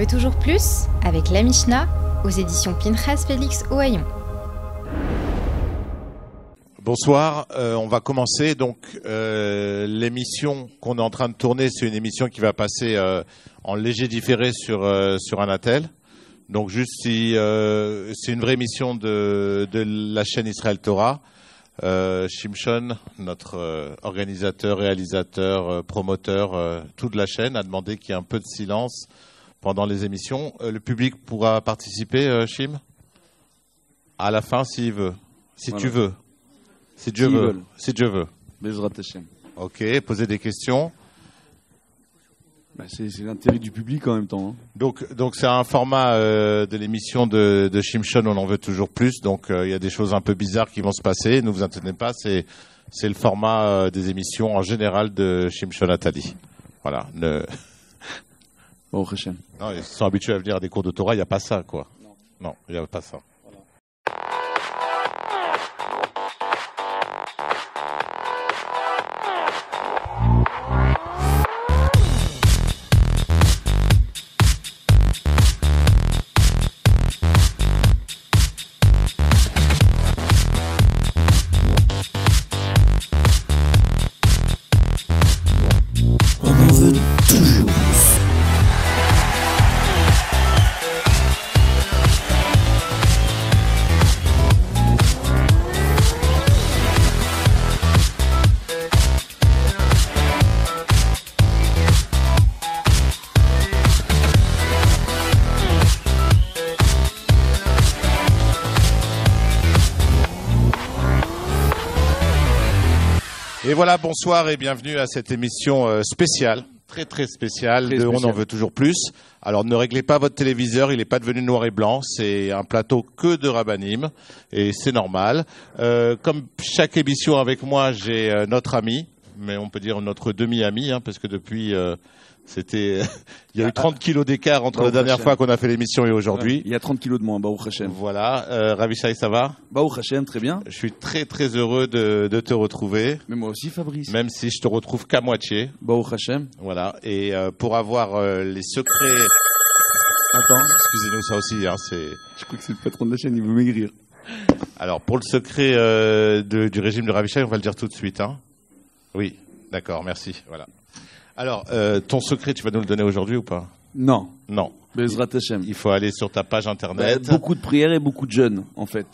veut toujours plus avec la Mishnah aux éditions Pinchas Félix Ohayon. Bonsoir, on va commencer donc l'émission qu'on est en train de tourner, c'est une émission qui va passer en léger différé sur Anatel. Donc juste si c'est une vraie émission de la chaîne Israël Torah. Shimshon, notre organisateur, réalisateur, promoteur, toute la chaîne a demandé qu'il y ait un peu de silence pendant les émissions. Le public pourra participer, Shim, à la fin s'il veut, si voilà. Tu veux, si Dieu veut, si Dieu veut. Bezrat Hashem. Ok, posez des questions. C'est l'intérêt du public en même temps. Hein. Donc c'est un format de l'émission de Shimshon, on en veut toujours plus. Donc il y a des choses un peu bizarres qui vont se passer. Ne vous inquiétez pas, c'est le format des émissions en général de Shimshon Atali. Voilà. Baruch Hashem. Non, ils sont habitués à venir à des cours de Torah, il n'y a pas ça, quoi. Non, il n'y a pas ça. Voilà. Et voilà, bonsoir et bienvenue à cette émission spéciale, très spéciale, de On en veut toujours plus. Alors ne réglez pas votre téléviseur, il n'est pas devenu noir et blanc, c'est un plateau que de Rabbanim et c'est normal. Comme chaque émission avec moi, j'ai notre ami, mais on peut dire notre demi-ami, hein, parce que depuis... il y a eu 30 kilos d'écart entre la dernière fois qu'on a fait l'émission et aujourd'hui. Il y a 30 kilos de moins, Baruch Hashem. Voilà, Ravishai, ça va? Baruch Hashem, très bien. Je suis très heureux de te retrouver. Mais moi aussi, Fabrice. Même si je te retrouve qu'à moitié. Baruch Hashem. Voilà, et pour avoir les secrets... Attends. Excusez-nous, ça aussi, hein, c'est... Je crois que c'est le patron de la chaîne, il veut maigrir. Alors, pour le secret du régime de Ravishai, on va le dire tout de suite, hein. Oui, d'accord, merci, voilà. Alors, ton secret, tu vas nous le donner aujourd'hui ou pas? Non. Non. Bezrat Hashem. Il faut aller sur ta page internet. Beaucoup de prières et beaucoup de jeûnes, en fait.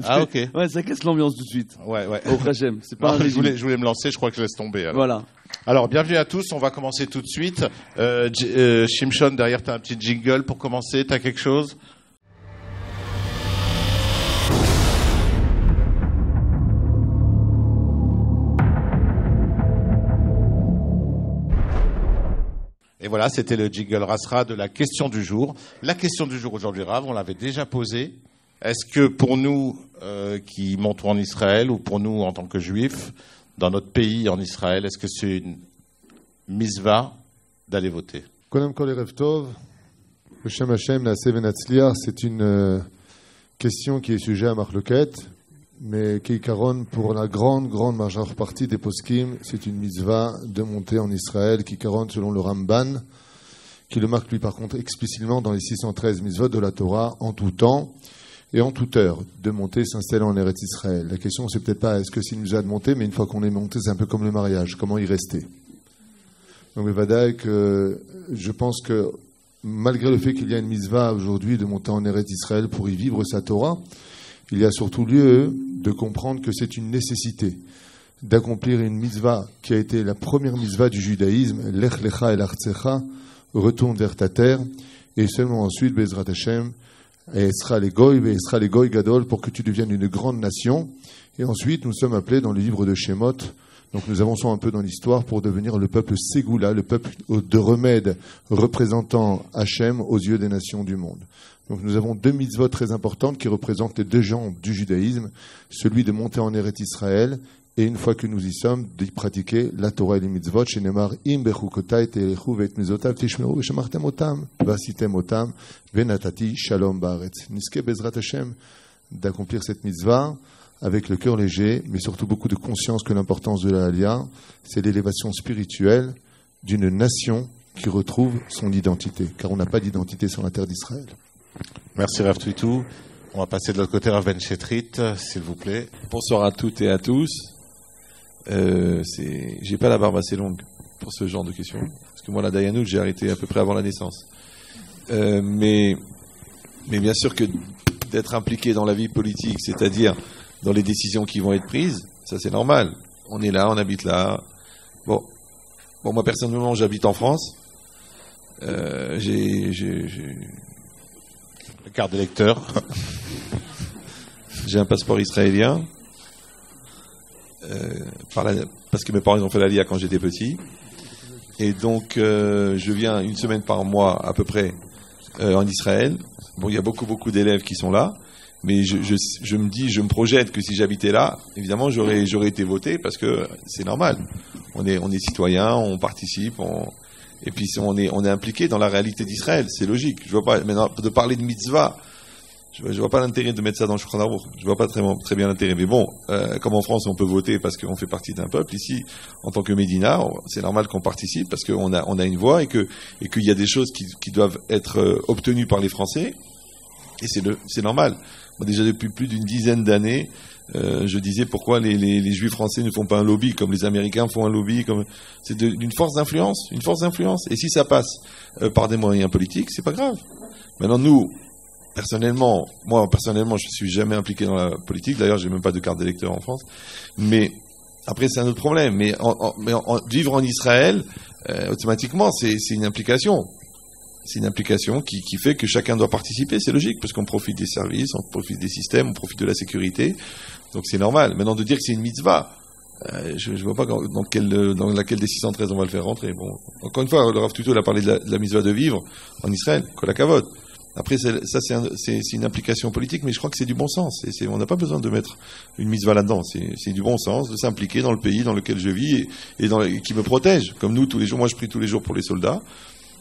Ah, ok. Ouais, ça casse l'ambiance tout de suite. Ouais. Au Hashem. C'est pas non, je voulais me lancer, je crois que je laisse tomber. Alors. Voilà. Alors, bienvenue à tous, on va commencer tout de suite. Shimshon, derrière, tu as un petit jingle pour commencer, tu as quelque chose? Et voilà, c'était le jingle Rasra de la question du jour. La question du jour aujourd'hui, Rav, on l'avait déjà posée. Est-ce que pour nous qui montons en Israël ou pour nous en tant que juifs, dans notre pays en Israël, est-ce que c'est une mitzvah d'aller voter? Kodem kol erev tov, B'Shem Hashem na'aseh v'natzliach, c'est une question qui est sujet à marloquet, mais Kikaron, pour la grande majeure partie des poskim, c'est une mitzvah de monter en Israël, Kikaron selon le Ramban, qui le marque lui par contre explicitement dans les 613 mitzvot de la Torah, en tout temps et en toute heure, de monter, s'installer en Eretz Israël. La question c'est peut-être pas est-ce que c'est une mitzvah de monter, mais une fois qu'on est monté, c'est un peu comme le mariage, comment y rester. Donc que je pense que malgré le fait qu'il y a une mitzvah aujourd'hui de monter en Eretz Israël pour y vivre sa Torah, il y a surtout lieu de comprendre que c'est une nécessité d'accomplir une mitzvah qui a été la première mitzvah du judaïsme, Lech lecha el artsecha, retourne vers ta terre, et seulement ensuite, Bezrat Hashem, Esra le goy gadol, pour que tu deviennes une grande nation. Et ensuite, nous sommes appelés dans le livre de Shemot, donc nous avançons un peu dans l'histoire pour devenir le peuple Ségoula, le peuple de remède représentant Hachem aux yeux des nations du monde. Donc nous avons deux mitzvot très importantes qui représentent les deux jambes du judaïsme, celui de monter en Eretz Israël et une fois que nous y sommes, d'y pratiquer la Torah et les mitzvot. Shenemar im bechukotai telechu ve'et mitzvotav tishmeru v'shamartem otam v'asitem otam ve'natati shalom ba'aretz. Niske bezrat Hashem d'accomplir cette mitzvah avec le cœur léger, mais surtout beaucoup de conscience que l'importance de la Aliyah, c'est l'élévation spirituelle d'une nation qui retrouve son identité, car on n'a pas d'identité sur la terre d'Israël. Merci Rav Twitou. On va passer de l'autre côté, Rav Ben Chetrit, s'il vous plaît. Bonsoir à toutes et à tous. J'ai pas la barbe assez longue pour ce genre de questions, parce que moi la Dayanout j'ai arrêté à peu près avant la naissance. Mais bien sûr que d'être impliqué dans la vie politique, c'est-à-dire dans les décisions qui vont être prises, ça c'est normal. On est là, on habite là. Bon, moi personnellement j'habite en France. J'ai La carte d'électeur. un passeport israélien. Parce que mes parents ils ont fait l'Aliyah quand j'étais petit. Et donc je viens une semaine par mois à peu près en Israël. Bon, il y a beaucoup d'élèves qui sont là. Mais je me projette que si j'habitais là, évidemment, j'aurais été voté parce que c'est normal. On est citoyen, on participe, et puis on est impliqué dans la réalité d'Israël. C'est logique. Je vois pas, maintenant, de parler de mitzvah, je vois pas l'intérêt de mettre ça dans le Shulchan Aruch. Je vois pas très bien l'intérêt. Mais bon, comme en France, on peut voter parce qu'on fait partie d'un peuple. Ici, en tant que Médina, c'est normal qu'on participe parce qu'on a une voix et qu'il y a des choses qui doivent être obtenues par les Français. Et c'est normal. Moi, déjà depuis plus d'une dizaine d'années, je disais pourquoi les Juifs français ne font pas un lobby comme les Américains font un lobby. C'est d'une force d'influence, une force d'influence. Et si ça passe par des moyens politiques, c'est pas grave. Maintenant, moi personnellement, je suis jamais impliqué dans la politique. D'ailleurs, j'ai même pas de carte d'électeur en France. Mais après, c'est un autre problème. Mais vivre en Israël, automatiquement, c'est une implication. C'est une implication qui fait que chacun doit participer, c'est logique, parce qu'on profite des services, on profite des systèmes, on profite de la sécurité, donc c'est normal. Maintenant, de dire que c'est une mitzvah, je ne vois pas dans laquelle des 613 on va le faire rentrer. Bon, encore une fois, le Rav Twitou a parlé de la mitzvah de vivre en Israël, kol hakavod. Après, c'est une implication politique, mais je crois que c'est du bon sens. On n'a pas besoin de mettre une mitzvah là-dedans. C'est du bon sens de s'impliquer dans le pays dans lequel je vis et qui me protège. Comme nous, tous les jours, moi je prie tous les jours pour les soldats.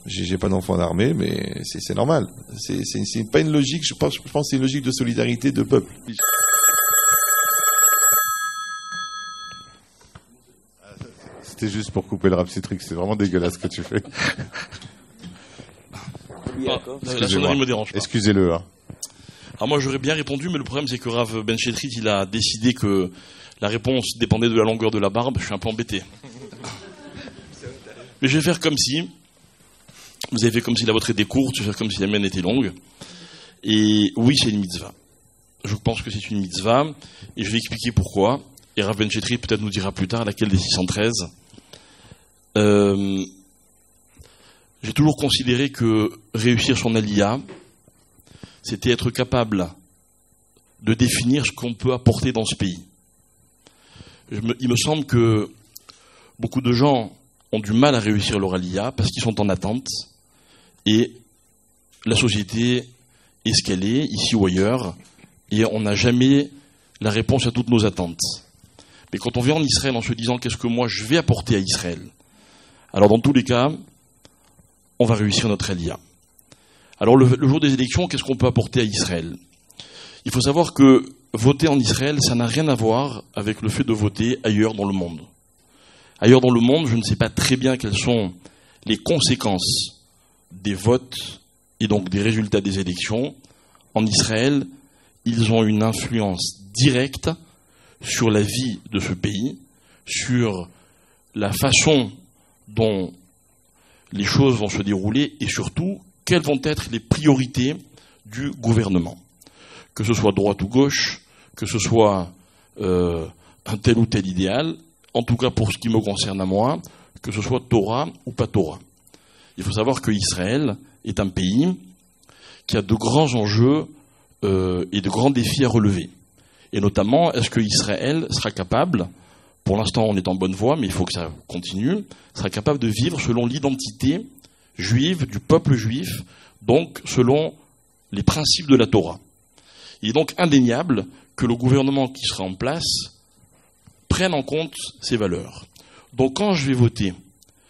J'ai pas d'enfants d'armée, mais c'est normal. C'est pas une logique. Je pense que c'est une logique de solidarité de peuple. C'était juste pour couper le Rav Citrix. C'est vraiment dégueulasse ce que tu fais. La sonnerie me dérange pas. Excusez-le. Hein. Alors moi j'aurais bien répondu, mais le problème c'est que Rav Ben Chetrit il a décidé que la réponse dépendait de la longueur de la barbe. Je suis un peu embêté. Mais je vais faire comme si. Vous avez fait comme si la vôtre était courte, je vais faire comme si la mienne était longue. Et oui, c'est une mitzvah. Je pense que c'est une mitzvah, et je vais expliquer pourquoi. Et Rav Ben Chetrit peut-être nous dira plus tard laquelle des 613. J'ai toujours considéré que réussir son aliyah, c'était être capable de définir ce qu'on peut apporter dans ce pays. Il me semble que beaucoup de gens ont du mal à réussir leur aliyah parce qu'ils sont en attente. Et la société est ce qu'elle est, ici ou ailleurs, et on n'a jamais la réponse à toutes nos attentes. Mais quand on vient en Israël en se disant qu'est-ce que moi je vais apporter à Israël, alors dans tous les cas, on va réussir notre aliyah. Alors le jour des élections, qu'est-ce qu'on peut apporter à Israël ? Il faut savoir que voter en Israël, ça n'a rien à voir avec le fait de voter ailleurs dans le monde. Ailleurs dans le monde, je ne sais pas très bien quelles sont les conséquences des votes et donc des résultats des élections. En Israël, ils ont une influence directe sur la vie de ce pays, sur la façon dont les choses vont se dérouler et surtout quelles vont être les priorités du gouvernement. Que ce soit droite ou gauche, que ce soit un tel ou tel idéal, en tout cas pour ce qui me concerne à moi, que ce soit Torah ou pas Torah. Il faut savoir qu'Israël est un pays qui a de grands enjeux et de grands défis à relever. Et notamment, est-ce que Israël sera capable, pour l'instant on est en bonne voie, mais il faut que ça continue, sera capable de vivre selon l'identité juive, du peuple juif, donc selon les principes de la Torah. Il est donc indéniable que le gouvernement qui sera en place prenne en compte ces valeurs. Donc quand je vais voter,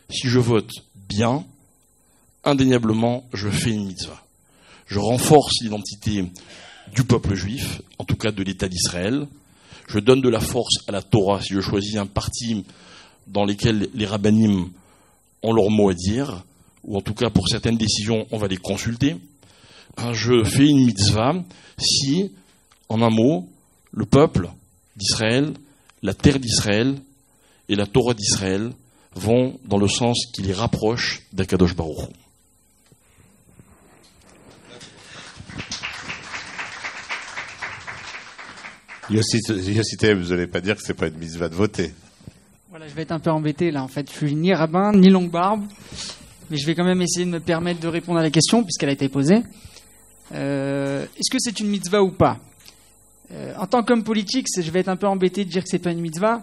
si je vote bien, indéniablement, je fais une mitzvah. Je renforce l'identité du peuple juif, en tout cas de l'État d'Israël. Je donne de la force à la Torah si je choisis un parti dans lequel les rabbinim ont leur mot à dire. ou en tout cas pour certaines décisions, on va les consulter. Je fais une mitzvah si, en un mot, le peuple d'Israël, la terre d'Israël et la Torah d'Israël vont dans le sens qui les rapproche d'Akadosh Baruch Hu. Yossi Taïeb, vous n'allez pas dire que c'est pas une mitzvah de voter. Voilà, je vais être un peu embêté là. En fait, je suis ni rabbin ni longue barbe, mais je vais quand même essayer de me permettre de répondre à la question puisqu'elle a été posée. Est-ce que c'est une mitzvah ou pas? En tant qu'homme politique, je vais être un peu embêté de dire que c'est pas une mitzvah,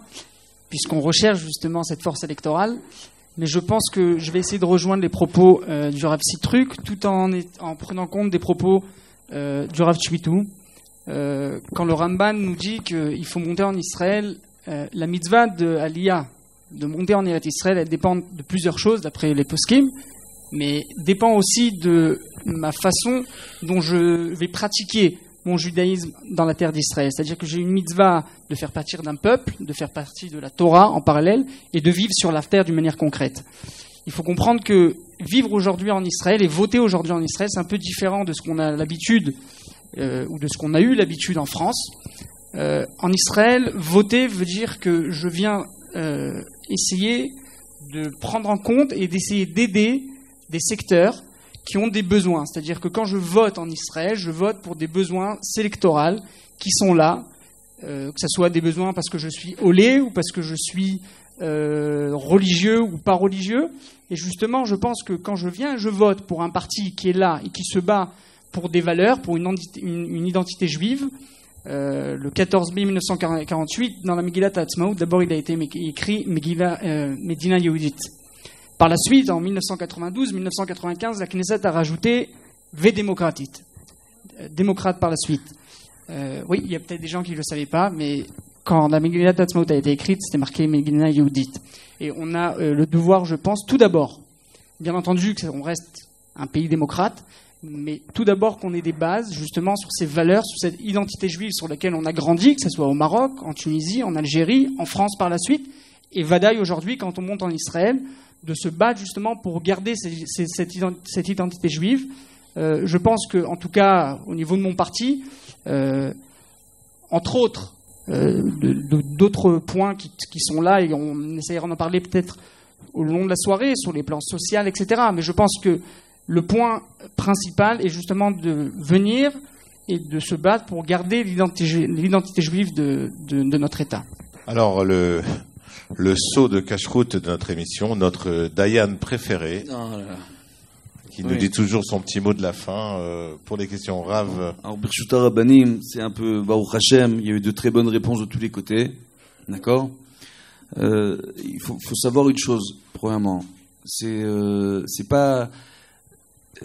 puisqu'on recherche justement cette force électorale. Mais je pense que je vais essayer de rejoindre les propos du Rav Sitruk, tout en prenant compte des propos du Rav Chvitou. Quand le Ramban nous dit qu'il faut monter en Israël, la mitzvah de Aliyah, de monter en Israël, elle dépend de plusieurs choses d'après les poskim, mais dépend aussi de ma façon dont je vais pratiquer mon judaïsme dans la terre d'Israël. C'est-à-dire que j'ai une mitzvah de faire partie d'un peuple, de faire partie de la Torah en parallèle, et de vivre sur la terre d'une manière concrète. Il faut comprendre que vivre aujourd'hui en Israël et voter aujourd'hui en Israël, c'est un peu différent de ce qu'on a l'habitude, ou de ce qu'on a eu l'habitude en France. En Israël, voter veut dire que je viens essayer de prendre en compte et d'essayer d'aider des secteurs qui ont des besoins. C'est-à-dire que quand je vote en Israël, je vote pour des besoins sélectoraux qui sont là, que ce soit des besoins parce que je suis olé ou parce que je suis religieux ou pas religieux. Et justement, je pense que quand je viens, je vote pour un parti qui est là et qui se bat pour des valeurs, pour une identité juive. Le 14 mai 1948, dans la Megillat Ha'atzmaut, d'abord il a été écrit Medina Yehudit. Par la suite, en 1992-1995, la Knesset a rajouté Védémocratit, démocrate par la suite. Oui, il y a peut-être des gens qui ne le savaient pas, mais quand la Megillat Ha'atzmaut a été écrite, c'était marqué Medina Yehudit. Et on a le devoir, je pense, tout d'abord, bien entendu qu'on reste un pays démocrate, mais tout d'abord qu'on ait des bases justement sur ces valeurs, sur cette identité juive sur laquelle on a grandi, que ce soit au Maroc, en Tunisie, en Algérie, en France par la suite, et Vadaï aujourd'hui, quand on monte en Israël, de se battre justement pour garder cette identité juive. Je pense que, en tout cas, au niveau de mon parti, entre autres, d'autres points qui sont là, et on essaiera d'en parler peut-être au long de la soirée, sur les plans sociaux, etc. Mais je pense que le point principal est justement de venir et de se battre pour garder l'identité juive de notre État. Alors, le saut de cache-route de notre émission, notre Dayan préféré, qui nous dit toujours son petit mot de la fin pour les questions Rav. Alors, Birshut Rabbanim, c'est un peu Baruch Hashem, il y a eu de très bonnes réponses de tous les côtés. D'accord? Il faut savoir une chose, premièrement. C'est pas.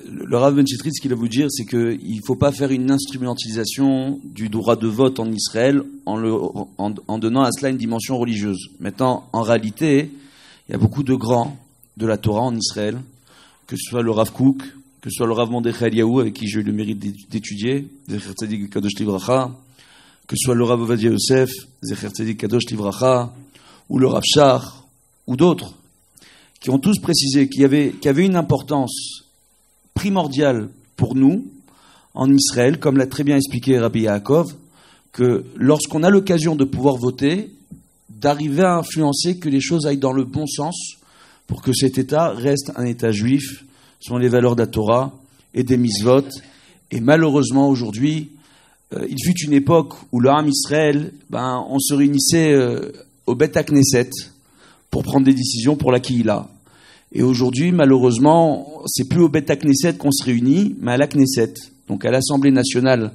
Le Rav Ben Chitrit, ce qu'il va vous dire, c'est qu'il ne faut pas faire une instrumentalisation du droit de vote en Israël en donnant à cela une dimension religieuse. Maintenant, en réalité, il y a beaucoup de grands de la Torah en Israël, que ce soit le Rav Kook, que ce soit le Rav Mordechai Eliyahu, avec qui j'ai eu le mérite d'étudier, Zecher Tzadik Kadosh Livracha, que ce soit le Rav Ovadia Yosef, Zecher Tzadik Kadosh Livracha, ou le Rav Shach, ou d'autres, qui ont tous précisé qu'il y avait une importance primordial pour nous, en Israël, comme l'a très bien expliqué Rabbi Yaakov, que lorsqu'on a l'occasion de pouvoir voter, d'arriver à influencer que les choses aillent dans le bon sens pour que cet État reste un État juif, selon les valeurs de la Torah et des mitzvot. Et malheureusement, aujourd'hui, il fut une époque où le Ham Israël, on se réunissait au Bet HaKnesset pour prendre des décisions pour la Kihila. Et aujourd'hui, malheureusement, c'est plus au Bet HaKnesset qu'on se réunit, mais à la Knesset, donc à l'Assemblée nationale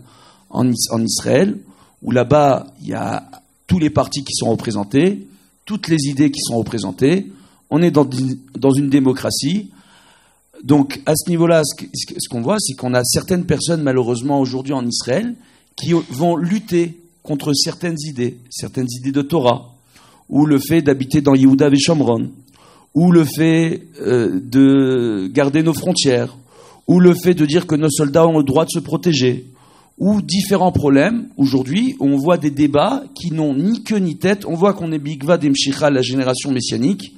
en Israël, où là-bas, il y a tous les partis qui sont représentés, toutes les idées qui sont représentées. On est dans une démocratie. Donc, à ce niveau-là, ce qu'on voit, c'est qu'on a certaines personnes, malheureusement, aujourd'hui en Israël, qui vont lutter contre certaines idées de Torah, ou le fait d'habiter dans Yehuda et Shomron, ou le fait de garder nos frontières, ou le fait de dire que nos soldats ont le droit de se protéger, ou différents problèmes. Aujourd'hui, on voit des débats qui n'ont ni queue ni tête. On voit qu'on est Bigva d'Emshicha, la génération messianique.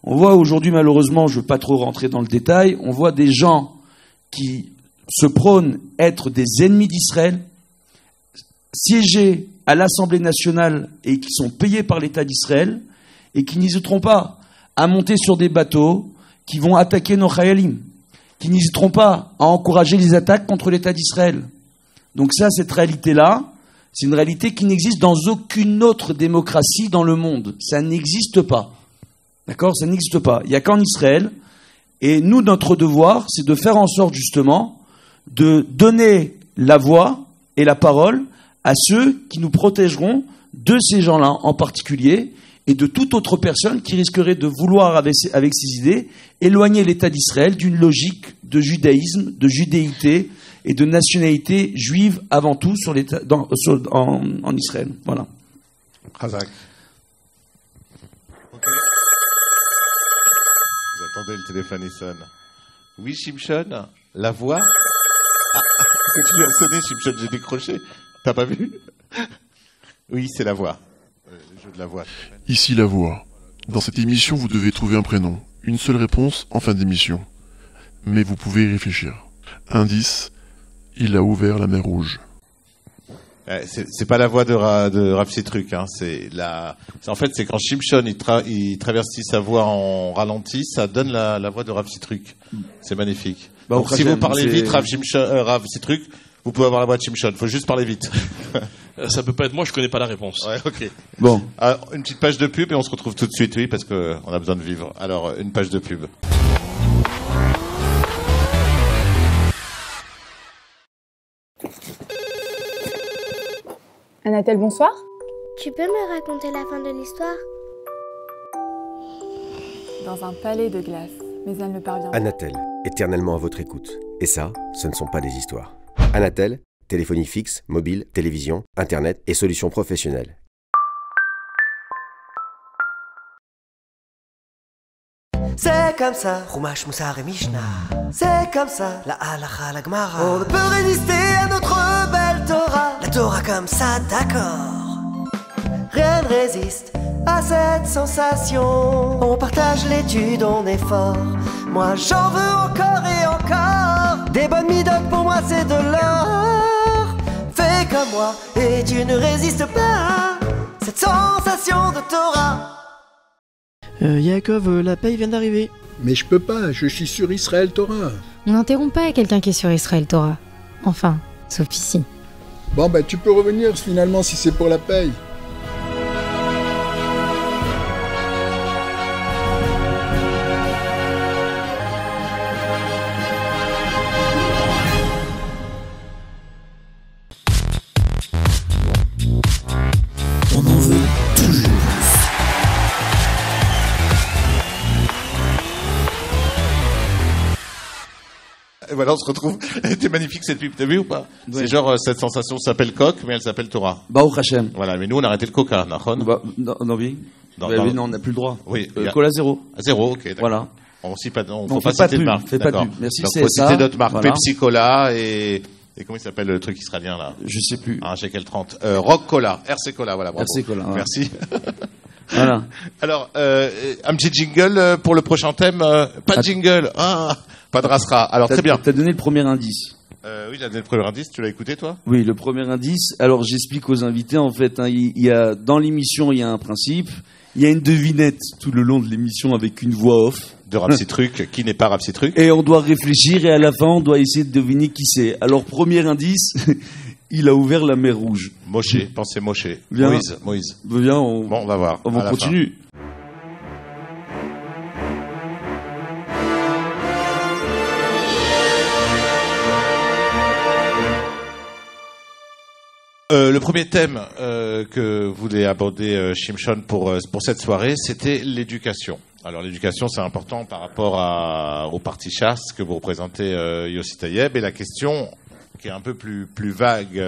On voit aujourd'hui, malheureusement, je ne veux pas trop rentrer dans le détail, on voit des gens qui se prônent être des ennemis d'Israël, siéger à l'Assemblée nationale et qui sont payés par l'État d'Israël et qui n'hésiteront pas à monter sur des bateaux qui vont attaquer nos chayalim, qui n'hésiteront pas à encourager les attaques contre l'État d'Israël. Donc ça, cette réalité-là, c'est une réalité qui n'existe dans aucune autre démocratie dans le monde. Ça n'existe pas. D'accord ? Ça n'existe pas. Il n'y a qu'en Israël. Et nous, notre devoir, c'est de faire en sorte, justement, de donner la voix et la parole à ceux qui nous protégeront de ces gens-là en particulier et de toute autre personne qui risquerait de vouloir, avec ses idées, éloigner l'État d'Israël d'une logique de judaïsme, de judéité et de nationalité juive avant tout en Israël. Voilà. Khazak. Okay. Vous attendez, le téléphone il sonne. Oui, Shimshon, la voix. Ah, tu viens de sonner, Shimshon, j'ai décroché. T'as pas vu? Oui, c'est la voix. Le jeu de la voix. Ici la voix. Dans cette émission, vous devez trouver un prénom. Une seule réponse en fin d'émission. Mais vous pouvez y réfléchir. Indice, il a ouvert la mer Rouge. C'est pas la voix de Rav Citruk, hein. En fait, c'est quand Shimshon il traversit sa voix en ralenti, ça donne la voix de Rav Citruk. C'est magnifique. Donc, si vous parlez vite, Rav Citruk, vous pouvez avoir la voix de Shimshon. Faut juste parler vite. Ça peut pas être moi, je connais pas la réponse. Ouais, ok. Bon. Alors, une petite page de pub et on se retrouve tout de suite, oui, parce que on a besoin de vivre. Alors, une page de pub. Anatel, bonsoir. Tu peux me raconter la fin de l'histoire? Dans un palais de glace, mais elle ne parvient pas. Anatel, éternellement à votre écoute. Et ça, ce ne sont pas des histoires. Anatel, téléphonie fixe, mobile, télévision, internet et solutions professionnelles. C'est comme ça, Chumash, Moussar et Mishnah. C'est comme ça, la Halakha, la Gemara. On ne peut résister à notre belle Torah. La Torah comme ça, d'accord. Rien ne résiste à cette sensation. On partage l'étude, on est fort. Moi j'en veux encore et encore. Des bonnes midotes pour moi c'est de l'or. Fais comme moi et tu ne résistes pas à cette sensation de Torah. Yaakov, la paye vient d'arriver. Mais je peux pas, je suis sur Israël Torah. On n'interrompt pas quelqu'un qui est sur Israël Torah. Enfin, sauf ici. Bon bah tu peux revenir finalement si c'est pour la paye. On en veut toujours. Et voilà, on se retrouve. Elle était magnifique cette pub, t'as vu ou pas? Oui. C'est genre, cette sensation s'appelle coq, mais elle s'appelle Torah. Baruch Hashem. Voilà, mais nous on a arrêté le coca, Nahon. Non, oui. Non, on n'a plus le droit. Oui. Cola zéro. Zéro, ok, d'accord. Voilà. On ne faut pas pas citer de marque. Fais pas de pub. Merci, donc, c'est faut ça. citer d'autres marques. Voilà. Pepsi Cola et comment il s'appelle le truc israélien là? Je sais plus. Un shekel 30. Rock Cola, RC Cola, voilà. Bravo. RC Cola. Voilà. Merci. Voilà. Alors, un petit jingle pour le prochain thème. Pas de jingle. Pas de rasera. Alors, très bien. T'as donné le premier indice. Oui, il a donné le premier indice. Tu l'as écouté, toi? Oui, le premier indice. Alors, j'explique aux invités, en fait, hein, il y a, dans l'émission, il y a un principe. Il y a une devinette tout le long de l'émission avec une voix off. De Rav Citruk, qui n'est pas Rav Citruk. Et on doit réfléchir et à la fin, on doit essayer de deviner qui c'est. Alors, premier indice, il a ouvert la mer Rouge. Moshe, pensez Moshe. Viens. Moïse. Viens, on va voir. On continue. Le premier thème que voulait aborder Shimshon pour cette soirée, c'était l'éducation. Alors l'éducation, c'est important par rapport au parti chasse que vous représentez, Yossi Taïeb, et la question qui est un peu plus vague,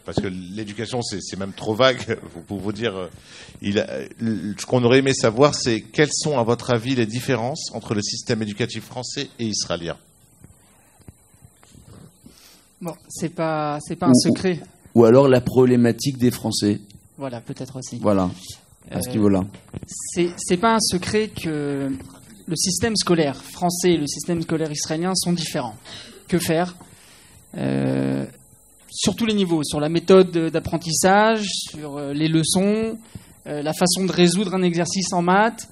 parce que l'éducation, c'est même trop vague, pour vous dire. Ce qu'on aurait aimé savoir, c'est quelles sont, à votre avis, les différences entre le système éducatif français et israélien? Bon, c'est pas un secret. Ou alors la problématique des Français. Voilà, peut-être aussi. Voilà. à ce niveau-là. C'est pas un secret que le système scolaire français et le système scolaire israélien sont différents. Que faire sur tous les niveaux, sur la méthode d'apprentissage, sur les leçons, la façon de résoudre un exercice en maths,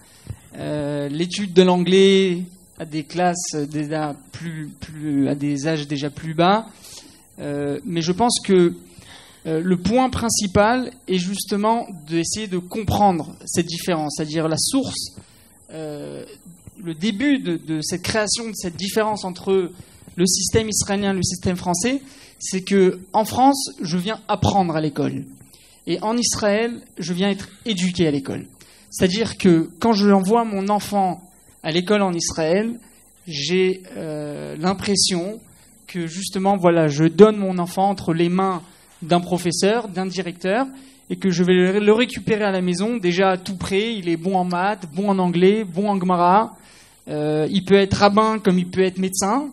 l'étude de l'anglais à des classes déjà à des âges déjà plus bas. Mais je pense que le point principal est justement d'essayer de comprendre cette différence, c'est-à-dire la source, le début de cette création de cette différence entre le système israélien et le système français, c'est que en France, je viens apprendre à l'école. Et en Israël, je viens être éduqué à l'école. C'est-à-dire que quand je envoie mon enfant à l'école en Israël, j'ai l'impression que justement, voilà, je donne mon enfant entre les mains d'un professeur, d'un directeur, et que je vais le récupérer à la maison, déjà tout prêt, il est bon en maths, bon en anglais, bon en Gemara, il peut être rabbin comme il peut être médecin,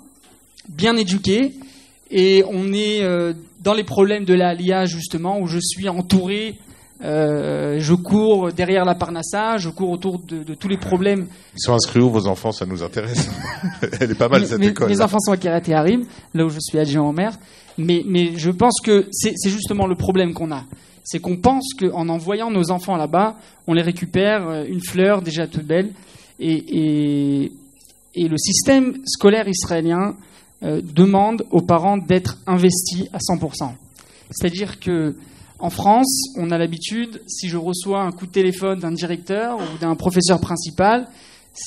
bien éduqué, et on est dans les problèmes de la Aliyah, justement, où je suis entouré, je cours derrière la Parnassa, je cours autour de tous les problèmes. Ils sont inscrits où, vos enfants? Ça nous intéresse. Elle est pas mal, cette école. Mes enfants sont à Kiryat Ye'arim, là où je suis adjoint au maire. Mais je pense que c'est justement le problème qu'on a. C'est qu'on pense qu'en envoyant nos enfants là-bas, on les récupère une fleur déjà toute belle. Et le système scolaire israélien demande aux parents d'être investis à 100%. C'est-à-dire que en France, on a l'habitude, si je reçois un coup de téléphone d'un directeur ou d'un professeur principal,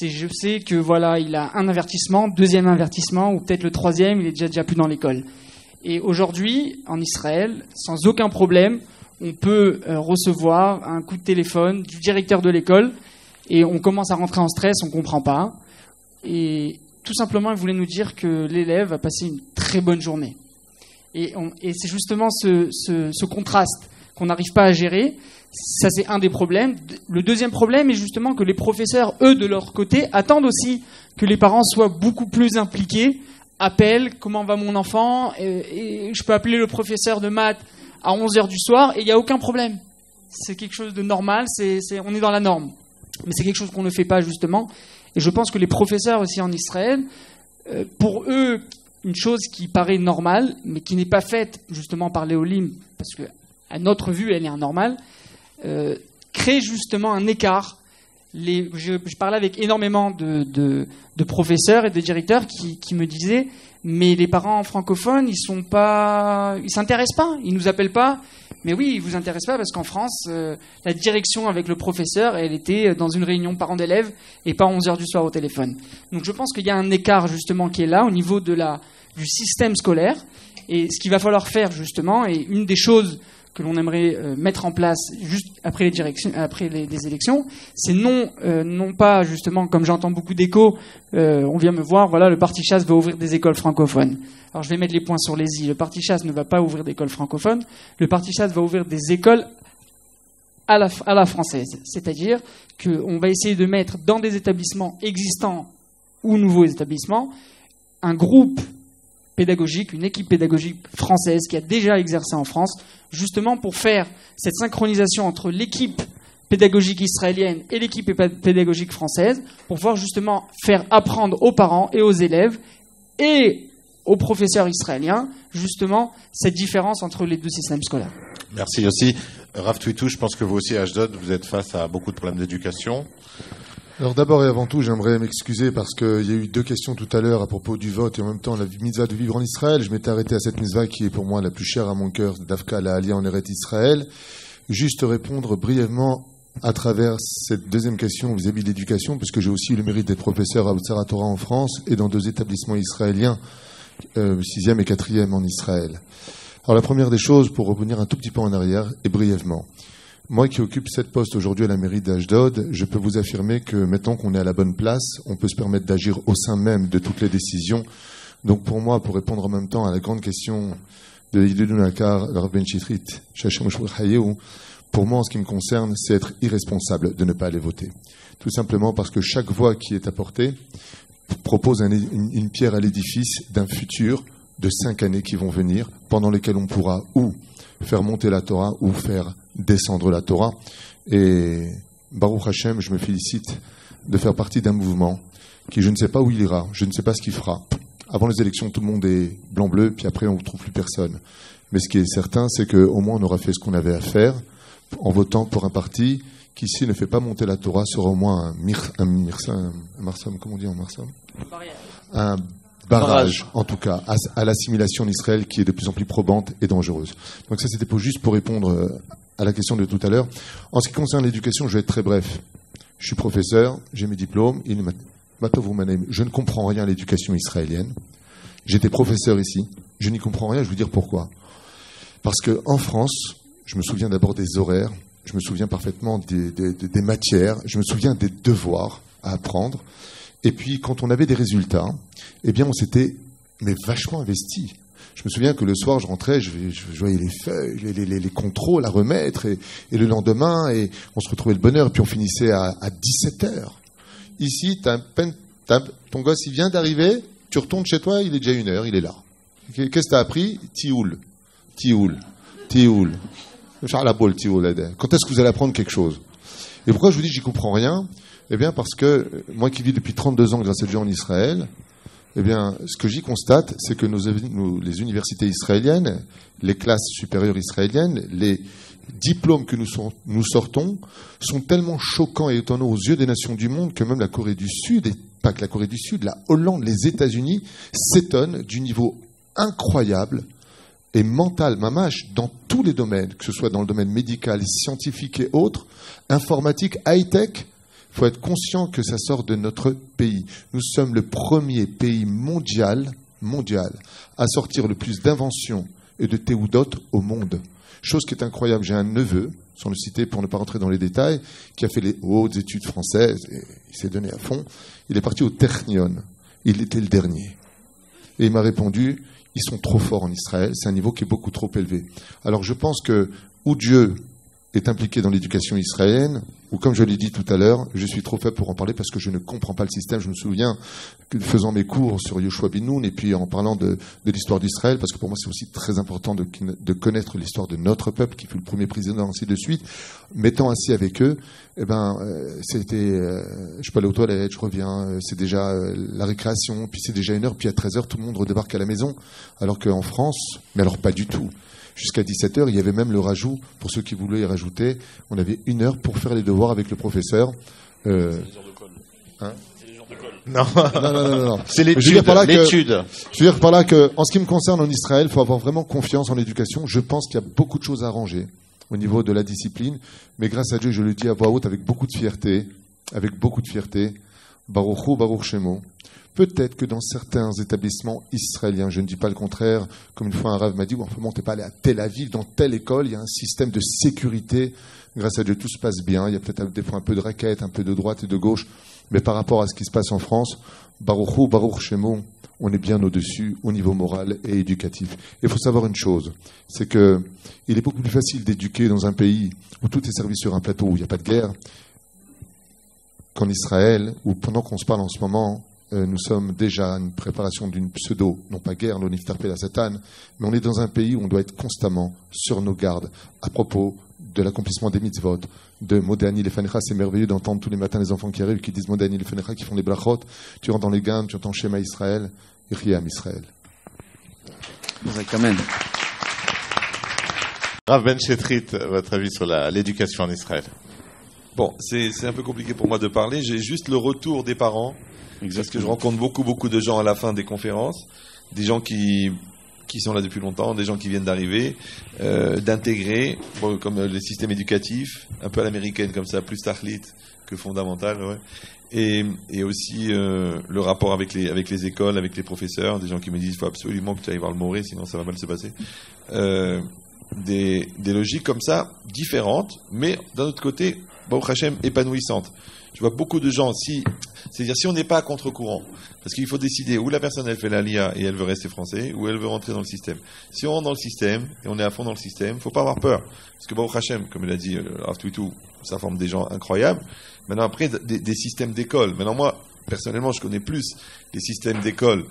je sais que voilà, il a un avertissement, deuxième avertissement, ou peut-être le troisième, il est déjà plus dans l'école. Et aujourd'hui, en Israël, sans aucun problème, on peut recevoir un coup de téléphone du directeur de l'école et on commence à rentrer en stress, on ne comprend pas. Et tout simplement, il voulait nous dire que l'élève a passé une très bonne journée. Et c'est justement ce contraste qu'on n'arrive pas à gérer. Ça, c'est un des problèmes. Le deuxième problème est justement que les professeurs, eux, de leur côté, attendent aussi que les parents soient beaucoup plus impliqués. Appellent, comment va mon enfant, et je peux appeler le professeur de maths à 11h du soir, et il n'y a aucun problème. C'est quelque chose de normal, on est dans la norme. Mais c'est quelque chose qu'on ne fait pas, justement. Et je pense que les professeurs aussi en Israël, pour eux, une chose qui paraît normale, mais qui n'est pas faite justement par l'Éolim, parce qu'à notre vue, elle est anormale, crée justement un écart. Je parlais avec énormément de professeurs et de directeurs qui me disaient mais les parents francophones, ils s'intéressent pas, ils nous appellent pas. Mais oui, ils vous intéressent pas parce qu'en France, la direction avec le professeur, elle était dans une réunion parents d'élèves et pas à 11h du soir au téléphone. Donc je pense qu'il y a un écart justement qui est là au niveau du système scolaire. Et ce qu'il va falloir faire justement, et une des choses que l'on aimerait mettre en place juste après les élections, c'est non pas justement, comme j'entends beaucoup d'échos, on vient me voir, voilà, le Parti Chasse va ouvrir des écoles francophones. Alors je vais mettre les points sur les i. Le Parti Chasse ne va pas ouvrir d'écoles francophones. Le Parti Chasse va ouvrir des écoles à la française. C'est-à-dire qu'on va essayer de mettre dans des établissements existants ou nouveaux établissements un groupe pédagogique, une équipe pédagogique française qui a déjà exercé en France, justement pour faire cette synchronisation entre l'équipe pédagogique israélienne et l'équipe pédagogique française, pour pouvoir justement faire apprendre aux parents et aux élèves et aux professeurs israéliens, justement, cette différence entre les deux systèmes scolaires. Merci aussi. Rav Twitou, je pense que vous aussi, à Ashdod, vous êtes face à beaucoup de problèmes d'éducation. Alors d'abord et avant tout, j'aimerais m'excuser parce qu'il y a eu 2 questions tout à l'heure à propos du vote et en même temps la mitzvah de vivre en Israël. Je m'étais arrêté à cette mitzvah qui est pour moi la plus chère à mon cœur, Dafka la Aliyah en Eretz Israël. Juste répondre brièvement à travers cette deuxième question vis-à-vis de l'éducation, puisque j'ai aussi eu le mérite d'être professeur à Otsara Torah en France et dans 2 établissements israéliens, 6e et 4e en Israël. Alors la première des choses, pour revenir un tout petit peu en arrière et brièvement, moi qui occupe cette poste aujourd'hui à la mairie d'Ashdod, je peux vous affirmer que maintenant qu'on est à la bonne place, on peut se permettre d'agir au sein même de toutes les décisions. Donc pour moi, pour répondre en même temps à la grande question de Yidou Nakar, Rav Ben Chitrit, Shachem Hayeu, pour moi en ce qui me concerne, c'est être irresponsable de ne pas aller voter. Tout simplement parce que chaque voix qui est apportée propose une pierre à l'édifice d'un futur de 5 années qui vont venir, pendant lesquelles on pourra ou faire monter la Torah ou faire descendre la Torah. Et Baruch Hashem, je me félicite de faire partie d'un mouvement qui, je ne sais pas où il ira, je ne sais pas ce qu'il fera. Avant les élections, tout le monde est blanc-bleu, puis après, on ne trouve plus personne. Mais ce qui est certain, c'est qu'au moins, on aura fait ce qu'on avait à faire en votant pour un parti qui, s'il ne fait pas monter la Torah, sera au moins un barrage, en tout cas, à l'assimilation en Israël qui est de plus en plus probante et dangereuse. Donc ça, c'était juste pour répondre à la question de tout à l'heure. En ce qui concerne l'éducation, je vais être très bref. Je suis professeur, j'ai mes diplômes, je ne comprends rien à l'éducation israélienne. J'étais professeur ici, je n'y comprends rien, je vais vous dire pourquoi. Parce qu'en France, je me souviens d'abord des horaires, je me souviens parfaitement des matières, je me souviens des devoirs à apprendre. Et puis, quand on avait des résultats, eh bien, on s'était vachement investi. Je me souviens que le soir, je rentrais, je voyais les feuilles, les contrôles à remettre, et le lendemain, et on se retrouvait le bonheur, et puis on finissait à 17h. Ici, ton gosse, il vient d'arriver, tu retournes chez toi, il est déjà 1h, il est là. Qu'est-ce que tu as appris? Tioul. Quand est-ce que vous allez apprendre quelque chose? Et pourquoi je vous dis que j'y comprends rien? Eh bien, parce que moi qui vis depuis 32 ans grâce à Dieu en Israël, eh bien, ce que j'y constate, c'est que les universités israéliennes, les classes supérieures israéliennes, les diplômes que nous sortons sont tellement choquants et étonnants aux yeux des nations du monde que même la Corée du Sud, et pas que la Corée du Sud, la Hollande, les États-Unis s'étonnent du niveau incroyable et mental, mamache, dans tous les domaines, que ce soit dans le domaine médical, scientifique et autres, informatique, high-tech. Il faut être conscient que ça sort de notre pays. Nous sommes le premier pays mondial à sortir le plus d'inventions et de théoudot au monde. Chose qui est incroyable. J'ai un neveu, sans le citer pour ne pas rentrer dans les détails, qui a fait les hautes études françaises, et il s'est donné à fond. Il est parti au Technion. Il était le dernier. Et il m'a répondu, ils sont trop forts en Israël, c'est un niveau qui est beaucoup trop élevé. Alors je pense que, où Dieu est impliqué dans l'éducation israélienne, ou comme je l'ai dit tout à l'heure, je suis trop faible pour en parler parce que je ne comprends pas le système. Je me souviens que faisant mes cours sur Yoshua bin Nun et puis en parlant de l'histoire d'Israël, parce que pour moi c'est aussi très important de connaître l'histoire de notre peuple qui fut le premier président, ainsi de suite, m'étant assis avec eux, eh ben, c'était, je peux aller aux toilettes, je reviens, c'est déjà la récréation, puis c'est déjà 1h, puis à 13h tout le monde redébarque à la maison, alors qu'en France, mais alors pas du tout. Jusqu'à 17h, il y avait même le rajout, pour ceux qui voulaient y rajouter, on avait 1 heure pour faire les devoirs avec le professeur. C'est les heures de colle. Hein? C'est les heures de colle. Non. C'est l'étude. Je veux dire par là que, en ce qui me concerne en Israël, il faut avoir vraiment confiance en l'éducation. Je pense qu'il y a beaucoup de choses à arranger au niveau de la discipline, mais grâce à Dieu, je le dis à voix haute avec beaucoup de fierté, Baruch Hu, Baruch Shemo. Peut-être que dans certains établissements israéliens, je ne dis pas le contraire, comme une fois un rave m'a dit, enfin, t'es pas allé à Tel Aviv, dans telle école, il y a un système de sécurité, grâce à Dieu, tout se passe bien, il y a peut-être des fois un peu de raquettes, un peu de droite et de gauche, mais par rapport à ce qui se passe en France, Baruch Hu, Baruch Shemo, on est bien au-dessus, au niveau moral et éducatif. Il faut savoir une chose, c'est que il est beaucoup plus facile d'éduquer dans un pays où tout est servi sur un plateau, où il n'y a pas de guerre, qu'en Israël, où pendant qu'on se parle en ce moment, nous sommes déjà à une préparation d'une pseudo, non pas guerre, non niftar la Satan, mais on est dans un pays où on doit être constamment sur nos gardes à propos de l'accomplissement des mitzvot, de Modéani Lefanecha. C'est merveilleux d'entendre tous les matins les enfants qui arrivent, qui disent Modéani Lefanecha, qui font les brachot. Tu rentres dans les gains, tu entends Shema Israël, Yriam Israël. Amen. Rav Ben Chetrit, votre avis sur l'éducation en Israël? Bon, c'est un peu compliqué pour moi de parler. J'ai juste le retour des parents. Exactement. Parce que je rencontre beaucoup de gens à la fin des conférences, des gens qui sont là depuis longtemps, des gens qui viennent d'arriver, d'intégrer, comme les systèmes éducatifs, un peu à l'américaine comme ça, plus tahlit que fondamental, ouais. Et aussi le rapport avec les écoles, avec les professeurs, des gens qui me disent il faut absolument que tu ailles voir le Moré, sinon ça va mal se passer. Des logiques comme ça, différentes, mais d'un autre côté, Baruch Hashem, épanouissantes. Je vois beaucoup de gens, c'est-à-dire si on n'est pas à contre-courant, parce qu'il faut décider où la personne elle fait l'Aliyah et elle veut rester français, ou elle veut rentrer dans le système. Si on rentre dans le système, et on est à fond dans le système, il ne faut pas avoir peur. Parce que Baruch Hashem, comme il a dit Rav Twitou, ça forme des gens incroyables. Maintenant après, des systèmes d'école. Maintenant moi, personnellement, je connais plus les systèmes d'école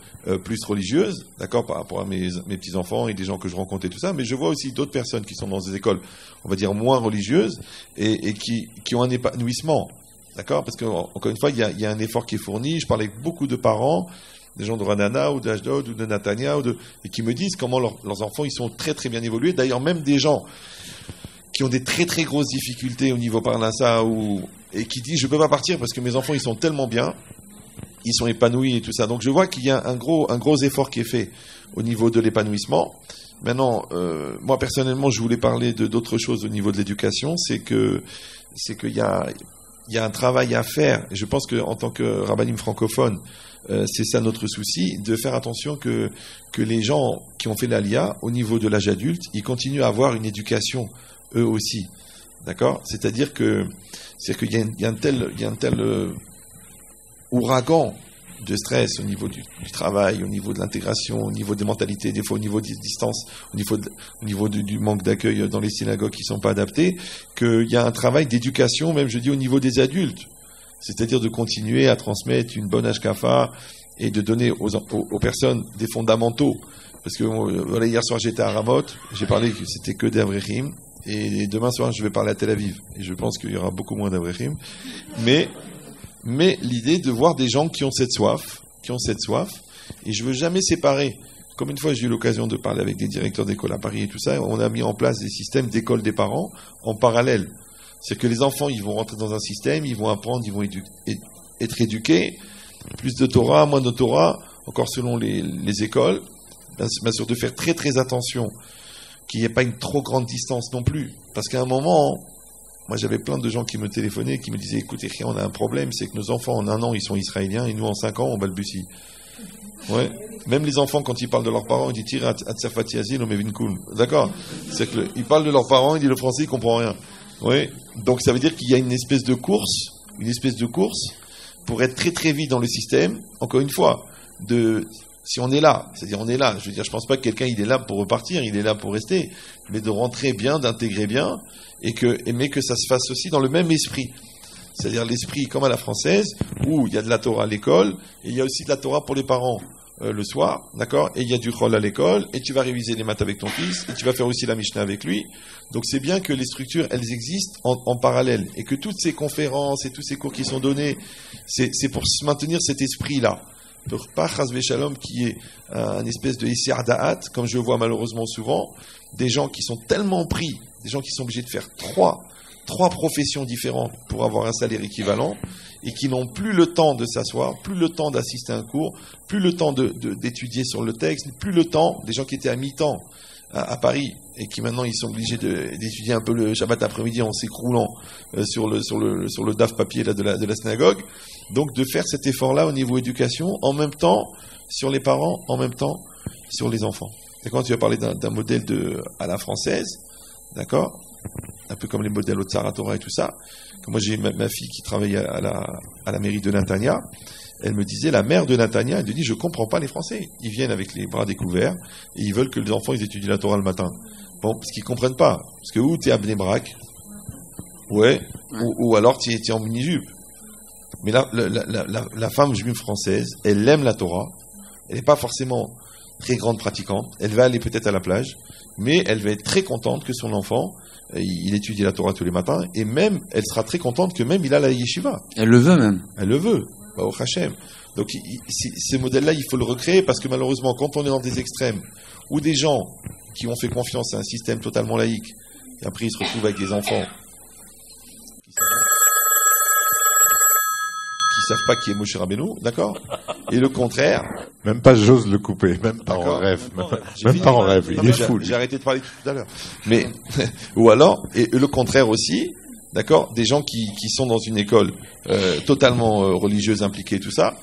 plus religieuses, d'accord, par rapport à mes petits-enfants et des gens que je rencontre et tout ça, mais je vois aussi d'autres personnes qui sont dans des écoles, on va dire, moins religieuses et qui ont un épanouissement, d'accord, parce que, encore une fois, il y a un effort qui est fourni. Je parle avec beaucoup de parents, des gens de Ranana ou d'Ashdod ou de Natania, et qui me disent comment leurs enfants, ils sont très très bien évolués. D'ailleurs, même des gens qui ont des très très grosses difficultés au niveau Parnassa et qui disent je peux pas partir parce que mes enfants ils sont tellement bien, ils sont épanouis et tout ça. Donc je vois qu'il y a un gros effort qui est fait au niveau de l'épanouissement. Maintenant, moi personnellement, je voulais parler d'autres choses au niveau de l'éducation, c'est qu'il y a un travail à faire. Et je pense que en tant que rabbinim francophone, c'est ça notre souci, de faire attention que les gens qui ont fait l'Aliyah au niveau de l'âge adulte, ils continuent à avoir une éducation eux aussi, d'accord. C'est-à-dire qu'il y a un tel ouragan de stress au niveau du travail, au niveau de l'intégration, au niveau des mentalités, des fois au niveau des distances, au niveau du manque d'accueil dans les synagogues qui sont pas adaptés, qu'il y a un travail d'éducation, même je dis au niveau des adultes. C'est-à-dire de continuer à transmettre une bonne hashkafa et de donner aux personnes des fondamentaux. Parce que voilà, hier soir j'étais à Ramoth, j'ai parlé que c'était que des Avrechim, et demain soir je vais parler à Tel Aviv. Et je pense qu'il y aura beaucoup moins d'Avrechim. Mais l'idée de voir des gens qui ont cette soif, et je veux jamais séparer. Comme une fois j'ai eu l'occasion de parler avec des directeurs d'école à Paris et tout ça, on a mis en place des systèmes d'école des parents en parallèle. C'est que les enfants, ils vont rentrer dans un système, ils vont apprendre, ils vont être éduqués, plus de Torah, moins de Torah, encore selon les écoles, bien sûr de faire très très attention qu'il n'y ait pas une trop grande distance non plus, parce qu'à un moment, moi j'avais plein de gens qui me téléphonaient, qui me disaient, écoutez, on a un problème, c'est que nos enfants en 1 an, ils sont israéliens, et nous en 5 ans, on balbutie. Ouais. Même les enfants, quand ils parlent de leurs parents, ils disent, tire à Tsafati Azil, on met cool. D'accord? C'est que ils parlent de leurs parents, ils disent le français, ils comprennent rien. Oui, donc ça veut dire qu'il y a une espèce de course pour être très très vite dans le système. Encore une fois, si on est là, c'est-à-dire on est là. Je veux dire, je pense pas que quelqu'un il est là pour repartir, il est là pour rester, mais de rentrer bien, d'intégrer bien, mais que ça se fasse aussi dans le même esprit. C'est-à-dire l'esprit comme à la française, où il y a de la Torah à l'école et il y a aussi de la Torah pour les parents. Le soir, d'accord, et il y a du chol à l'école, et tu vas réviser les maths avec ton fils, et tu vas faire aussi la Mishnah avec lui. Donc c'est bien que les structures, elles existent en parallèle, et que toutes ces conférences et tous ces cours qui sont donnés, c'est pour maintenir cet esprit-là. Pour pas chasvé shalom qui est un espèce de Isser Da'at, comme je vois malheureusement souvent, des gens qui sont tellement pris, des gens qui sont obligés de faire trois professions différentes pour avoir un salaire équivalent, et qui n'ont plus le temps de s'asseoir, plus le temps d'assister à un cours, plus le temps d'étudier sur le texte, plus le temps, des gens qui étaient à mi-temps à Paris, et qui maintenant ils sont obligés d'étudier un peu le Shabbat après-midi en s'écroulant sur le DAF papier là, de la synagogue. Donc de faire cet effort-là au niveau éducation, en même temps sur les parents, en même temps sur les enfants. Et quand tu vas parler d'un modèle à la française, d'accord, un peu comme les modèles au Tzara Torah et tout ça. Moi, j'ai ma fille qui travaille à la mairie de Natania. Elle me disait, la mère de Natania, elle me dit, je comprends pas les Français. Ils viennent avec les bras découverts et ils veulent que les enfants ils étudient la Torah le matin. Bon, parce qu'ils comprennent pas. Parce que où t'es à Bnei Brak, ouais, ou alors t'es en mini-jupe. Mais là, la femme juive française, elle aime la Torah. Elle n'est pas forcément très grande pratiquante. Elle va aller peut-être à la plage, mais elle va être très contente que son enfant il étudie la Torah tous les matins, et même, elle sera très contente que même il a la yeshiva. Elle le veut même. Elle le veut. Bah, au Hachem. Donc, ces modèles-là, il faut le recréer, parce que malheureusement, quand on est dans des extrêmes, ou des gens qui ont fait confiance à un système totalement laïque, et après ils se retrouvent avec des enfants qui savent pas qui est Moshe Rabbeinu, d'accord? Et le contraire. Même pas j'ose le couper, même pas en rêve. Même pas en rêve, il est fou. J'ai arrêté de parler tout à l'heure. Mais, ou alors, et le contraire aussi, d'accord? Des gens qui sont dans une école, totalement religieuse, impliquée, tout ça.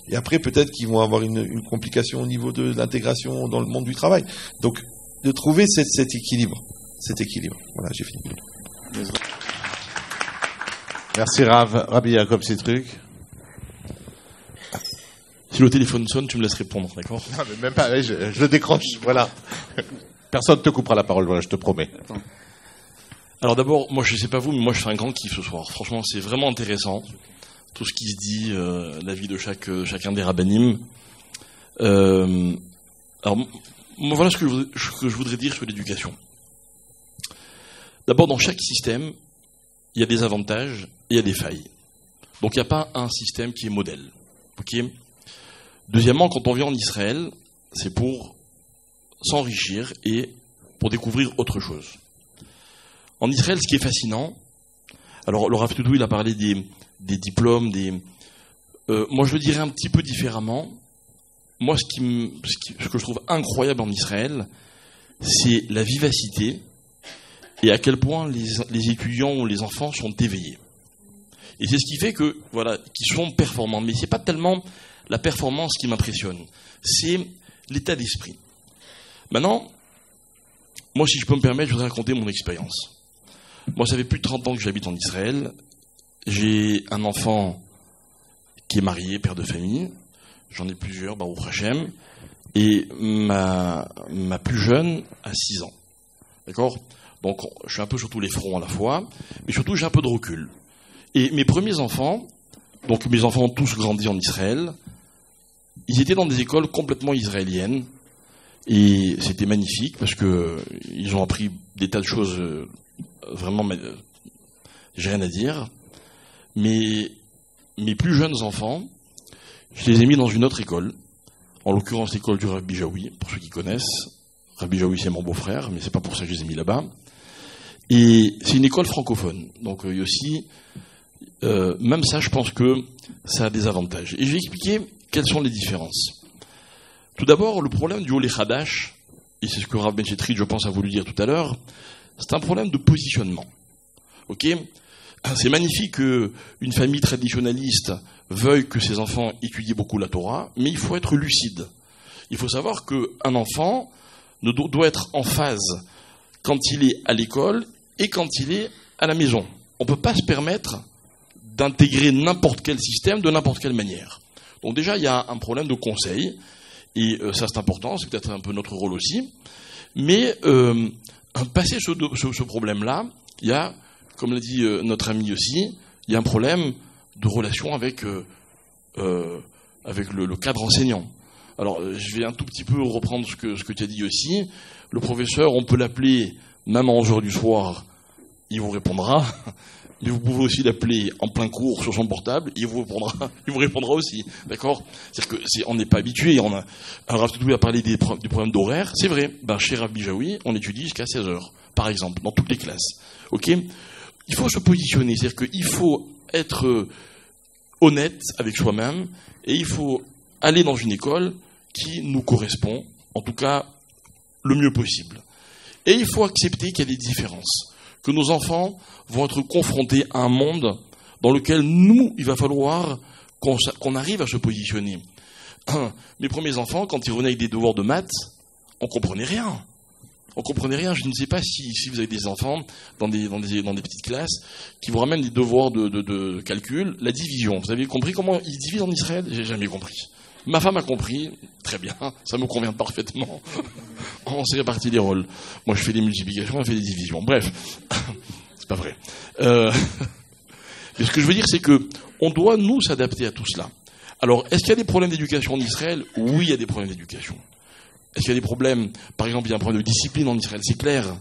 Et après, peut-être qu'ils vont avoir une complication au niveau de l'intégration dans le monde du travail. Donc, de trouver cet équilibre. Voilà, j'ai fini. Merci Rabbi Jacob Citruc. Si le téléphone sonne, tu me laisses répondre, d'accord? Non, mais même pas, je le décroche, voilà. Personne ne te coupera la parole, voilà, je te promets. Alors d'abord, moi je sais pas vous, mais moi je fais un grand kiff ce soir. Franchement, c'est vraiment intéressant. tout ce qui se dit, l'avis de chacun des rabbinim. Alors, moi, voilà ce que je voudrais dire sur l'éducation. D'abord, dans chaque système, il y a des avantages et il y a des failles. Donc, il n'y a pas un système qui est modèle. Okay ? Deuxièmement, quand on vient en Israël, c'est pour s'enrichir et pour découvrir autre chose. En Israël, ce qui est fascinant, alors le Rav Toudou, il a parlé des diplômes, moi je le dirais un petit peu différemment. Moi, ce que je trouve incroyable en Israël, c'est la vivacité et à quel point les étudiants ou les enfants sont éveillés. Et c'est ce qui fait que, voilà, qu'ils sont performants. Mais c'est pas tellement la performance qui m'impressionne, c'est l'état d'esprit. Maintenant, moi, si je peux me permettre, je voudrais raconter mon expérience. Moi, ça fait plus de 30 ans que j'habite en Israël. J'ai un enfant qui est marié, père de famille. J'en ai plusieurs, Baruch Hashem. Et ma plus jeune a 6 ans. D'accord ? Donc, je suis un peu sur tous les fronts à la fois. Mais surtout, j'ai un peu de recul. Et mes premiers enfants, donc mes enfants ont tous grandi en Israël, ils étaient dans des écoles complètement israéliennes. Et c'était magnifique parce que ils ont appris des tas de choses vraiment, j'ai rien à dire. Mais mes plus jeunes enfants, je les ai mis dans une autre école, en l'occurrence l'école du Rabbi Jaoui, pour ceux qui connaissent. Rabbi Jaoui, c'est mon beau-frère, mais c'est pas pour ça que je les ai mis là-bas. Et c'est une école francophone. Donc il y a aussi, même ça, je pense que ça a des avantages. Et je vais expliquer quelles sont les différences. Tout d'abord, le problème du Olé Hadash, et c'est ce que Rav Ben Chetrit, je pense, a voulu dire tout à l'heure, c'est un problème de positionnement. Ok ? C'est magnifique qu'une famille traditionnaliste veuille que ses enfants étudient beaucoup la Torah, mais il faut être lucide. Il faut savoir qu'un enfant doit être en phase quand il est à l'école et quand il est à la maison. On ne peut pas se permettre d'intégrer n'importe quel système de n'importe quelle manière. Donc déjà, il y a un problème de conseil, et ça c'est important, c'est peut-être un peu notre rôle aussi. Mais passé ce problème-là, il y a, comme l'a dit notre ami aussi, il y a un problème de relation avec le cadre enseignant. Alors, je vais un tout petit peu reprendre ce que tu as dit aussi. Le professeur, on peut l'appeler même à 11h du soir, il vous répondra. Mais vous pouvez aussi l'appeler en plein cours sur son portable, il vous répondra aussi. D'accord ? C'est-à-dire on n'est pas habitué. Alors, Rav Toudou a parlé du problème d'horaire. C'est vrai. Chez Rabbi Jaoui, on étudie jusqu'à 16h, par exemple, dans toutes les classes. Ok ? Il faut se positionner. C'est-à-dire qu'il faut être honnête avec soi-même et il faut aller dans une école qui nous correspond, en tout cas le mieux possible. Et il faut accepter qu'il y a des différences, que nos enfants vont être confrontés à un monde dans lequel nous, il va falloir qu'on arrive à se positionner. Mes premiers enfants, quand ils revenaient avec des devoirs de maths, on comprenait rien. On comprenait rien. Je ne sais pas si vous avez des enfants dans des petites classes qui vous ramènent des devoirs de calcul, la division. Vous avez compris comment ils divisent en Israël ? J'ai jamais compris. Ma femme a compris, très bien, ça me convient parfaitement. On s'est réparti les rôles. Moi je fais des multiplications, elle fait des divisions. Bref, c'est pas vrai. Mais ce que je veux dire, c'est que on doit nous s'adapter à tout cela. Alors, est-ce qu'il y a des problèmes d'éducation en Israël ? Oui, il y a des problèmes d'éducation. Est-ce qu'il y a des problèmes, par exemple, il y a un problème de discipline en Israël, c'est clair.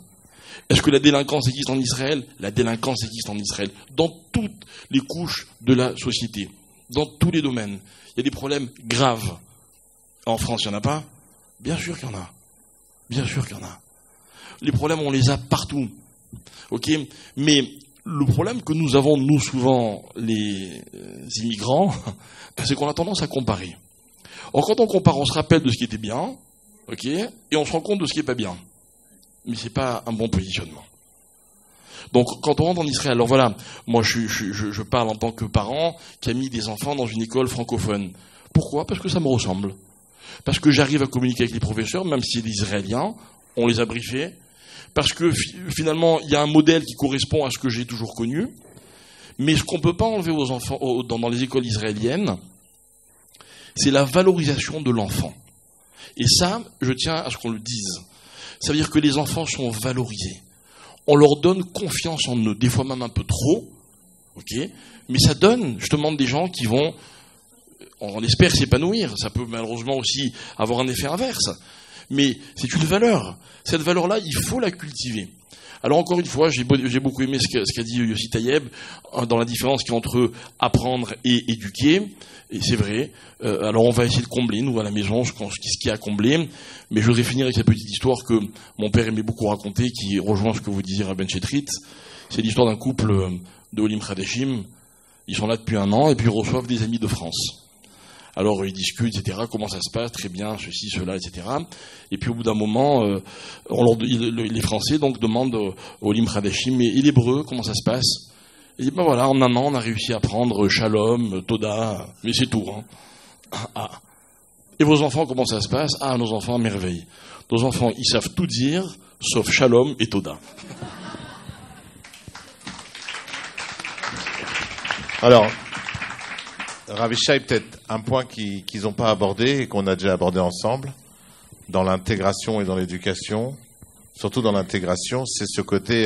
Est-ce que la délinquance existe en Israël ? La délinquance existe en Israël, dans toutes les couches de la société, dans tous les domaines. Il y a des problèmes graves. En France, il n'y en a pas ? Bien sûr qu'il y en a. Bien sûr qu'il y en a. Les problèmes, on les a partout. Ok ? Mais le problème que nous avons, nous, souvent, les immigrants, c'est qu'on a tendance à comparer. Or, quand on compare, on se rappelle de ce qui était bien, ok ? Et on se rend compte de ce qui n'est pas bien. Mais ce n'est pas un bon positionnement. Donc, quand on rentre en Israël, alors voilà, moi je parle en tant que parent qui a mis des enfants dans une école francophone. Pourquoi ? Parce que ça me ressemble. Parce que j'arrive à communiquer avec les professeurs, même si c'est des Israéliens, on les a briefés. Parce que finalement, il y a un modèle qui correspond à ce que j'ai toujours connu. Mais ce qu'on ne peut pas enlever aux enfants dans les écoles israéliennes, c'est la valorisation de l'enfant. Et ça, je tiens à ce qu'on le dise. Ça veut dire que les enfants sont valorisés. On leur donne confiance en eux, des fois même un peu trop, ok, mais ça donne justement des gens qui vont, on espère, s'épanouir. Ça peut malheureusement aussi avoir un effet inverse, mais c'est une valeur. Cette valeur-là, il faut la cultiver. Alors encore une fois, j'ai beaucoup aimé ce qu'a dit Yossi Taïeb dans la différence qu'il y a entre apprendre et éduquer. Et c'est vrai. Alors on va essayer de combler, nous à la maison, ce qu'il y a à combler. Mais je voudrais finir avec cette petite histoire que mon père aimait beaucoup raconter, qui rejoint ce que vous disiez, Rabben Chetrit. C'est l'histoire d'un couple de Olim Chadashim. Ils sont là depuis 1 an et puis ils reçoivent des amis de France. Alors ils discutent, etc. Comment ça se passe, très bien, ceci, cela, etc. Et puis au bout d'un moment, les Français donc demandent aux Olim Chadashim, et l'hébreu, comment ça se passe? Et ben voilà, en 1 an, on a réussi à apprendre Shalom, Toda, mais c'est tout. Hein. Ah. Et vos enfants, comment ça se passe? Ah, nos enfants, merveille. Nos enfants, ils savent tout dire, sauf Shalom et Toda. Alors, Ravishai, peut-être un point qu'ils n'ont pas abordé et qu'on a déjà abordé ensemble, dans l'intégration et dans l'éducation, surtout dans l'intégration, c'est ce côté,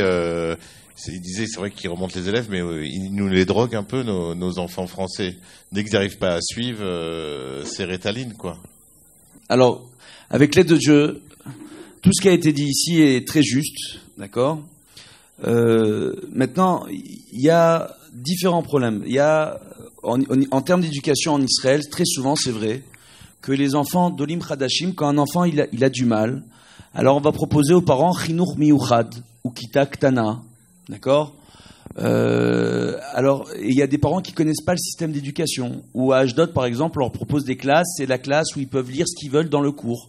il disait, c'est vrai qu'ils remontent les élèves, mais ils nous les droguent un peu, nos enfants français. Dès qu'ils n'arrivent pas à suivre, c'est rétaline, quoi. Alors, avec l'aide de Dieu, tout ce qui a été dit ici est très juste, d'accord? Maintenant, il y a différents problèmes. Il y a, en termes d'éducation en Israël, très souvent, c'est vrai, que les enfants d'Olim Chadashim, quand un enfant il a du mal, alors on va proposer aux parents Chinuch Miyuchad ou Kita Ktana, d'accord? Alors, il y a des parents qui connaissent pas le système d'éducation. Ou à Ashdod, par exemple, on leur propose des classes, c'est la classe où ils peuvent lire ce qu'ils veulent dans le cours,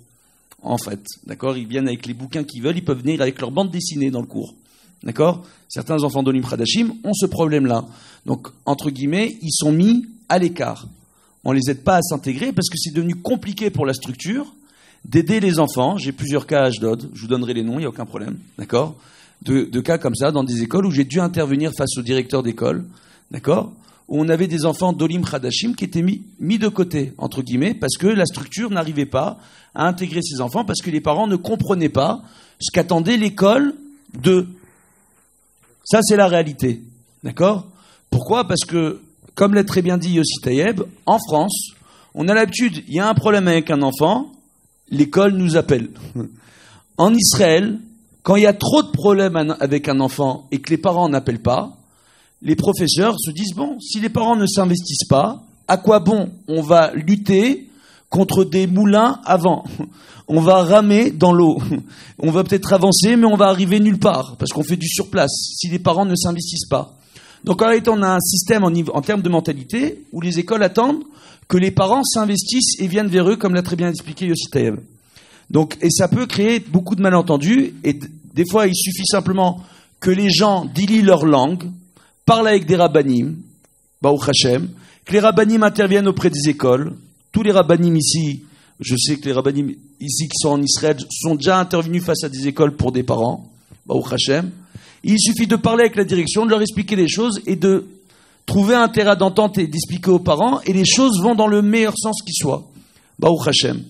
en fait, d'accord? Ils viennent avec les bouquins qu'ils veulent, ils peuvent venir avec leur bande dessinée dans le cours. D'accord? Certains enfants d'Olim Chadashim ont ce problème-là. Donc, entre guillemets, ils sont mis à l'écart. On les aide pas à s'intégrer parce que c'est devenu compliqué pour la structure d'aider les enfants. J'ai plusieurs cas à Ashdod, je vous donnerai les noms, il n'y a aucun problème. D'accord? De cas comme ça, dans des écoles où j'ai dû intervenir face au directeur d'école. D'accord? Où on avait des enfants d'Olim Chadashim qui étaient mis de côté, entre guillemets, parce que la structure n'arrivait pas à intégrer ces enfants parce que les parents ne comprenaient pas ce qu'attendait l'école d'eux. Ça, c'est la réalité. D'accord? Pourquoi? Parce que, comme l'a très bien dit Yossi Taïeb, en France, on a l'habitude, il y a un problème avec un enfant, l'école nous appelle. En Israël, quand il y a trop de problèmes avec un enfant et que les parents n'appellent pas, les professeurs se disent, bon, si les parents ne s'investissent pas, à quoi bon? On va lutter contre des moulins à vent. On va ramer dans l'eau. On va peut-être avancer, mais on va arriver nulle part, parce qu'on fait du surplace, si les parents ne s'investissent pas. Donc en réalité, on a un système en termes de mentalité, où les écoles attendent que les parents s'investissent et viennent vers eux, comme l'a très bien expliqué Yossi Taïeb. Donc, et ça peut créer beaucoup de malentendus, et des fois, il suffit simplement que les gens délient leur langue, parlent avec des rabbanim, Baruch Hashem, que les rabbanim interviennent auprès des écoles. Tous les rabbanim ici, je sais que les rabbanim ici qui sont en Israël sont déjà intervenus face à des écoles pour des parents, Baruch Hashem. Il suffit de parler avec la direction, de leur expliquer les choses et de trouver un terrain d'entente et d'expliquer aux parents, et les choses vont dans le meilleur sens qui soit. Baruch Hashem.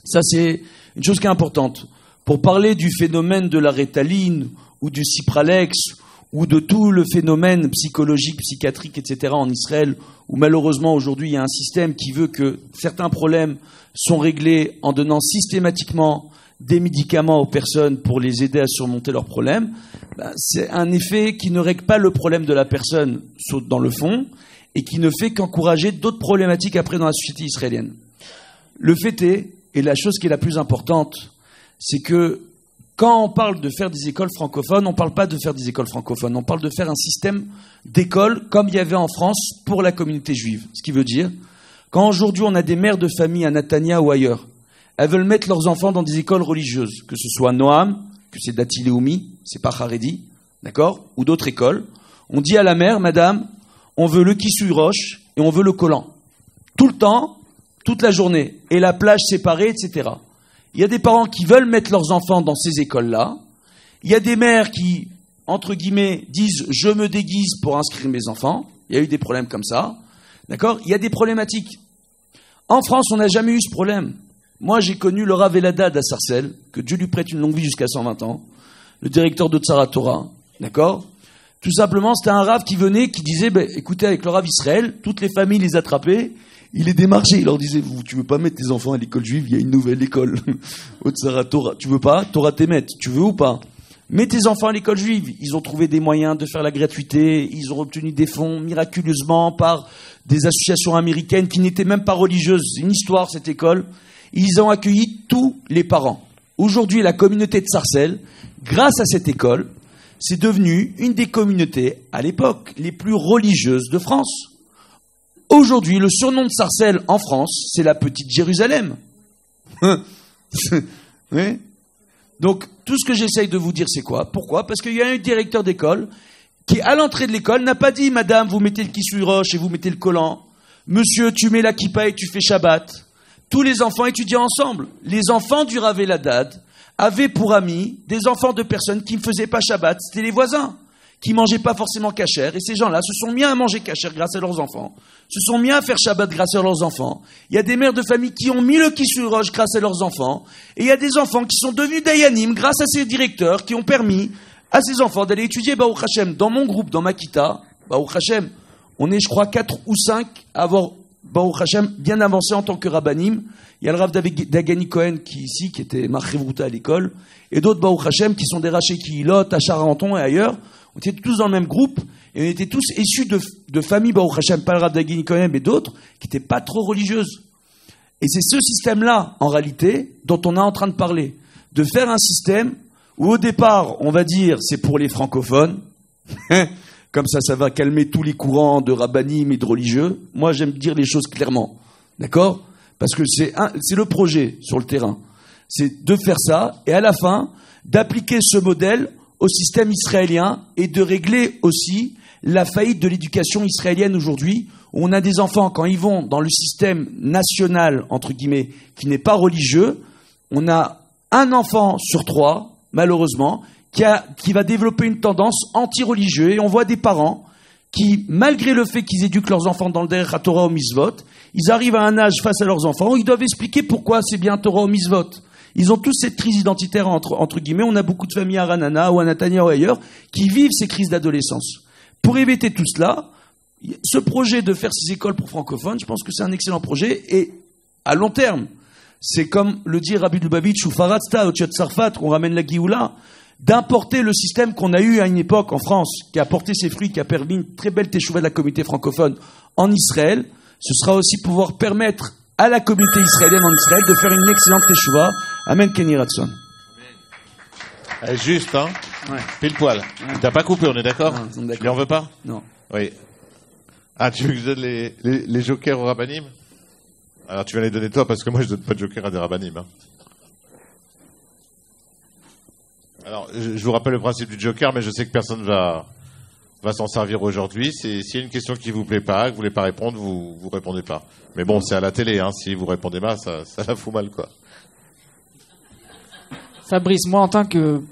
Ça, c'est une chose qui est importante. Pour parler du phénomène de la rétaline ou du Cipralex ou de tout le phénomène psychologique, psychiatrique, etc. en Israël, où malheureusement aujourd'hui il y a un système qui veut que certains problèmes sont réglés en donnant systématiquement des médicaments aux personnes pour les aider à surmonter leurs problèmes, c'est un effet qui ne règle pas le problème de la personne dans le fond et qui ne fait qu'encourager d'autres problématiques après dans la société israélienne. Le fait est, et la chose qui est la plus importante, c'est que quand on parle de faire des écoles francophones, on ne parle pas de faire des écoles francophones, on parle de faire un système d'école comme il y avait en France pour la communauté juive. Ce qui veut dire, quand aujourd'hui on a des mères de famille à Natania ou ailleurs, elles veulent mettre leurs enfants dans des écoles religieuses, que ce soit Noam, que c'est Dati Leumi, c'est pas Haredi, d'accord, ou d'autres écoles. On dit à la mère, madame, on veut le Kisui Roche et on veut le collant. Tout le temps, toute la journée, et la plage séparée, etc. Il y a des parents qui veulent mettre leurs enfants dans ces écoles-là. Il y a des mères qui, entre guillemets, disent « je me déguise pour inscrire mes enfants ». Il y a eu des problèmes comme ça. D'accord ? Il y a des problématiques. En France, on n'a jamais eu ce problème. Moi, j'ai connu le Rav Eladad à Sarcelles, que Dieu lui prête une longue vie jusqu'à 120 ans, le directeur de Tzara Torah. D'accord ? Tout simplement, c'était un Rav qui venait, qui disait, écoutez, avec le Rav Israël, toutes les familles les attrapaient, il les démarchait, il leur disait, tu veux pas mettre tes enfants à l'école juive, il y a une nouvelle école. Otsara Torah, tu veux pas? Torah Temet, tu veux ou pas? Mets tes enfants à l'école juive. Ils ont trouvé des moyens de faire la gratuité, ils ont obtenu des fonds miraculeusement par des associations américaines qui n'étaient même pas religieuses. C'est une histoire, cette école. Ils ont accueilli tous les parents. Aujourd'hui, la communauté de Sarcelles, grâce à cette école, c'est devenu une des communautés, à l'époque, les plus religieuses de France. Aujourd'hui, le surnom de Sarcelles en France, c'est la petite Jérusalem. Oui. Donc, tout ce que j'essaye de vous dire, c'est quoi? Pourquoi? Parce qu'il y a un directeur d'école qui, à l'entrée de l'école, n'a pas dit « Madame, vous mettez le kissouy roche et vous mettez le collant. Monsieur, tu mets la kippa et tu fais Shabbat. » Tous les enfants étudiaient ensemble. Les enfants du Rav Eladad avaient pour amis des enfants de personnes qui ne faisaient pas Shabbat. C'était les voisins qui mangeaient pas forcément kasher. Et ces gens-là se sont mis à manger kasher grâce à leurs enfants. Se sont mis à faire Shabbat grâce à leurs enfants. Il y a des mères de famille qui ont mis le kissouy roche grâce à leurs enfants. Et il y a des enfants qui sont devenus dayanim grâce à ces directeurs qui ont permis à ces enfants d'aller étudier Baruch Hashem. Dans mon groupe, dans ma kita, Baruch Hashem, on est, je crois, 4 ou 5 à avoir Baruch Hashem bien avancé en tant que rabbanim. Il y a le Rav Dagani Cohen qui est ici, qui était Marchevruta à l'école, et d'autres Baruch Hashem qui sont des Raché Kihilot, à Charenton et ailleurs. On était tous dans le même groupe, et on était tous issus de familles Baruch Hashem, pas le Rav Dagani Cohen, mais d'autres, qui n'étaient pas trop religieuses. Et c'est ce système-là, en réalité, dont on est en train de parler. De faire un système où, au départ, on va dire, c'est pour les francophones. Comme ça va calmer tous les courants de rabbanim et de religieux. Moi, j'aime dire les choses clairement. D'accord? Parce que c'est le projet sur le terrain. C'est de faire ça, et à la fin, d'appliquer ce modèle au système israélien et de régler aussi la faillite de l'éducation israélienne aujourd'hui, où on a des enfants, quand ils vont dans le système national, entre guillemets, qui n'est pas religieux, on a un enfant sur 3, malheureusement, qui va développer une tendance anti-religieuse. Et on voit des parents qui, malgré le fait qu'ils éduquent leurs enfants dans le Derech HaTorah au Mitzvot, ils arrivent à un âge face à leurs enfants où ils doivent expliquer pourquoi c'est bien Torah au Mitzvot. Ils ont tous cette crise identitaire entre guillemets. On a beaucoup de familles à Ranana ou à Netanya ou ailleurs qui vivent ces crises d'adolescence. Pour éviter tout cela, ce projet de faire ces écoles pour francophones, je pense que c'est un excellent projet et à long terme, c'est comme le dit Rabbi Lubavitch ou Faradsta ou Tchot Sarfat, qu'on ramène la Géoula, d'importer le système qu'on a eu à une époque en France, qui a porté ses fruits, qui a permis une très belle teshuva de la communauté francophone en Israël. Ce sera aussi pouvoir permettre à la communauté israélienne en Israël de faire une excellente teshuva. Amen, Kenny Ratson. Juste, hein? Ouais. Pile poil. Ouais. T'as pas coupé, on est d'accord? Tu lui en veux pas? Non. Oui. Ah, tu veux que je donne les jokers au rabbanim? Alors tu vas les donner toi, parce que moi je donne pas de jokers à des rabbanim. Hein. Alors, je vous rappelle le principe du joker, mais je sais que personne va s'en servir aujourd'hui. S'il y a une question qui vous plaît pas, que vous voulez pas répondre, vous répondez pas. Mais bon, c'est à la télé, hein. Si vous répondez mal, ça la fout mal, quoi. Fabrice, moi, en tant que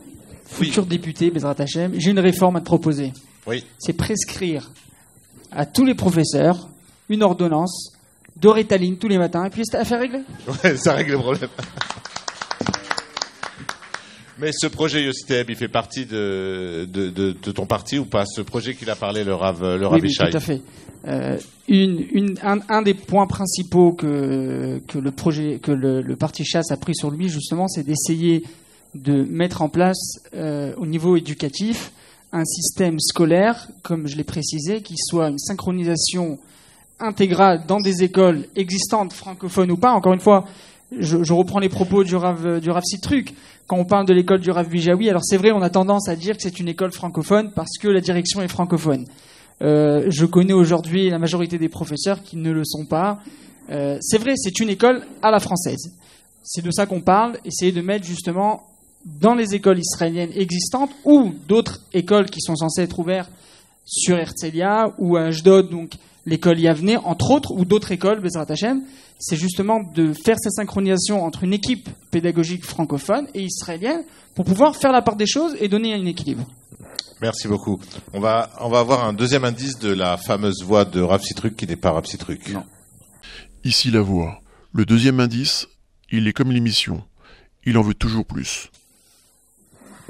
futur député, Bezrat Hashem, j'ai une réforme à te proposer. Oui. C'est prescrire à tous les professeurs une ordonnance de Rétaline tous les matins, et puis c'est affaire réglée. Ouais, ça règle le problème. Mais ce projet Yositeb, il fait partie de ton parti ou pas? Ce projet qu'il a parlé, le Rav Ishai. Oui, tout à fait. Un des points principaux que le parti Chasse a pris sur lui, justement, c'est d'essayer de mettre en place, au niveau éducatif, un système scolaire, comme je l'ai précisé, qui soit une synchronisation intégrale dans des écoles existantes, francophones ou pas. Encore une fois, je reprends les propos du Rav Sitruk. Quand on parle de l'école du Rav Bijawi, alors c'est vrai, on a tendance à dire que c'est une école francophone parce que la direction est francophone. Je connais aujourd'hui la majorité des professeurs qui ne le sont pas. C'est vrai, c'est une école à la française. C'est de ça qu'on parle. Essayer de mettre justement dans les écoles israéliennes existantes ou d'autres écoles qui sont censées être ouvertes sur Herzliya ou à Ashdod, donc l'école Yavne, entre autres, ou d'autres écoles, Bezrat Hashem, c'est justement de faire cette synchronisation entre une équipe pédagogique francophone et israélienne pour pouvoir faire la part des choses et donner un équilibre. Merci beaucoup. On va avoir un deuxième indice de la fameuse voix de Rav Sitruk qui n'est pas Rav Sitruk. Non. Ici la voix. Le deuxième indice, il est comme l'émission. Il en veut toujours plus.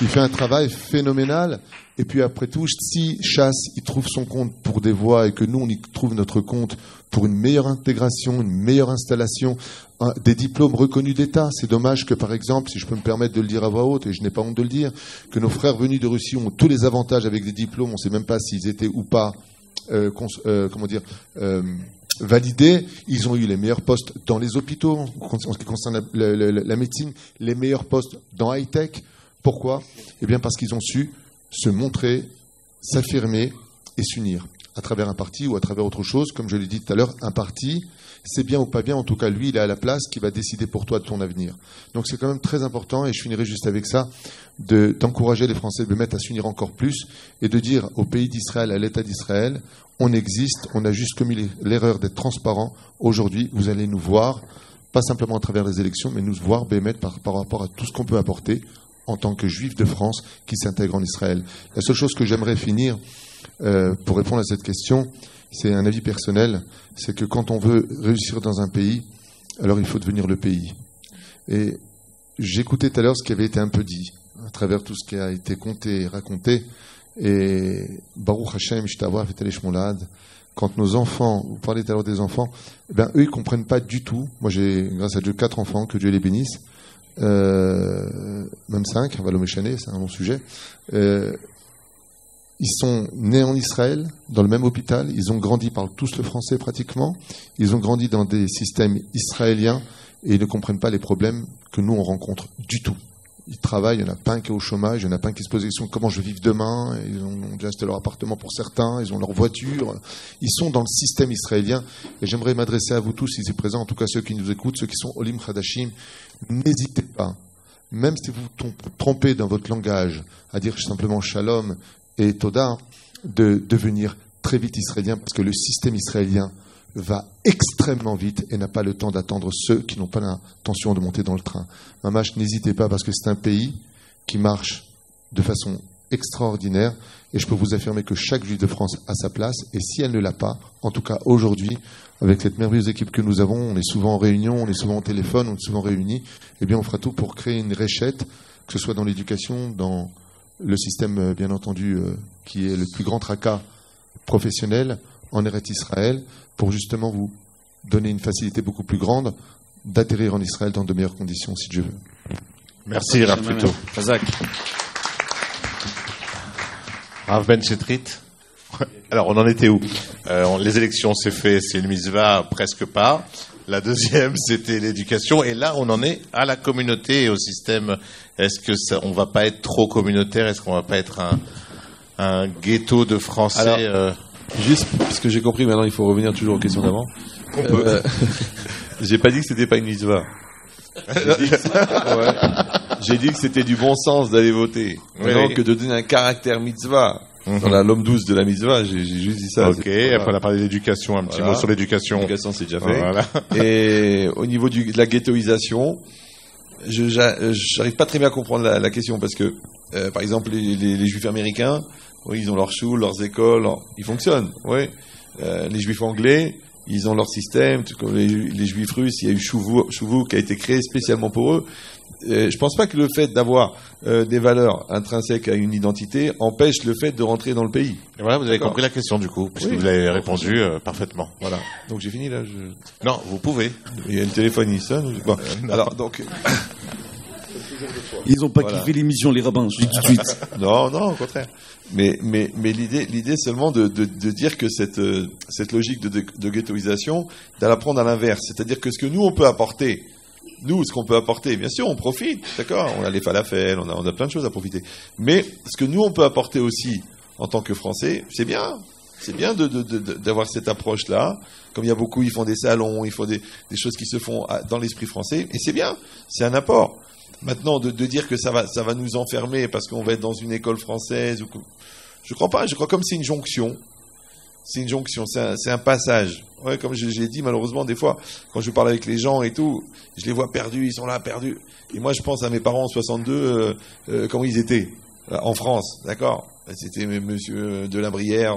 Il fait un travail phénoménal. Et puis après tout, si Chasse il trouve son compte pour des voies et que nous on y trouve notre compte pour une meilleure intégration, une meilleure installation, des diplômes reconnus d'État. C'est dommage que par exemple, si je peux me permettre de le dire à voix haute, et je n'ai pas honte de le dire, que nos frères venus de Russie ont tous les avantages avec des diplômes. On ne sait même pas s'ils étaient ou pas, validés. Ils ont eu les meilleurs postes dans les hôpitaux en ce qui concerne la médecine, les meilleurs postes dans high-tech. Pourquoi ? Eh bien parce qu'ils ont su se montrer, s'affirmer et s'unir à travers un parti ou à travers autre chose. Comme je l'ai dit tout à l'heure, un parti, c'est bien ou pas bien, en tout cas lui il est à la place qui va décider pour toi de ton avenir. Donc c'est quand même très important, et je finirai juste avec ça, d'encourager les Français de mettre à s'unir encore plus et de dire au pays d'Israël, à l'État d'Israël, on existe, on a juste commis l'erreur d'être transparent. Aujourd'hui vous allez nous voir, pas simplement à travers les élections, mais nous voir bémettre par rapport à tout ce qu'on peut apporter en tant que juif de France qui s'intègre en Israël. La seule chose que j'aimerais finir pour répondre à cette question, c'est un avis personnel, c'est que quand on veut réussir dans un pays, alors il faut devenir le pays. Et j'écoutais tout à l'heure ce qui avait été un peu dit, à travers tout ce qui a été conté et raconté, et Baruch Hashem, Shtava, Vetele Shmolad, quand nos enfants, vous parlez tout à l'heure des enfants, eh bien, eux ils ne comprennent pas du tout. Moi j'ai, grâce à Dieu, 4 enfants, que Dieu les bénisse, même 5, on va l'oméchaner, c'est un long sujet. Ils sont nés en Israël, dans le même hôpital, ils ont grandi, parlent tous le français pratiquement, ils ont grandi dans des systèmes israéliens et ils ne comprennent pas les problèmes que nous on rencontre du tout. Ils travaillent, il n'y en a pas un qui est au chômage, il n'y en a pas un qui se pose la question comment je vais vivre demain, ils ont déjà acheté leur appartement pour certains, ils ont leur voiture, ils sont dans le système israélien. Et j'aimerais m'adresser à vous tous ici présents, en tout cas ceux qui nous écoutent, ceux qui sont Olim Khadashim, n'hésitez pas, même si vous vous trompez dans votre langage, à dire simplement Shalom et Toda, de devenir très vite israélien, parce que le système israélien va extrêmement vite et n'a pas le temps d'attendre ceux qui n'ont pas l'intention de monter dans le train. Mamash, n'hésitez pas, parce que c'est un pays qui marche de façon extraordinaire, et je peux vous affirmer que chaque juif de France a sa place, et si elle ne l'a pas, en tout cas aujourd'hui, avec cette merveilleuse équipe que nous avons, on est souvent en réunion, on est souvent au téléphone, on est souvent réunis, eh bien on fera tout pour créer une réchette, que ce soit dans l'éducation, dans le système, bien entendu, qui est le plus grand tracas professionnel en Eretz Israël, pour justement vous donner une facilité beaucoup plus grande d'atterrir en Israël dans de meilleures conditions, si Dieu veut. Merci, Rav Pluto. Chazak. Rav Ben Chetrit. Alors, on en était où? Les élections, c'est fait, c'est une mitzvah, presque pas. La deuxième, c'était l'éducation. Et là, on en est à la communauté et au système. Est-ce que on va pas être trop communautaire? Est-ce qu'on va pas être un ghetto de Français? Alors, juste, parce que j'ai compris, maintenant il faut revenir toujours aux questions d'avant. On peut. J'ai pas dit que c'était pas une mitzvah. J'ai dit que c'était du bon sens d'aller voter. Maintenant que de donner un caractère mitzvah. Dans la l'homme douce de la mitzvah, j'ai juste dit ça. Ok, après on a parlé d'éducation, un petit mot sur l'éducation. L'éducation, c'est déjà fait. Voilà. Et au niveau de la ghettoisation, j'arrive pas très bien à comprendre la question, parce que, par exemple, les juifs américains, oui, ils ont leurs schools, leurs écoles, ils fonctionnent. Oui. Les juifs anglais, ils ont leur système. Tout comme les juifs russes, il y a eu Chouvou qui a été créé spécialement pour eux. Je pense pas que le fait d'avoir des valeurs intrinsèques à une identité empêche le fait de rentrer dans le pays. Et voilà, vous avez compris la question du coup, puisque vous avez répondu parfaitement. Voilà. Donc j'ai fini là. Non, vous pouvez. Il y a le téléphone, il sonne. Bon. Alors donc. Ils n'ont pas kiffé l'émission, les rabbins, je dis tout de suite. Non, au contraire. Mais l'idée seulement de dire que cette logique de ghettoisation, d'aller prendre à l'inverse. C'est-à-dire que ce que nous, on peut apporter, ce qu'on peut apporter, bien sûr, on profite, d'accord, on a les falafels, on a plein de choses à profiter. Mais ce que nous, on peut apporter aussi, en tant que Français, c'est bien. C'est bien d'avoir cette approche-là. Comme il y a beaucoup, ils font des salons, ils font des choses qui se font dans l'esprit français. Et c'est bien, c'est un apport. Maintenant, de dire que ça va nous enfermer parce qu'on va être dans une école française, je crois pas. Je crois comme c'est une jonction. C'est une jonction, c'est un passage. Ouais, comme j'ai dit, malheureusement, des fois, quand je parle avec les gens et tout, je les vois perdus, ils sont là, perdus. Et moi, je pense à mes parents en 62, comment ils étaient en France, d'accord? C'était monsieur de la Brière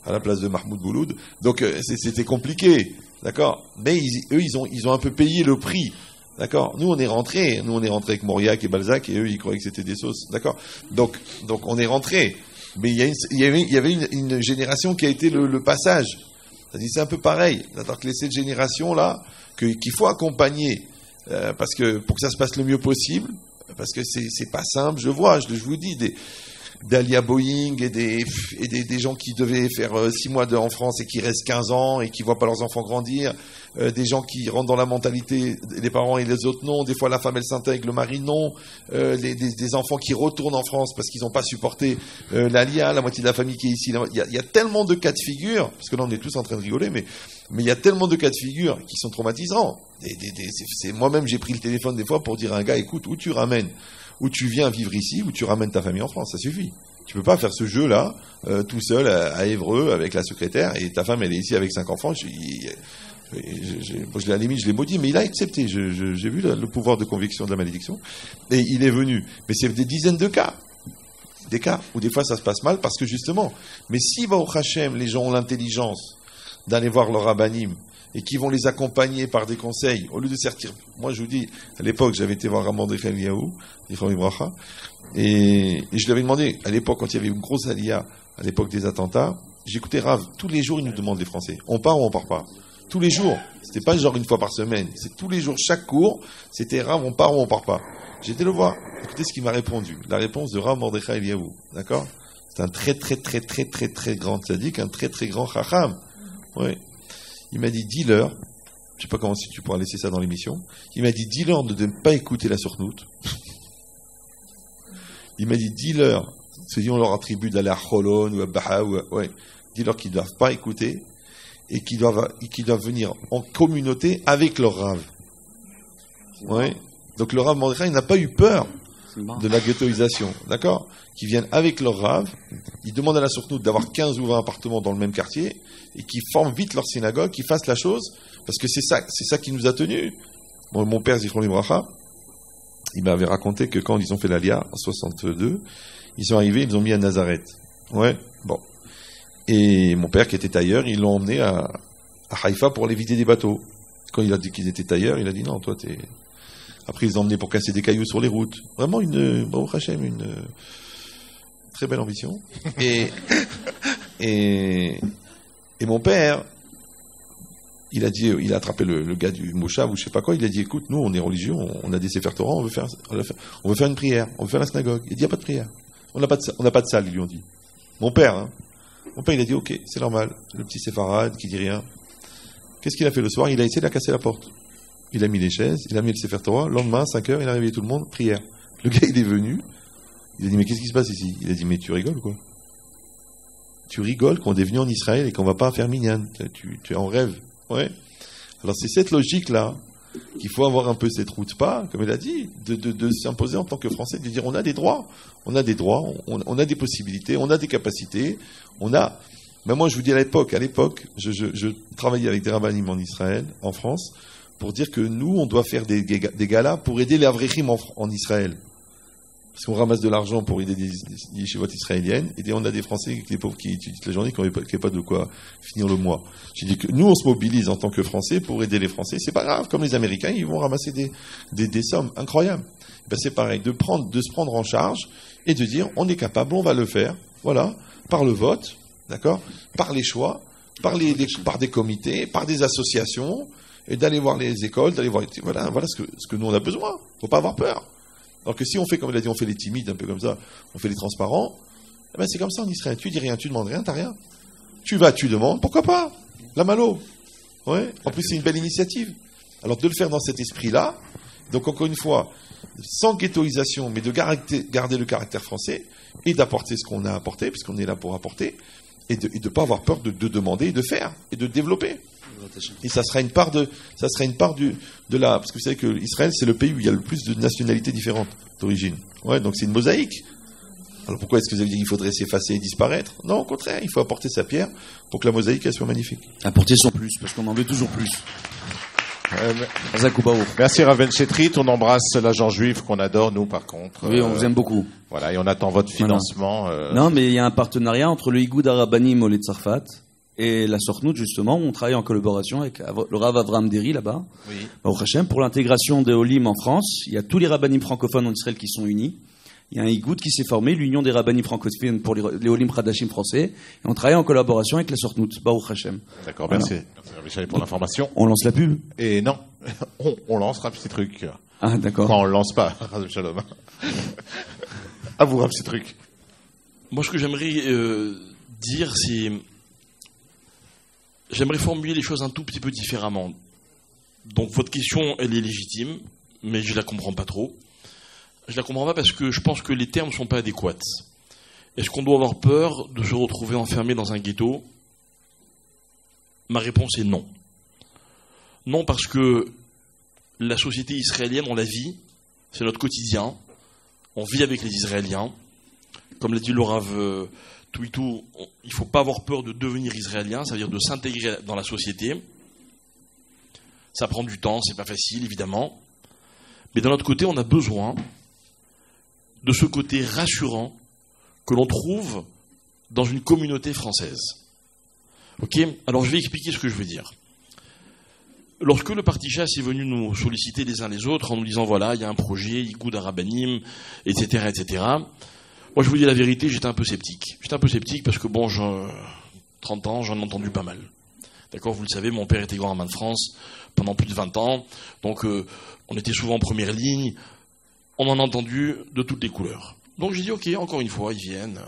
à la place de Mahmoud Bouloud. Donc, c'était compliqué, d'accord? Mais eux, ils ont un peu payé le prix D'accord. Nous, on est rentrés avec Mauriac et Balzac, et eux, ils croyaient que c'était des sauces. D'accord. Donc, on est rentrés. Mais il y avait une génération qui a été le passage. C'est un peu pareil. C'est-à-dire que cette génération-là, qu'il faut accompagner, parce que, pour que ça se passe le mieux possible, parce que c'est pas simple, je vous dis, d'Alia Boeing et des gens qui devaient faire 6 mois en France et qui restent 15 ans et qui voient pas leurs enfants grandir, des gens qui rentrent dans la mentalité, les parents et les autres non, des fois la femme elle s'intègre, le mari non, des enfants qui retournent en France parce qu'ils n'ont pas supporté l'Alia, la moitié de la famille qui est ici. Il y a tellement de cas de figure, parce que là on est tous en train de rigoler, mais il y a tellement de cas de figure qui sont traumatisants. Moi-même j'ai pris le téléphone des fois pour dire à un gars, écoute, où tu ramènes, où tu viens vivre ici, où tu ramènes ta famille en France, ça suffit. Tu peux pas faire ce jeu-là tout seul à Évreux avec la secrétaire et ta femme elle est ici avec 5 enfants. À la limite je l'ai maudit, mais il a accepté. J'ai vu le pouvoir de conviction de la malédiction et il est venu. Mais c'est des dizaines de cas, des cas où des fois ça se passe mal parce que justement. Mais si Baruch Hashem, les gens ont l'intelligence d'aller voir leur rabbanim et qui vont les accompagner par des conseils, au lieu de sortir. Moi, je vous dis, à l'époque, j'avais été voir Rav Mordechai Eliyahu, et je lui avais demandé, à l'époque, quand il y avait une grosse aliyah, à l'époque des attentats, j'écoutais Rav, tous les jours, il nous demande les Français, on part ou on part pas? Tous les jours. C'était pas genre une fois par semaine, c'est tous les jours, chaque cours, c'était Rav, on part ou on part pas? J'étais le voir. Écoutez ce qu'il m'a répondu. La réponse de Rav Mordechai Eliyahu. D'accord? C'est un très grand tzaddik, un très grand chacham. Oui. Il m'a dit, dis-leur, je sais pas comment si tu pourras laisser ça dans l'émission, il m'a dit, dis-leur de ne pas écouter la sournoute. Il m'a dit, dis-leur, si on leur attribue d'aller à Cholon ou à Baha, dis-leur qu'ils ne doivent pas écouter et qu'ils doivent venir en communauté avec leur Rav. Ouais. Donc le Rav Mordechai, il n'a pas eu peur de la ghettoisation, d'accord? Qui viennent avec leur Rav, ils demandent à la sournoute d'avoir 15 ou 20 appartements dans le même quartier, et qui forment vite leur synagogue, qui fassent la chose, parce que c'est ça qui nous a tenus. Bon, mon père, Zichron Libracha, il m'avait raconté que quand ils ont fait l'Alia, en 62, ils sont arrivés, ils ont mis à Nazareth. Ouais, bon. Et mon père, qui était tailleur, ils l'ont emmené à Haïfa pour aller vider des bateaux. Quand il a dit qu'ils étaient tailleurs, il a dit non, toi t'es... Après, ils ont emmené pour casser des cailloux sur les routes. Vraiment Baruch Hashem, une très belle ambition. Et mon père, il a dit, il a attrapé le gars du Moshav ou je sais pas quoi, il a dit, écoute, nous, on est religieux, on a des Sefer Torah, on veut faire une prière, on veut faire la synagogue. Il dit, il n'y a pas de prière. On n'a pas de salle, ils lui ont dit. Mon père, il a dit, ok, c'est normal. Le petit séfarade qui dit rien. Qu'est-ce qu'il a fait le soir? Il a essayé de casser la porte. Il a mis les chaises, il a mis le Sefer Torah. Le lendemain, 5h, il a réveillé tout le monde, prière. Le gars, il est venu. Il a dit, mais qu'est-ce qui se passe ici? Il a dit, mais tu rigoles quoi? Tu rigoles qu'on est venu en Israël et qu'on va pas faire minyan. Tu es en rêve. Ouais. Alors c'est cette logique-là qu'il faut avoir un peu cette route pas, comme il a dit, de s'imposer en tant que Français, de dire on a des droits, on a des possibilités, on a des capacités, Mais moi je vous dis à l'époque, je travaillais avec des rabbanim en Israël, en France, pour dire que nous, on doit faire des galas pour aider les Avrechim en Israël. Parce qu'on ramasse de l'argent pour aider des yeshivot israéliennes, et on a des Français, des pauvres qui étudient la journée, qui n'ont pas de quoi finir le mois. J'ai dit que nous, on se mobilise en tant que Français pour aider les Français. C'est pas grave, comme les Américains, ils vont ramasser des sommes incroyables. Ben, c'est pareil, de se prendre en charge et de dire, on est capable, on va le faire, voilà, par le vote, d'accord, par les choix, par des comités, par des associations, et d'aller voir les écoles, d'aller voir, voilà ce que nous on a besoin. Faut pas avoir peur. Alors que si on fait, comme il a dit, on fait les timides, un peu comme ça, on fait les transparents, eh ben c'est comme ça en Israël. Tu dis rien, tu demandes rien, t'as rien. Tu vas, tu demandes, pourquoi pas? La malo. Ouais. En plus, c'est une belle initiative. Alors de le faire dans cet esprit-là, donc encore une fois, sans ghettoisation, mais de garder le caractère français, et d'apporter ce qu'on a apporté, puisqu'on est là pour apporter, et de ne pas avoir peur de demander, et de faire, et de développer. Et ça sera une part de la, parce que vous savez que Israël, c'est le pays où il y a le plus de nationalités différentes d'origine. Ouais, donc c'est une mosaïque. Alors pourquoi est-ce que vous avez dit qu'il faudrait s'effacer et disparaître? Non, au contraire, il faut apporter sa pierre pour que la mosaïque, elle soit magnifique. Apporter son plus, parce qu'on en veut toujours plus. Merci Raven Chetrit, on embrasse l'agent juif qu'on adore, nous par contre. Oui, on vous aime beaucoup. Voilà, et on attend votre financement. Non, mais il y a un partenariat entre le Igoud Arabanim Olé Tzarfat Et la Sortnout, justement, on travaille en collaboration avec le Rav Avraham Deri, là-bas, au Hachem, pour l'intégration des Olim en France. Il y a tous les rabbinim francophones en Israël qui sont unis. Il y a un Igoud qui s'est formé, l'Union des rabbinim francophones pour les Olim Hadashim français. Et on travaille en collaboration avec la Sortnout, Baruch Hashem. D'accord, voilà. Merci. Merci pour l'information. On lance la pub? Et non, on lance un petit truc. Ah, d'accord. Enfin, on le lance pas, Razem Shalom. À vous, un petit truc. Moi, ce que j'aimerais dire, c'est... J'aimerais formuler les choses un tout petit peu différemment. Donc, votre question, elle est légitime, mais je la comprends pas trop. Je la comprends pas parce que je pense que les termes ne sont pas adéquats. Est-ce qu'on doit avoir peur de se retrouver enfermé dans un ghetto? Ma réponse est non. Non, parce que la société israélienne, on la vit, c'est notre quotidien. On vit avec les Israéliens. Comme l'a dit le Rav Touitou, il ne faut pas avoir peur de devenir israélien, ça veut dire de s'intégrer dans la société. Ça prend du temps, c'est pas facile, évidemment. Mais d'un autre côté, on a besoin de ce côté rassurant que l'on trouve dans une communauté française. Ok ? Alors je vais expliquer ce que je veux dire. Lorsque le Parti Chasse est venu nous solliciter les uns les autres en nous disant voilà, il y a un projet, Igoud Arabanim, etc., etc., moi je vous dis la vérité, j'étais un peu sceptique. J'étais un peu sceptique parce que bon, 30 ans, j'en ai entendu pas mal. D'accord, vous le savez, mon père était grand rabbin de France pendant plus de 20 ans, donc on était souvent en première ligne, on en a entendu de toutes les couleurs. Donc j'ai dit ok, encore une fois, ils viennent,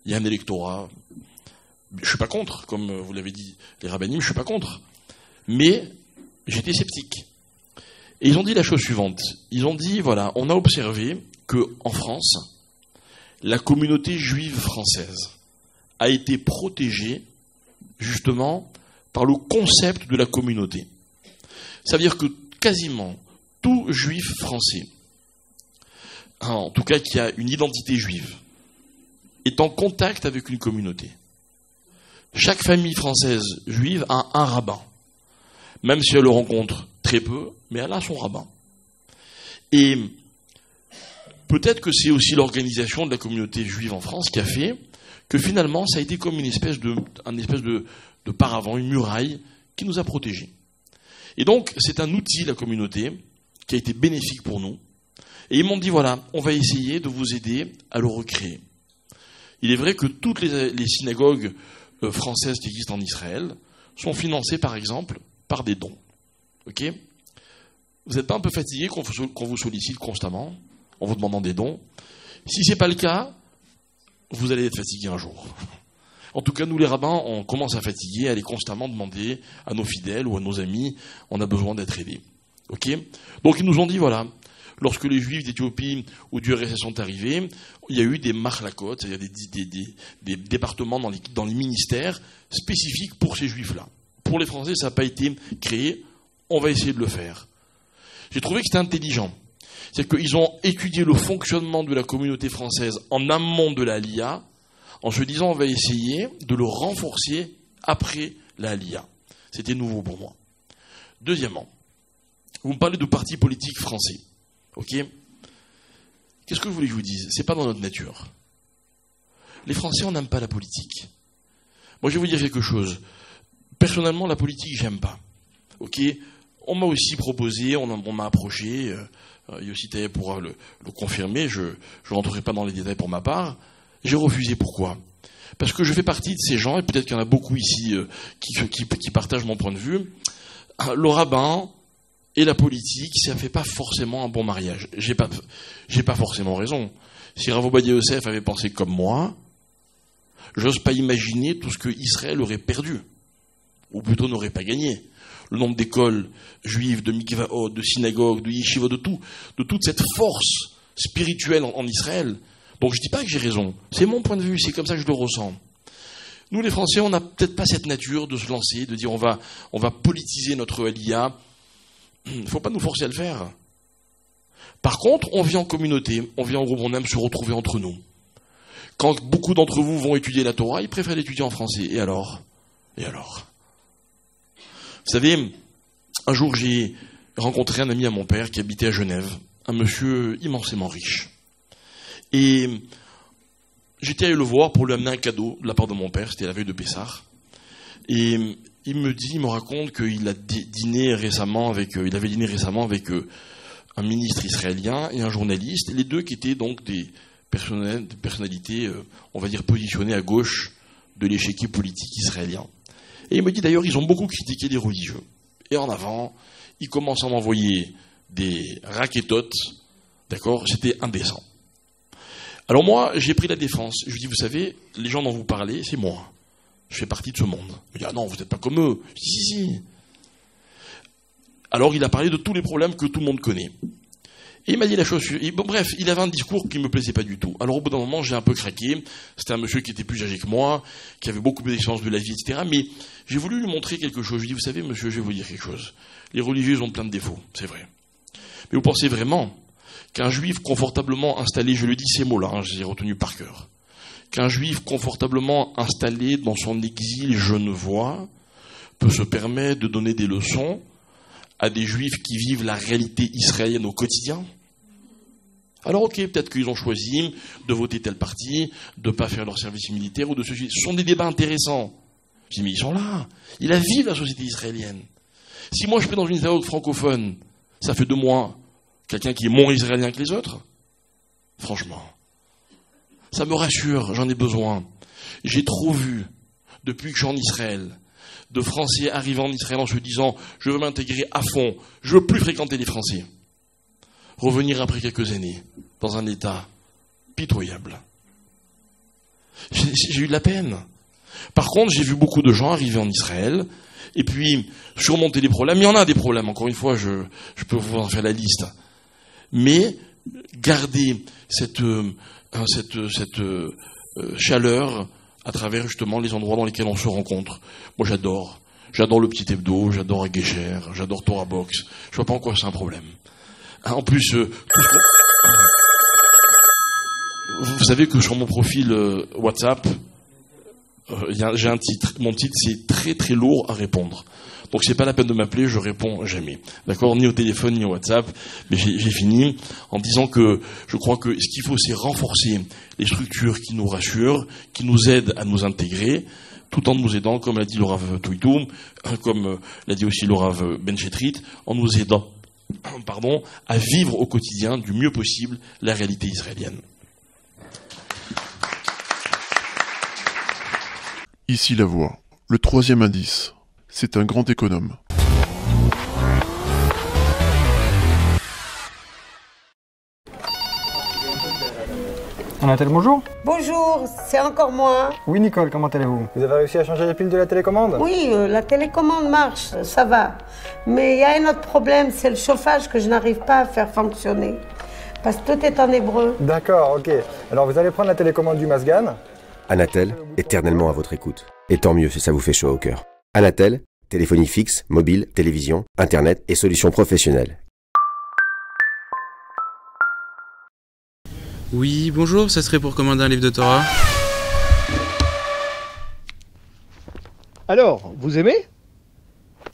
il y a un électorat. Je suis pas contre, comme vous l'avez dit, les rabbinim, je suis pas contre. Mais j'étais sceptique. Et ils ont dit la chose suivante. Ils ont dit, voilà, on a observé qu'en France, la communauté juive française a été protégée, justement, par le concept de la communauté. Ça veut dire que quasiment tout juif français, en tout cas qui a une identité juive, est en contact avec une communauté. Chaque famille française juive a un rabbin. Même si elle le rencontre très peu, mais elle a son rabbin. Et peut-être que c'est aussi l'organisation de la communauté juive en France qui a fait que finalement ça a été comme une espèce de paravent, une muraille qui nous a protégés. Et donc c'est un outil, la communauté, qui a été bénéfique pour nous. Et ils m'ont dit voilà, on va essayer de vous aider à le recréer. Il est vrai que toutes les synagogues françaises qui existent en Israël sont financées par exemple par des dons. Ok ? Vous n'êtes pas un peu fatigué qu'on vous sollicite constamment en vous demandant des dons? Si ce n'est pas le cas, vous allez être fatigué un jour. En tout cas, nous les rabbins, on commence à fatiguer, à aller constamment demander à nos fidèles ou à nos amis, on a besoin d'être aidés. Ok ? Donc ils nous ont dit, voilà, lorsque les Juifs d'Éthiopie ou du RSS sont arrivés, il y a eu des marlakot, c'est-à-dire des départements dans les ministères spécifiques pour ces Juifs-là. Pour les Français, ça n'a pas été créé, on va essayer de le faire. J'ai trouvé que c'était intelligent. C'est-à-dire qu'ils ont étudié le fonctionnement de la communauté française en amont de la Aliyah, en se disant on va essayer de le renforcer après la Aliyah. C'était nouveau pour moi. Deuxièmement, vous me parlez de partis politiques français. Ok ? Qu'est-ce que vous voulez que je vous dise ? C'est pas dans notre nature. Les Français, on n'aime pas la politique. Moi, je vais vous dire quelque chose. Personnellement, la politique, j'aime pas. Ok ? On m'a aussi proposé, on m'a approché, Yossi Taïeb pourra le confirmer, je ne rentrerai pas dans les détails pour ma part. J'ai refusé. Pourquoi ? Parce que je fais partie de ces gens, et peut-être qu'il y en a beaucoup ici qui partagent mon point de vue. Le rabbin et la politique, ça ne fait pas forcément un bon mariage. J'ai pas forcément raison. Si Rav Ovadia Yosef avait pensé comme moi, j'ose pas imaginer tout ce que Israël aurait perdu, ou plutôt n'aurait pas gagné. Le nombre d'écoles juives, de mikvaot, de synagogues, de yeshivot, de toute cette force spirituelle en Israël. Donc je ne dis pas que j'ai raison, c'est mon point de vue, c'est comme ça que je le ressens. Nous les Français, on n'a peut-être pas cette nature de se lancer, de dire on va politiser notre Aliyah. Il ne faut pas nous forcer à le faire. Par contre, on vit en communauté, on vit en groupe, on aime se retrouver entre nous. Quand beaucoup d'entre vous vont étudier la Torah, ils préfèrent l'étudier en français. Et alors ? Vous savez, un jour j'ai rencontré un ami à mon père qui habitait à Genève, un monsieur immensément riche. Et j'étais allé le voir pour lui amener un cadeau de la part de mon père, c'était la veille de Pessah. Et il me raconte qu'il a dîné récemment avec un ministre israélien et un journaliste, les deux qui étaient donc des personnalités, on va dire, positionnées à gauche de l'échiquier politique israélien. Et il me dit d'ailleurs, ils ont beaucoup critiqué les religieux. Et en avant, ils commencent à m'envoyer des raquetotes, d'accord, c'était indécent. Alors moi, j'ai pris la défense. Je lui dis, vous savez, les gens dont vous parlez, c'est moi. Je fais partie de ce monde. Il me dit, ah non, vous n'êtes pas comme eux. Je dis, si. Alors il a parlé de tous les problèmes que tout le monde connaît. Et il m'a dit la chose suivante. Bon, bref, il avait un discours qui ne me plaisait pas du tout. Alors au bout d'un moment, j'ai un peu craqué. C'était un monsieur qui était plus âgé que moi, qui avait beaucoup d'expérience de la vie, etc. Mais j'ai voulu lui montrer quelque chose. Je lui ai dit, vous savez, monsieur, je vais vous dire quelque chose. Les religieux ont plein de défauts, c'est vrai. Mais vous pensez vraiment qu'un juif confortablement installé, je le dis ces mots-là, je les ai retenus par cœur, qu'un juif confortablement installé dans son exil genevois peut se permettre de donner des leçons à des juifs qui vivent la réalité israélienne au quotidien? Alors ok, peut-être qu'ils ont choisi de voter tel parti, de ne pas faire leur service militaire ou de ceci. Ce sont des débats intéressants. Je dis, mais ils sont là. Ils la vivent, la société israélienne. Si moi je suis dans une Israël francophone, ça fait de moi quelqu'un qui est moins israélien que les autres? Franchement. Ça me rassure, j'en ai besoin. J'ai trop vu, depuis que je suis en Israël, de Français arrivant en Israël en se disant « je veux m'intégrer à fond, je veux plus fréquenter les Français ». Revenir après quelques années dans un état pitoyable. J'ai eu de la peine. Par contre, j'ai vu beaucoup de gens arriver en Israël et puis surmonter les problèmes. Il y en a des problèmes, encore une fois, je peux vous en faire la liste. Mais garder cette chaleur à travers justement les endroits dans lesquels on se rencontre. Moi j'adore le petit hebdo, j'adore Aguécher, j'adore Torah Box. Je vois pas en quoi c'est un problème. En plus, vous savez que sur mon profil WhatsApp, j'ai un titre. Mon titre c'est très très lourd à répondre. Donc c'est pas la peine de m'appeler, je réponds jamais. D'accord, ni au téléphone ni au WhatsApp. Mais j'ai fini en disant que je crois que ce qu'il faut, c'est renforcer les structures qui nous rassurent, qui nous aident à nous intégrer, tout en nous aidant, comme l'a dit le Rav Touitoum, comme l'a dit aussi le Rav Ben Chetrit, en nous aidant, à vivre au quotidien du mieux possible la réalité israélienne. Ici la voix. Le troisième indice. C'est un grand économe. Anatel, bonjour. Bonjour, c'est encore moi. Oui, Nicole, comment allez-vous? Vous avez réussi à changer les piles de la télécommande? Oui, la télécommande marche, ça va. Mais il y a un autre problème, c'est le chauffage que je n'arrive pas à faire fonctionner. Parce que tout est en hébreu. D'accord, ok. Alors vous allez prendre la télécommande du Masgan. Anatel, éternellement à votre écoute. Et tant mieux si ça vous fait chaud au cœur. Anatel, téléphonie fixe, mobile, télévision, internet et solutions professionnelles. Oui, bonjour, ça serait pour commander un livre de Torah. Alors, vous aimez?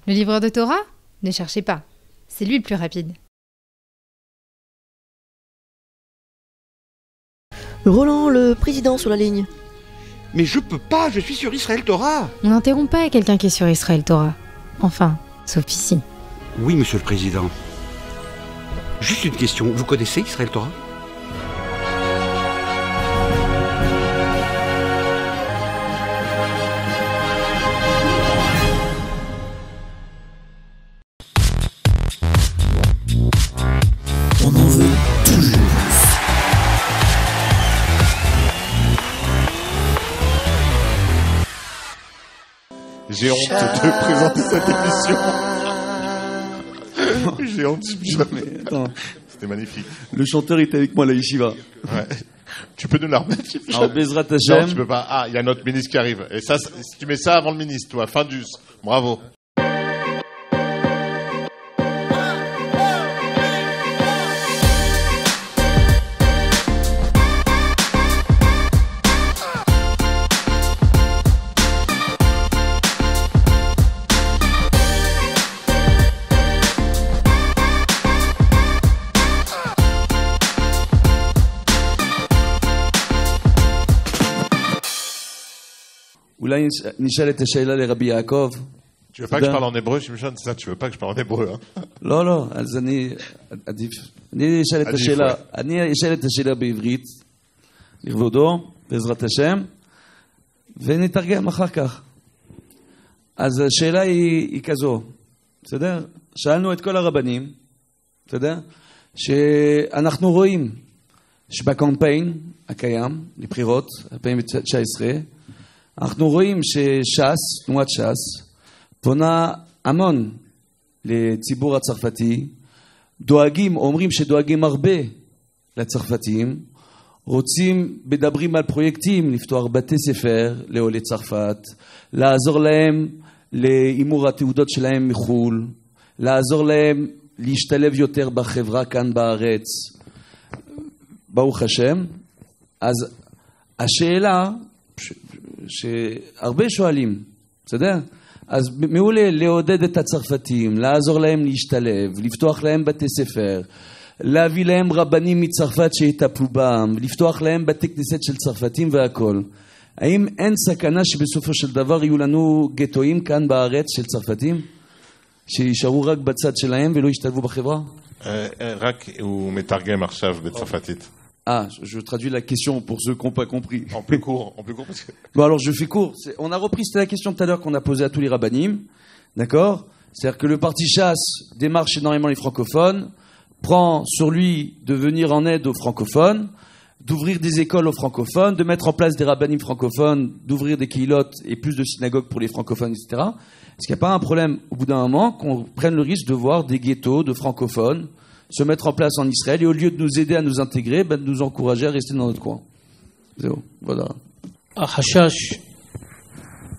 Le livreur de Torah? Ne cherchez pas. C'est lui le plus rapide. Roland, le président sur la ligne. Mais je peux pas, je suis sur Israël Torah. On n'interrompt pas quelqu'un qui est sur Israël Torah. Enfin, sauf ici. Oui, monsieur le président. Juste une question, vous connaissez Israël Torah? On en veut toujours. J'ai honte de présenter cette émission. J'ai honte. C'était magnifique. Le chanteur était avec moi à la yeshiva. Ouais. Tu peux nous la remettre? Alors, Bezrat Hashem. Non, tu peux pas. Ah, il y a notre ministre qui arrive. Et ça, si tu mets ça avant le ministre, toi, Findus. Bravo. אולי נשאל את השאלה לרבי יעקב. Tu veux pas que je parle en hébreu, Shimshon? C'est ça, tu veux pas que je parle en hébreu, hein? לא, אז אני אשאל את השאלה בעברית, לכבודו, בעזרת השם, ונתרגם אחר כך. אז השאלה היא כזו, בסדר? שאלנו את כל הרבנים, בסדר? שאנחנו רואים שבקמפיין הקיים, לבחירות, 2019, אנחנו רואים שש"ס, תנועת ש"ס, פונה המון לציבור הצרפתי, דואגים, אומרים שדואגים הרבה לצרפתים, מדברים על פרויקטים, לפתוח בתי ספר לעולי צרפת, לעזור להם לאימור התעודות שלהם מחול, לעזור להם להשתלב יותר בחברה כאן בארץ, ברוך השם. אז השאלה שהרבה שואלים, בסדר? אז מעולה לעודד את הצרפתים, לעזור להם להשתלב, לפתוח להם בתי ספר, להביא להם רבנים מצרפת שיטפלו בהם, לפתוח להם בתי כנסת של צרפתים והכל. האם אין סכנה שבסופו של דבר יהיו לנו גטואים כאן בארץ של צרפתים, שישארו רק בצד שלהם ולא ישתלבו בחברה? רק הוא מתרגם עכשיו בצרפתית. Je traduis la question pour ceux qui n'ont pas compris. En plus court parce que... Bon, alors je fais court. On a repris, c'était la question tout à l'heure qu'on a posée à tous les rabbinim. D'accord? C'est-à-dire que le parti chasse démarche énormément les francophones, prend sur lui de venir en aide aux francophones, d'ouvrir des écoles aux francophones, de mettre en place des rabbinim francophones, d'ouvrir des kehilot et plus de synagogues pour les francophones, etc. Est-ce qu'il n'y a pas un problème au bout d'un moment qu'on prenne le risque de voir des ghettos de francophones se mettre en place en Israël et au lieu de nous aider à nous intégrer, de nous encourager à rester dans notre coin? זהו, voilà. החשש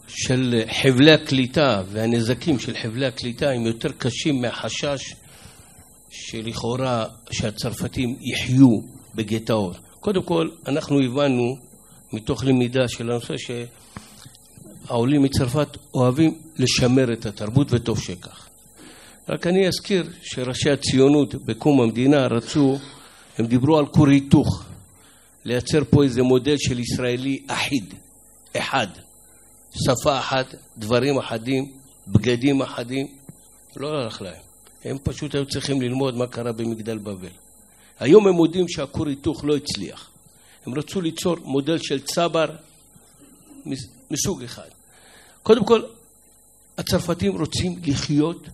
של חבלי הקליטה והנזקים של חבלי הקליטה הם יותר קשים מהחשש שלכאורה שהצרפתים יחיו בגטאות. קודם כל, אנחנו הבנו מתוך למידה של הנושא שהעולים מצרפת אוהבים לשמר את התרבות וטוב שכך. רק אני אזכיר שראשי הציונות בקום המדינה רצו, הם דיברו על כור היתוך, לייצר פה איזה מודל של ישראלי אחיד, אחד, שפה אחת, דברים אחדים, בגדים אחדים, לא הלך להם. הם פשוט היו צריכים ללמוד מה קרה במגדל בבל. היום הם מודים שהכור היתוך לא הצליח. הם רצו ליצור מודל של צבר מסוג אחד. קודם כל, הצרפתים רוצים לחיות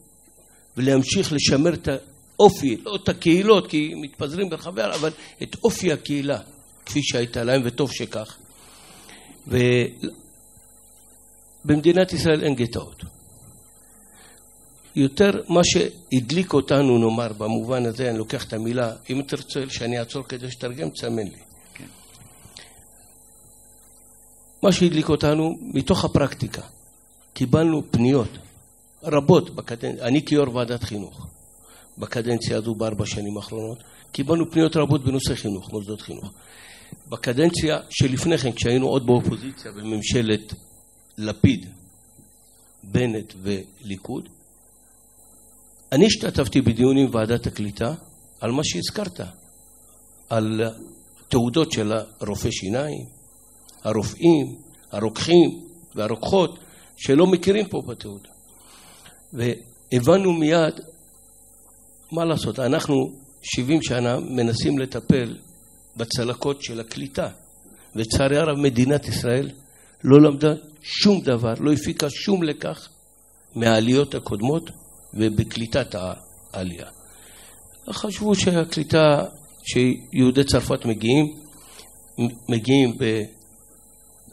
ולהמשיך לשמר את האופי, לא את הקהילות, כי מתפזרים ברחבי, אבל את אופי הקהילה, כפי שהייתה להם, וטוב שכך. ובמדינת ישראל אין גטאות. יותר מה שהדליק אותנו, נאמר, במובן הזה, אני לוקח את המילה, אם תרצה שאני אעצור כדי שתרגם, תסמן לי. מה שהדליק אותנו, מתוך הפרקטיקה, קיבלנו פניות רבות, אני כיו"ר ועדת חינוך, בקדנציה הזו ב4 שנים האחרונות, קיבלנו פניות רבות בנושא חינוך, מוסדות חינוך. בקדנציה שלפני כן, כשהיינו עוד באופוזיציה בממשלת לפיד, בנט וליכוד, אני השתתפתי בדיונים בוועדת הקליטה על מה שהזכרת, על תעודות של הרופאי שיניים, הרופאים, הרוקחים והרוקחות, שלא מכירים פה בתעודה. והבנו מיד מה לעשות. אנחנו 70 שנה מנסים לטפל בצלקות של הקליטה, וצערי הרב מדינת ישראל לא למדה שום דבר, לא הפיקה שום לקח מהעליות הקודמות ובקליטת העלייה. חשבו שהקליטה שיהודי צרפת מגיעים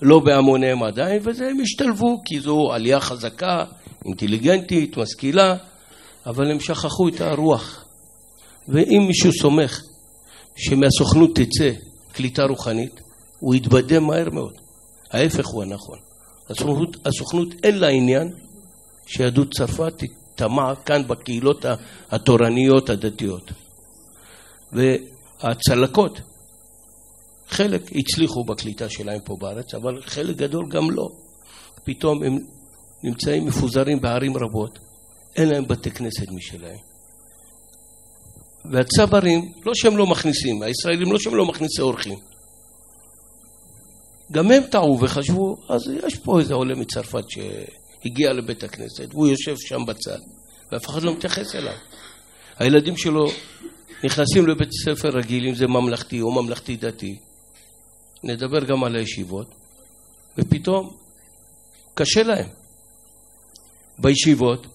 לא בהמוניהם עדיין, וזה הם השתלבו, כי זו עלייה חזקה, אינטליגנטית, משכילה, אבל הם שכחו את הרוח. ואם מישהו סומך שמהסוכנות תצא קליטה רוחנית, הוא יתבדה מהר מאוד. ההפך הוא הנכון. הסוכנות אין לה עניין שיהדות צרפת תטמע כאן בקהילות התורניות הדתיות. והצלקות, חלק הצליחו בקליטה שלהם פה בארץ, אבל חלק גדול גם לא. פתאום הם נמצאים מפוזרים בערים רבות, אין להם בתי כנסת משלהם. והצברים, לא שהם לא מכניסים, הישראלים לא שהם לא מכניסי אורחים. גם הם טעו וחשבו, אז יש פה איזה עולה מצרפת שהגיע לבית הכנסת, והוא יושב שם בצד, ואף אחד לא מתייחס אליו. הילדים שלו נכנסים לבית ספר רגיל, אם זה ממלכתי או ממלכתי דתי, נדבר גם על הישיבות, ופתאום קשה להם. בישיבות,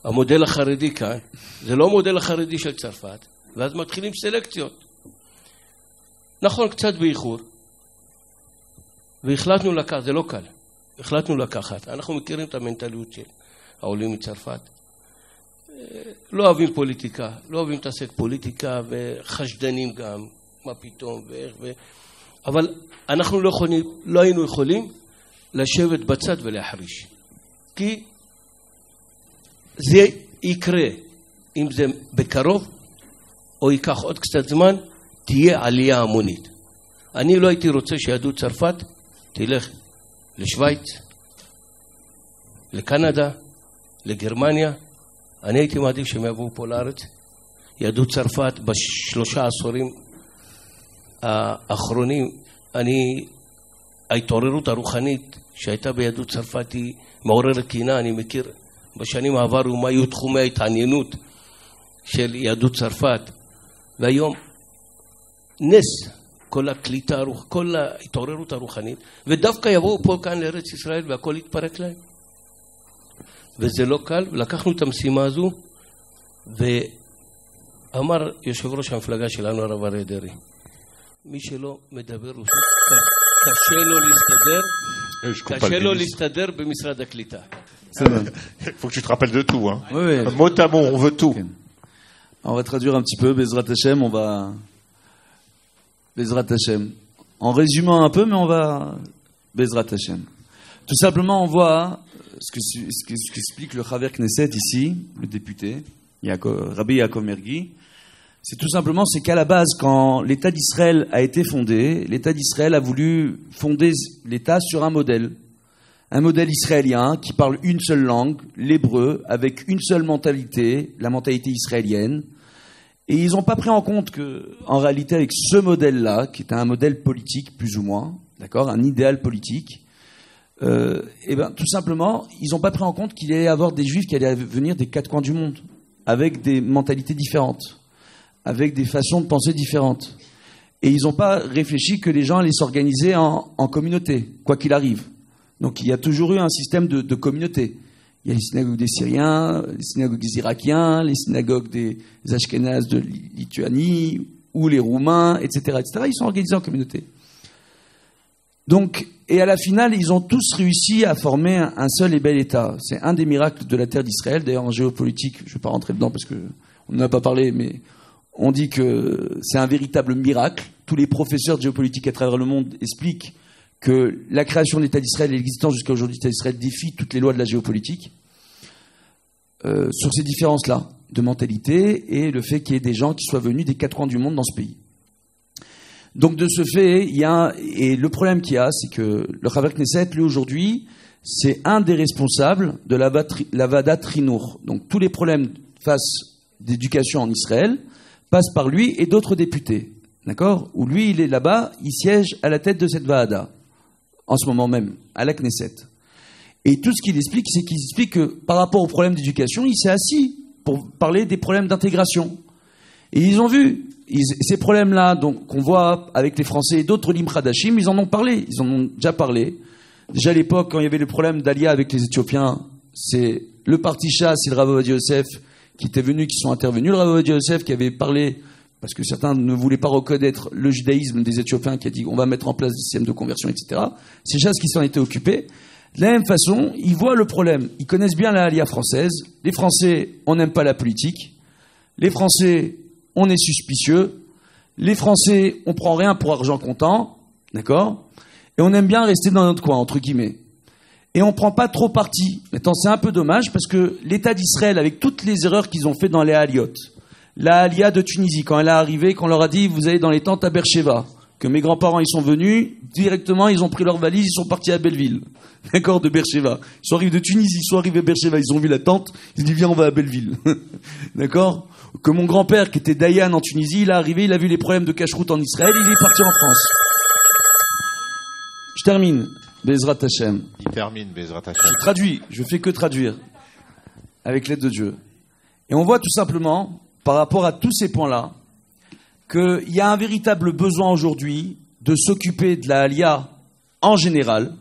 המודל החרדי כאן, זה לא המודל החרדי של צרפת, ואז מתחילים סלקציות. נכון, קצת באיחור, והחלטנו לקחת, זה לא קל, החלטנו לקחת. אנחנו מכירים את המנטליות של העולים מצרפת. לא אוהבים פוליטיקה, לא אוהבים להתעסק פוליטיקה, וחשדנים גם, מה פתאום ואיך אבל אנחנו לא היינו יכולים לשבת בצד ולהחריש. כי זה יקרה, אם זה בקרוב, או ייקח עוד קצת זמן, תהיה עלייה המונית. אני לא הייתי רוצה שיהדות צרפת תלך לשוויץ, לקנדה, לגרמניה. אני הייתי מעדיף שהם יבואו פה לארץ. יהדות צרפת ב3 עשורים האחרונים, ההתעוררות הרוחנית שהייתה ביהדות צרפת היא מעוררת קינה. אני מכיר בשנים העברו מה היו תחומי ההתעניינות של יהדות צרפת, והיום נס כל הקליטה, כל ההתעוררות הרוחנית, ודווקא יבואו פה כאן לארץ ישראל והכל יתפרק להם. וזה לא קל, ולקחנו את המשימה הזו, ואמר יושב ראש המפלגה שלנו, הרב אריה דרעי, מי שלא מדבר רוסית, קשה לו להסתדר במשרד הקליטה. Faut que tu te rappelles de tout, hein. Oui. Mot à mot, on veut tout. On va traduire un petit peu, Bezrat Hashem, Bezrat Hashem. En résumant un peu, mais on va Bezrat Hashem. Tout simplement, on voit ce qu'explique le Chaver Knesset ici, le député, Rabbi Yaakov Mergui. C'est tout simplement, c'est qu'à la base, quand l'État d'Israël a été fondé, l'État d'Israël a voulu fonder l'État sur un modèle israélien qui parle une seule langue, l'hébreu, avec une seule mentalité, la mentalité israélienne. Et ils n'ont pas pris en compte que, en réalité, avec ce modèle-là, qui est un modèle politique plus ou moins, d'accord, un idéal politique, tout simplement, ils n'ont pas pris en compte qu'il allait y avoir des Juifs qui allaient venir des 4 coins du monde, avec des mentalités différentes, avec des façons de penser différentes. Et ils n'ont pas réfléchi que les gens allaient s'organiser en communauté, quoi qu'il arrive. Donc il y a toujours eu un système de communauté. Il y a les synagogues des Syriens, les synagogues des Irakiens, les synagogues des Ashkénazes de Lituanie, ou les Roumains, etc., etc. Ils sont organisés en communauté. Donc, et à la finale, ils ont tous réussi à former un seul et bel État. C'est un des miracles de la terre d'Israël. D'ailleurs, en géopolitique, je ne vais pas rentrer dedans parce qu'on n'en a pas parlé, mais on dit que c'est un véritable miracle. Tous les professeurs de géopolitique à travers le monde expliquent que la création de l'État d'Israël et l'existence jusqu'à aujourd'hui de l'État d'Israël défient toutes les lois de la géopolitique sur ces différences-là de mentalité et le fait qu'il y ait des gens qui soient venus des 4 coins du monde dans ce pays. Donc de ce fait, et le problème qu'il y a, c'est que le Chaver Knesset, lui aujourd'hui, c'est un des responsables de la Vadat Rinur. Donc tous les problèmes face d'éducation en Israël passent par lui et d'autres députés, d'accord ? Où lui, il est là-bas, il siège à la tête de cette Vahada, en ce moment même, à la Knesset. Et tout ce qu'il explique, c'est qu'il explique que par rapport aux problèmes d'éducation, il s'est assis pour parler des problèmes d'intégration. Et ils ont vu ces problèmes-là, donc qu'on voit avec les Français et d'autres Olim Khadashim, ils en ont parlé, ils en ont déjà parlé. Déjà à l'époque, quand il y avait le problème d'Alia avec les Éthiopiens, c'est le parti Shas et le Rav Ovadia Yosef qui étaient venus, qui sont intervenus. Le Rav Ovadia Yosef qui avait parlé, parce que certains ne voulaient pas reconnaître le judaïsme des Éthiopiens, qui a dit on va mettre en place des systèmes de conversion, etc. C'est Shas qui s'en était occupé. De la même façon, ils voient le problème. Ils connaissent bien la Alia française. Les Français, on n'aime pas la politique. Les Français, on est suspicieux. Les Français, on prend rien pour argent comptant. D'accord ? Et on aime bien rester dans notre coin, entre guillemets. Et on prend pas trop parti. Maintenant, c'est un peu dommage parce que l'État d'Israël, avec toutes les erreurs qu'ils ont fait dans les Aliot, la Alia de Tunisie, quand elle est arrivée, qu'on leur a dit, vous allez dans les tentes à Beersheba, que mes grands-parents, ils sont venus, directement, ils ont pris leurs valises, ils sont partis à Belleville. D'accord, de Beersheba. Ils sont arrivés de Tunisie, ils sont arrivés à Beersheba, ils ont vu la tente, ils ont dit, viens, on va à Belleville. D'accord? Que mon grand-père, qui était Dayan en Tunisie, il est arrivé, il a vu les problèmes de cache-route en Israël, il est parti en France. termine, Bezrat Hashem. Il termine, Bezrat Hashem. Je traduis, je fais que traduire, avec l'aide de Dieu. Et on voit tout simplement, par rapport à tous ces points-là, qu'il y a un véritable besoin aujourd'hui de s'occuper de la Aliyah en général,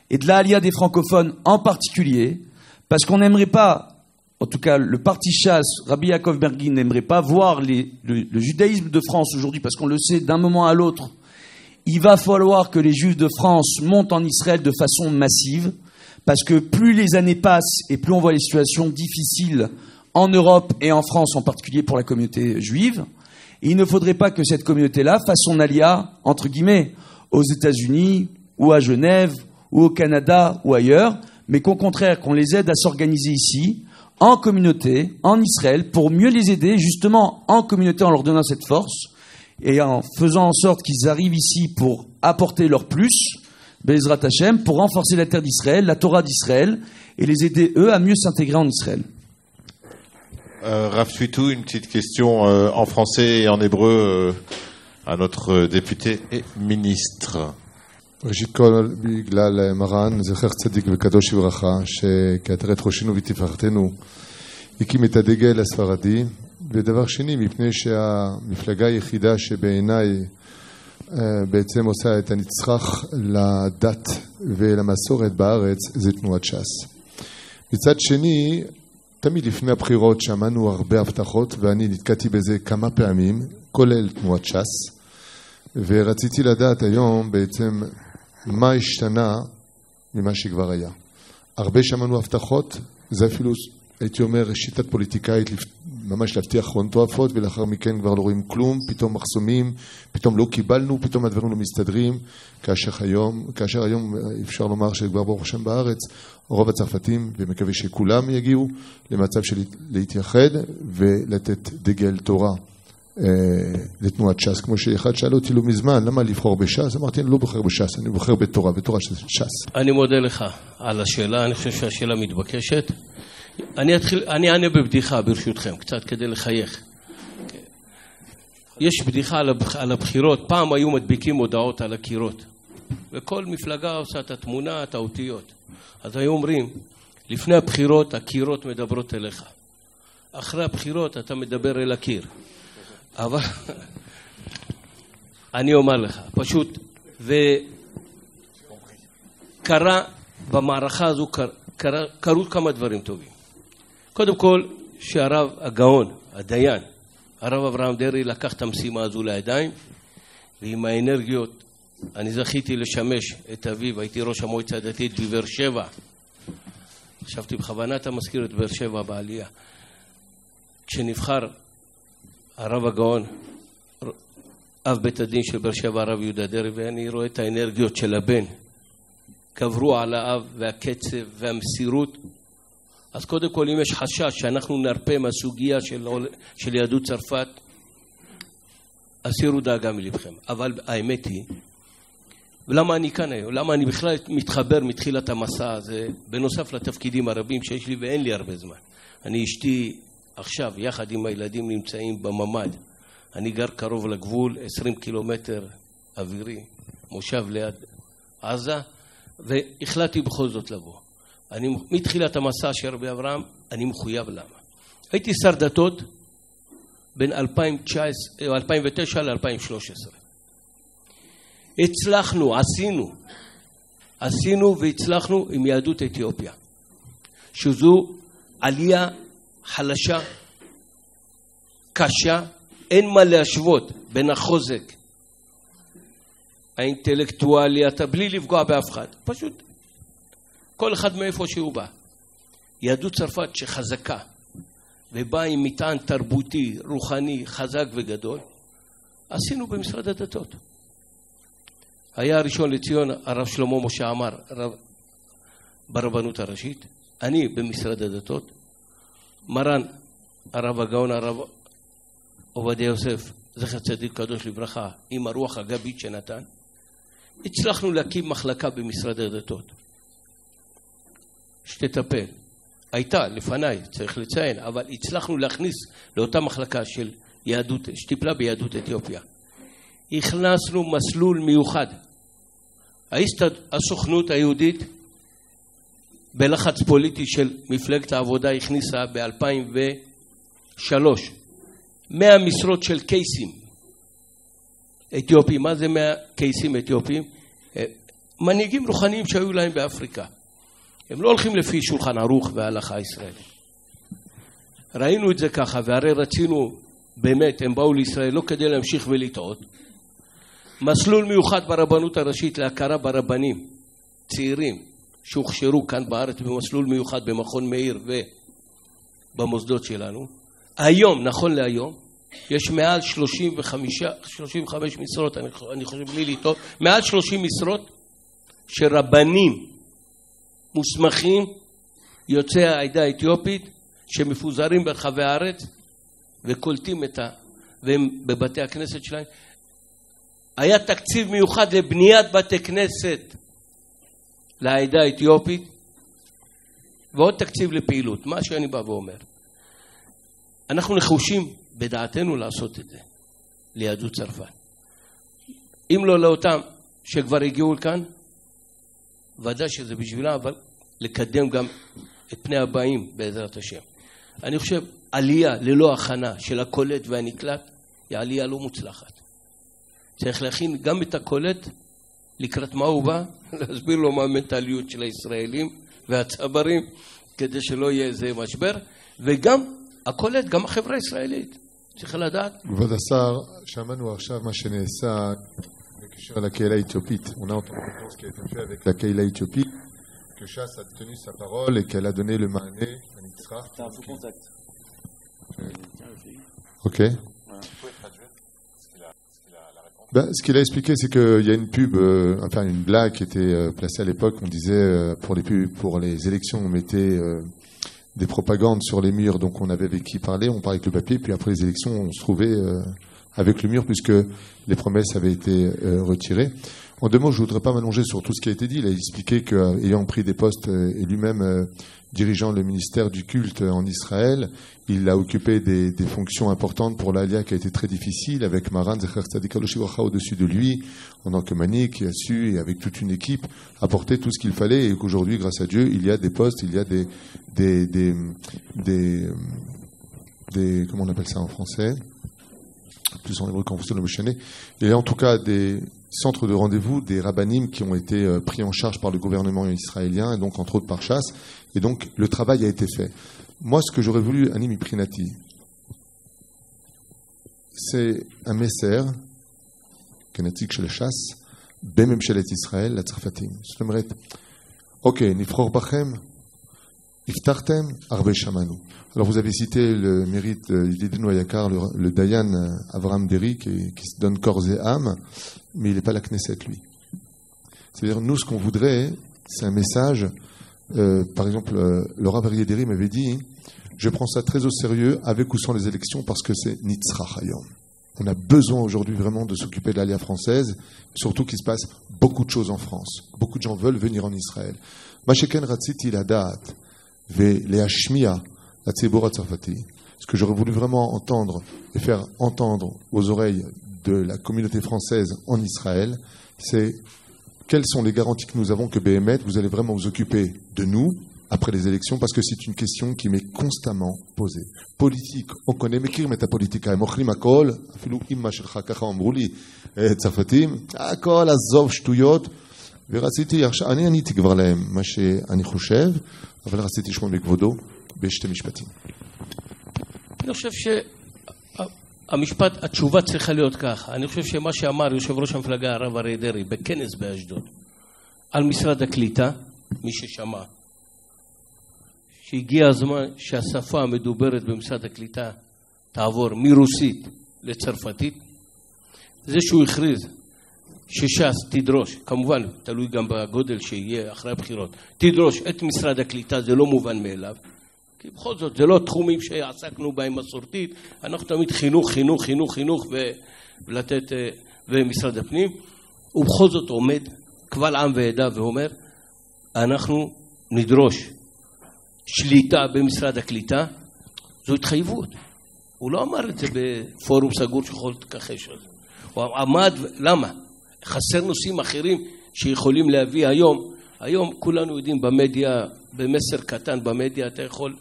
et de la Aliyah des francophones en particulier, parce qu'on n'aimerait pas, en tout cas le parti Shas, Rabbi Yaakov Bergin n'aimerait pas voir le judaïsme de France aujourd'hui, parce qu'on le sait d'un moment à l'autre, il va falloir que les Juifs de France montent en Israël de façon massive, parce que plus les années passent et plus on voit les situations difficiles en Europe et en France, en particulier pour la communauté juive, et il ne faudrait pas que cette communauté-là fasse son aliyah, entre guillemets, aux États-Unis ou à Genève ou au Canada ou ailleurs, mais qu'au contraire, qu'on les aide à s'organiser ici, en communauté, en Israël, pour mieux les aider, justement en communauté, en leur donnant cette force, et en faisant en sorte qu'ils arrivent ici pour apporter leur plus, Bezrat Hashem, pour renforcer la terre d'Israël, la Torah d'Israël, et les aider, eux, à mieux s'intégrer en Israël. Rav Tuitou, une petite question en français et en hébreu à notre député et ministre. ראשית כל, בגלל מרן, זכר צדיק וקדוש לברכה, שכעטרת ראשינו ותפארתנו הקים את הדגל הספרדי, ודבר שני, מפני שהמפלגה היחידה שבעיניי בעצם עושה את הנצרך לדת ולמסורת בארץ, זה תנועת ש"ס. מצד שני, תמיד לפני הבחירות שמענו הרבה הבטחות, ואני נתקעתי בזה כמה פעמים, כולל תנועת ש"ס, ורציתי לדעת היום בעצם מה השתנה ממה שכבר היה. הרבה שמענו הבטחות, זה אפילו, הייתי אומר, שיטת פוליטיקאית, ממש להבטיח הון תועפות, ולאחר מכן כבר לא רואים כלום, פתאום מחסומים, פתאום לא קיבלנו, פתאום הדברים לא מסתדרים, כאשר היום אפשר לומר שכבר ברוך השם בארץ, רוב הצרפתים, ומקווה שכולם יגיעו למצב של להתייחד ולתת דגל תורה לתנועת ש"ס, כמו שאחד שאל אותי לא מזמן, למה לבחור בש"ס? אמרתי, אני לא בוחר בש"ס, אני בוחר בתורה, בתורה של ש"ס. אני מודה לך על השאלה, אני חושב שהשאלה מתבקשת. אני אענה בבדיחה ברשותכם, קצת כדי לחייך. יש בדיחה על הבחירות, פעם היו מדביקים הודעות על הקירות, וכל מפלגה עושה את התמונה, את האותיות. אז היו אומרים, לפני הבחירות הקירות מדברות אליך. אחרי הבחירות אתה מדבר אל הקיר. אבל אני אומר לך, פשוט, וקרה במערכה הזו, קרו כמה דברים טובים. קודם כל, שהרב הגאון, הדיין, הרב אברהם דרעי לקח את המשימה הזו לידיים, ועם האנרגיות, אני זכיתי לשמש את אביו, הייתי ראש המועצה הדתית בבאר שבע. חשבתי בכוונה אתה מזכיר את באר שבע בעלייה. כשנבחר הרב הגאון, אב בית הדין של באר שבע, הרב יהודה דרעי, ואני רואה את האנרגיות של הבן, קברו על האב והקצב והמסירות. אז קודם כל, אם יש חשש שאנחנו נרפה מהסוגיה של יהדות צרפת, הסירו דאגה מלבכם. אבל האמת היא, ולמה אני כאן היום? למה אני בכלל מתחבר מתחילת המסע הזה, בנוסף לתפקידים הרבים שיש לי ואין לי הרבה זמן. אני אשתי עכשיו, יחד עם הילדים נמצאים בממד. אני גר קרוב לגבול, 20 קילומטר אווירי, מושב ליד עזה, והחלטתי בכל זאת לבוא. אני מתחילת המסע של רבי אברהם, אני מחויב למה. הייתי שר דתות בין 2009 ל-2013. הצלחנו, עשינו והצלחנו עם יהדות אתיופיה, שזו עלייה חלשה, קשה, אין מה להשוות בין החוזק האינטלקטואלי, אתה בלי לפגוע באף אחד, פשוט כל אחד מאיפה שהוא בא. יהדות צרפת שחזקה ובאה עם מטען תרבותי, רוחני, חזק וגדול, עשינו במשרד הדתות. היה הראשון לציון הרב שלמה משה עמר, ברבנות הראשית, אני במשרד הדתות, מרן הרב הגאון הרב עובדיה יוסף, זכר צדיק קדוש לברכה, עם הרוח הגבית שנתן, הצלחנו להקים מחלקה במשרד הדתות שתטפל. הייתה לפניי, צריך לציין, אבל הצלחנו להכניס לאותה מחלקה של יהדות, שטיפלה ביהדות אתיופיה. הכנסנו מסלול מיוחד הסוכנות היהודית בלחץ פוליטי של מפלגת העבודה הכניסה ב-2003 100 משרות של קייסים אתיופים. מה זה 100 קייסים אתיופים? מנהיגים רוחניים שהיו להם באפריקה. הם לא הולכים לפי שולחן ערוך וההלכה הישראלית. ראינו את זה ככה, והרי רצינו, באמת, הם באו לישראל לא כדי להמשיך ולטעות. מסלול מיוחד ברבנות הראשית להכרה ברבנים, צעירים, שהוכשרו כאן בארץ במסלול מיוחד במכון מאיר ובמוסדות שלנו. היום, נכון להיום, יש מעל 35 משרות, אני חושב בלי לטעות, מעל 30 משרות שרבנים מוסמכים יוצאי העדה האתיופית שמפוזרים ברחבי הארץ וקולטים והם בבתי הכנסת שלהם. היה תקציב מיוחד לבניית בתי כנסת לעדה האתיופית ועוד תקציב לפעילות. מה שאני בא ואומר, אנחנו נחושים בדעתנו לעשות את זה ליהדות צרפת. אם לא לאותם שכבר הגיעו לכאן, ודאי שזה בשבילה, אבל לקדם גם את פני הבאים בעזרת השם. אני חושב, עלייה ללא הכנה של הקולט והנקלט, היא עלייה לא מוצלחת. צריך להכין גם את הקולט לקראת מה הוא בא, להסביר לו מה המנטליות של הישראלים והצברים, כדי שלא יהיה איזה משבר, וגם הקולט, גם החברה הישראלית. צריך לדעת. כבוד השר, שמענו עכשיו מה שנעשה בקשר לקהילה האתיופית. On a entendu ce qui a été fait avec la קהילה האתיופית, que Chasse a tenu sa parole et qu'elle a donné le mané à Nitzrach. T'as un faux contact. Ok. Ce qu'il a expliqué, c'est qu'il y a une pub, enfin une blague qui était placée à l'époque. On disait pour les élections, on mettait des propagandes sur les murs, donc on avait avec qui parler, on parlait avec le papier, puis après les élections, on se trouvait avec le mur puisque les promesses avaient été retirées. En deux mots, je ne voudrais pas m'allonger sur tout ce qui a été dit. Il a expliqué qu'ayant pris des postes et lui-même dirigeant le ministère du culte en Israël, il a occupé des fonctions importantes pour l'Alia qui a été très difficile, avec Maran Zecher Tzadik Aloshivracha au-dessus de lui, en tant que manique, qui a su, et avec toute une équipe, apporter tout ce qu'il fallait, et qu'aujourd'hui, grâce à Dieu, il y a des postes, il y a des comment on appelle ça en français, plus en hébreu qu'en français, le Moshané. Il y a en tout cas des centres de rendez-vous, des rabbinim qui ont été pris en charge par le gouvernement israélien, et donc entre autres par Chasse, et donc le travail a été fait. Moi, ce que j'aurais voulu, Ani Miprinati, c'est un messer, Kenatik shel Chasse, בממשלת ישראל לצרפתים. זאת אומרת, אוקיי, נבחור בכם, הבטחתם, הרבה שמענו. Alors vous avez cité le mérite d'Idino Ayakar, le Dayan Avraham Deri, qui se donne corps et âme, mais il n'est pas la Knesset, lui. C'est-à-dire, nous, ce qu'on voudrait, c'est un message. Par exemple, Laura Verrier-Deri m'avait dit, je prends ça très au sérieux, avec ou sans les élections, parce que c'est Nitzrach Hayom. On a besoin aujourd'hui vraiment de s'occuper de l'Alia française, surtout qu'il se passe beaucoup de choses en France. Beaucoup de gens veulent venir en Israël. Masheken Ratziti Ladat, ve Leashmia, la Tzibora Tzarfati. Ce que j'aurais voulu vraiment entendre et faire entendre aux oreilles de la communauté française en Israël, c'est quelles sont les garanties que nous avons que BMET, vous allez vraiment vous occuper de nous après les élections, parce que c'est une question qui m'est constamment posée. Politique, on connaît, mais qui remet la politique? Mochlim akol, afilou imma shelcha kacha amru li tzarfatim, akol azov shtuyot, ורציתי, אני עניתי כבר להם מה שאני חושב, אבל רציתי לשמוע מכבודו בשתי משפטים. אני חושב שהמשפט, התשובה צריכה להיות ככה. אני חושב שמה שאמר יושב ראש המפלגה הרב אריה דרעי בכנס באשדוד על משרד הקליטה, מי ששמע, שהגיע הזמן שהשפה המדוברת במשרד הקליטה תעבור מרוסית לצרפתית, זה שהוא הכריז שש"ס תדרוש, כמובן תלוי גם בגודל שיהיה אחרי הבחירות, תדרוש את משרד הקליטה, זה לא מובן מאליו, כי בכל זאת זה לא תחומים שעסקנו בהם מסורתית, אנחנו תמיד חינוך, חינוך, חינוך, חינוך ולתת, ומשרד הפנים, ובכל זאת עומד קבל עם ועדה ואומר, אנחנו נדרוש שליטה במשרד הקליטה, זו התחייבות. הוא לא אמר את זה בפורום סגור שיכול להתכחש על זה. הוא עמד, למה? חסר נושאים אחרים שיכולים להביא היום כולנו יודעים במדיה, במסר קטן במדיה, אתה יכול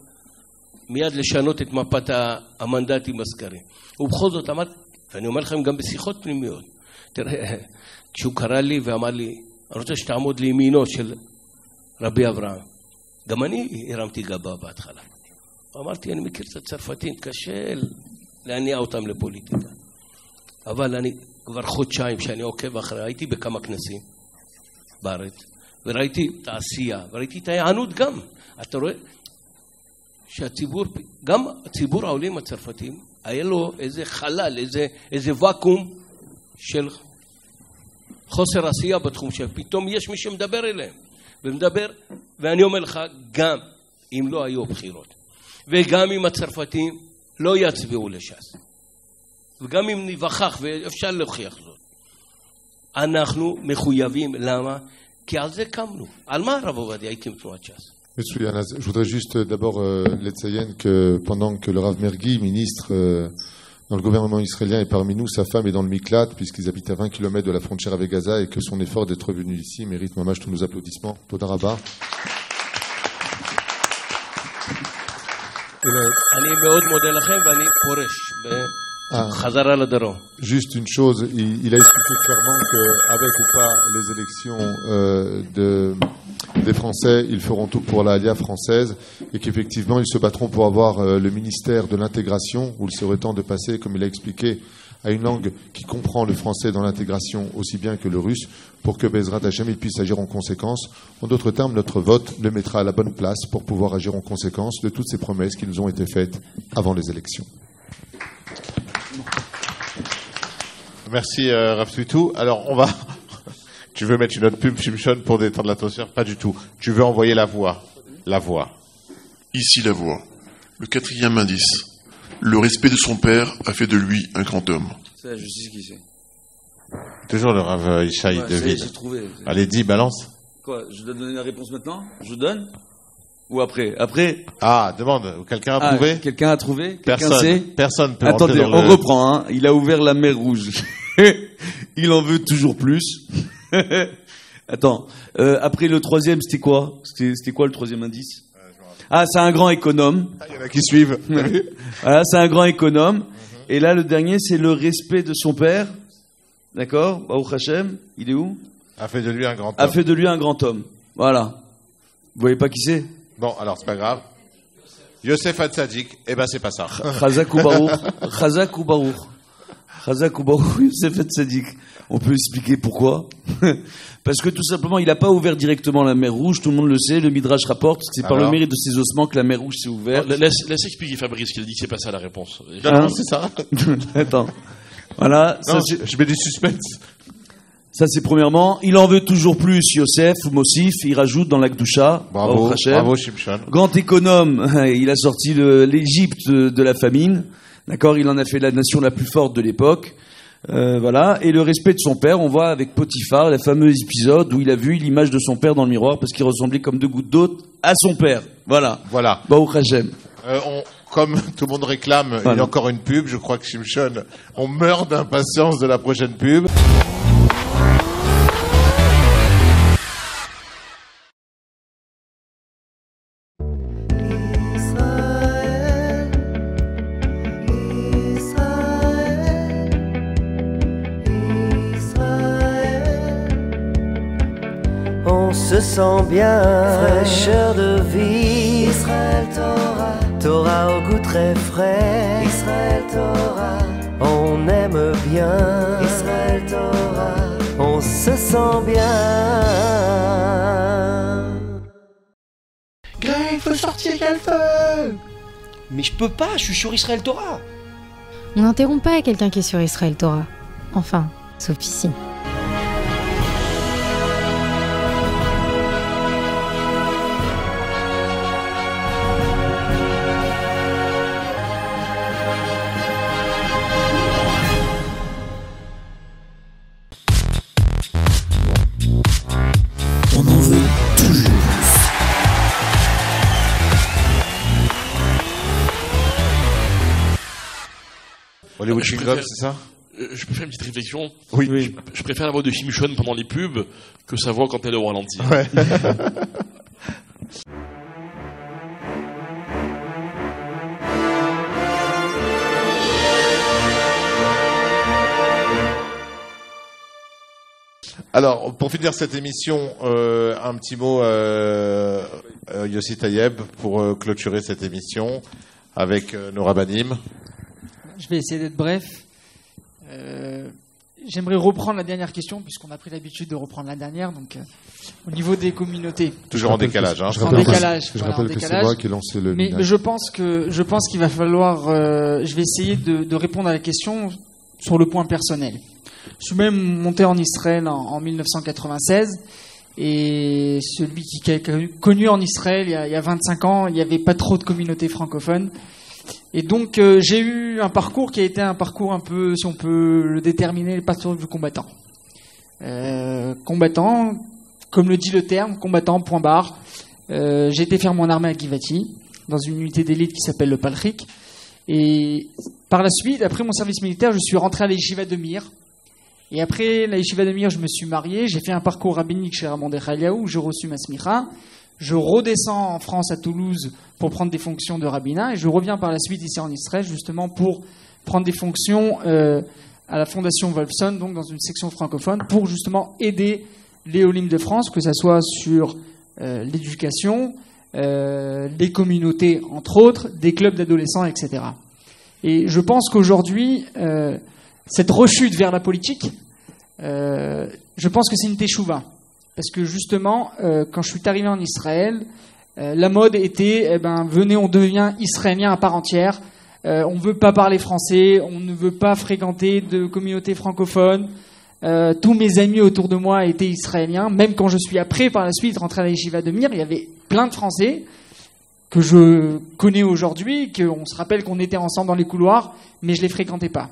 מיד לשנות את מפת המנדטים בסקרים. ובכל זאת אמרתי, ואני אומר לכם גם בשיחות פנימיות, תראה, כשהוא קרא לי ואמר לי, אני רוצה שתעמוד לימינו של רבי אברהם. גם אני הרמתי גבה בהתחלה. אמרתי, אני מכיר את הצרפתים, קשה להניע אותם לפוליטיקה. אבל אני כבר חודשיים שאני עוקב אחרי, הייתי בכמה כנסים בארץ, וראיתי את העשייה, וראיתי את ההיענות גם. אתה רואה שהציבור, גם הציבור העולים הצרפתים, היה לו איזה חלל, איזה וקום של חוסר עשייה בתחום, שפתאום יש מי שמדבר אליהם, ומדבר, ואני אומר לך, גם אם לא היו בחירות, וגם אם הצרפתים לא יצביעו לש"ס, וגם אם נבחך, ואפשר להוכיח זאת, אנחנו מחויבים, למה? כי על זה קמנו. על מה הרב עובדיה הקים תנועת ש"ס? Je voudrais juste d'abord l'étayer que pendant que le Rav Mergui, ministre dans le gouvernement israélien, est parmi nous, sa femme est dans le Miklat, puisqu'ils habitent à 20 km de la frontière avec Gaza, et que son effort d'être venu ici mérite mamash tous nos applaudissements. Toda Rabba. אני מאוד מודה לכם ואני פורש בחזרה לדרום. Juste une chose, il a expliqué clairement qu'avec ou pas les élections des Français, ils feront tout pour la Alia française et qu'effectivement ils se battront pour avoir le ministère de l'intégration où il serait temps de passer, comme il a expliqué, à une langue qui comprend le français dans l'intégration aussi bien que le russe pour que Bezrat Hashem il puisse agir en conséquence. En d'autres termes, notre vote le mettra à la bonne place pour pouvoir agir en conséquence de toutes ces promesses qui nous ont été faites avant les élections. Merci Rav Svitou. Alors on va... Tu veux mettre une autre pub, Shimshon, pour détendre l'atmosphère? Pas du tout. Tu veux envoyer la voix. La voix. Ici la voix. Le 4e indice. Le respect de son père a fait de lui un grand homme. Ça, je sais qui c'est. Toujours le Rav Ishaï de Ville. Allez, dis, balance. Quoi? Je dois donner la réponse maintenant? Je donne? Ou après? Après? Ah, demande. Quelqu'un a trouvé? Quelqu'un a trouvé? Personne. Personne peut. Attendez, on reprend. Hein. Il a ouvert la mer Rouge. Il en veut toujours plus. Attends. Après le 3e, c'était quoi? C'était quoi le 3e indice? Ah, c'est un grand économe. Il y en a qui suivent. Voilà, c'est un grand économe. Et là, le dernier, c'est le respect de son père. D'accord? Baruch Hashem, il est où? A fait de lui un grand homme. A fait de lui un grand homme. Voilà. Vous voyez pas qui c'est? Bon, alors c'est pas grave. Yosef Hatzadik, eh ben c'est pas ça. Chazak ou Baruch. Chazak ou Baruch. Chazak ou Baruch, Yosef Hatzadik. On peut expliquer pourquoi. Parce que tout simplement, il n'a pas ouvert directement la mer Rouge, tout le monde le sait, le Midrash rapporte, c'est par le mérite de ses ossements que la mer Rouge s'est ouverte. Laisse expliquer Fabrice, qu'il a dit que c'est pas ça la réponse. Non, c'est ça. Attends. Voilà. Non, ça, je mets du suspense. Ça, c'est premièrement. Il en veut toujours plus, Yosef, ou Mossif, il rajoute dans l'Akdoucha. Bravo, bravo, Shimshon. Grand économe, il a sorti l'Égypte de la famine. D'accord, il en a fait la nation la plus forte de l'époque. Voilà. Et le respect de son père, on voit avec Potiphar, le fameux épisode où il a vu l'image de son père dans le miroir parce qu'il ressemblait comme 2 gouttes d'eau à son père. Voilà. Voilà. Baruch Hashem. Comme tout le monde réclame, voilà. Il y a encore une pub. Je crois que Shimshon, on meurt d'impatience de la prochaine pub. On se sent bien, fraîcheur de vie. Israël Torah, Torah au goût très frais. Israël Torah, on aime bien. Israël Torah, on se sent bien. Greg, il faut sortir, il y a le feu. Mais je peux pas, je suis sur Israël Torah. On n'interrompt pas quelqu'un qui est sur Israël Torah. Enfin, sauf ici. Hollywood Chewing-Gum, c'est ça? Je peux faire une petite réflexion. Oui. Je préfère la voix de Shimshon pendant les pubs que sa voix quand elle est au ralenti. Ouais. Alors, pour finir cette émission, un petit mot, Yossi Tayeb, pour clôturer cette émission avec nos rabbinim. Je vais essayer d'être bref. J'aimerais reprendre la dernière question, puisqu'on a pris l'habitude de reprendre la dernière. Donc, au niveau des communautés. Toujours en décalage. Je rappelle que c'est moi qui ai lancé le. Mais je pense qu'il va falloir. Je vais essayer de répondre à la question sur le point personnel. Je suis même monté en Israël en 1996. Et celui qui a connu en Israël il y a 25 ans, il n'y avait pas trop de communautés francophones. Et donc j'ai eu un parcours qui a été un parcours un peu, si on peut le déterminer, le parcours du combattant. Combattant, comme le dit le terme, combattant, point barre. J'ai été faire mon armée à Givati, dans une unité d'élite qui s'appelle le Palchik. Et par la suite, après mon service militaire, je suis rentré à l'Yeshiva de Mir. Et après la Yeshiva de Mir, je me suis marié. J'ai fait un parcours rabbinique chez Rabban Dechaliaou où j'ai reçu ma smicha. Je redescends en France, à Toulouse, pour prendre des fonctions de rabbinat. Et je reviens par la suite ici en Israël, justement, pour prendre des fonctions à la Fondation Wolfson, donc dans une section francophone, pour justement aider les Olim de France, que ce soit sur l'éducation, les communautés, entre autres, des clubs d'adolescents, etc. Et je pense qu'aujourd'hui, cette rechute vers la politique, je pense que c'est une teshuva. Parce que justement, quand je suis arrivé en Israël, la mode était, venez, on devient israélien à part entière. On ne veut pas parler français, on ne veut pas fréquenter de communautés francophones. Tous mes amis autour de moi étaient israéliens. Même quand je suis après, par la suite, rentré à la Yeshiva de Mir, il y avait plein de Français que je connais aujourd'hui, qu'on se rappelle qu'on était ensemble dans les couloirs, mais je ne les fréquentais pas.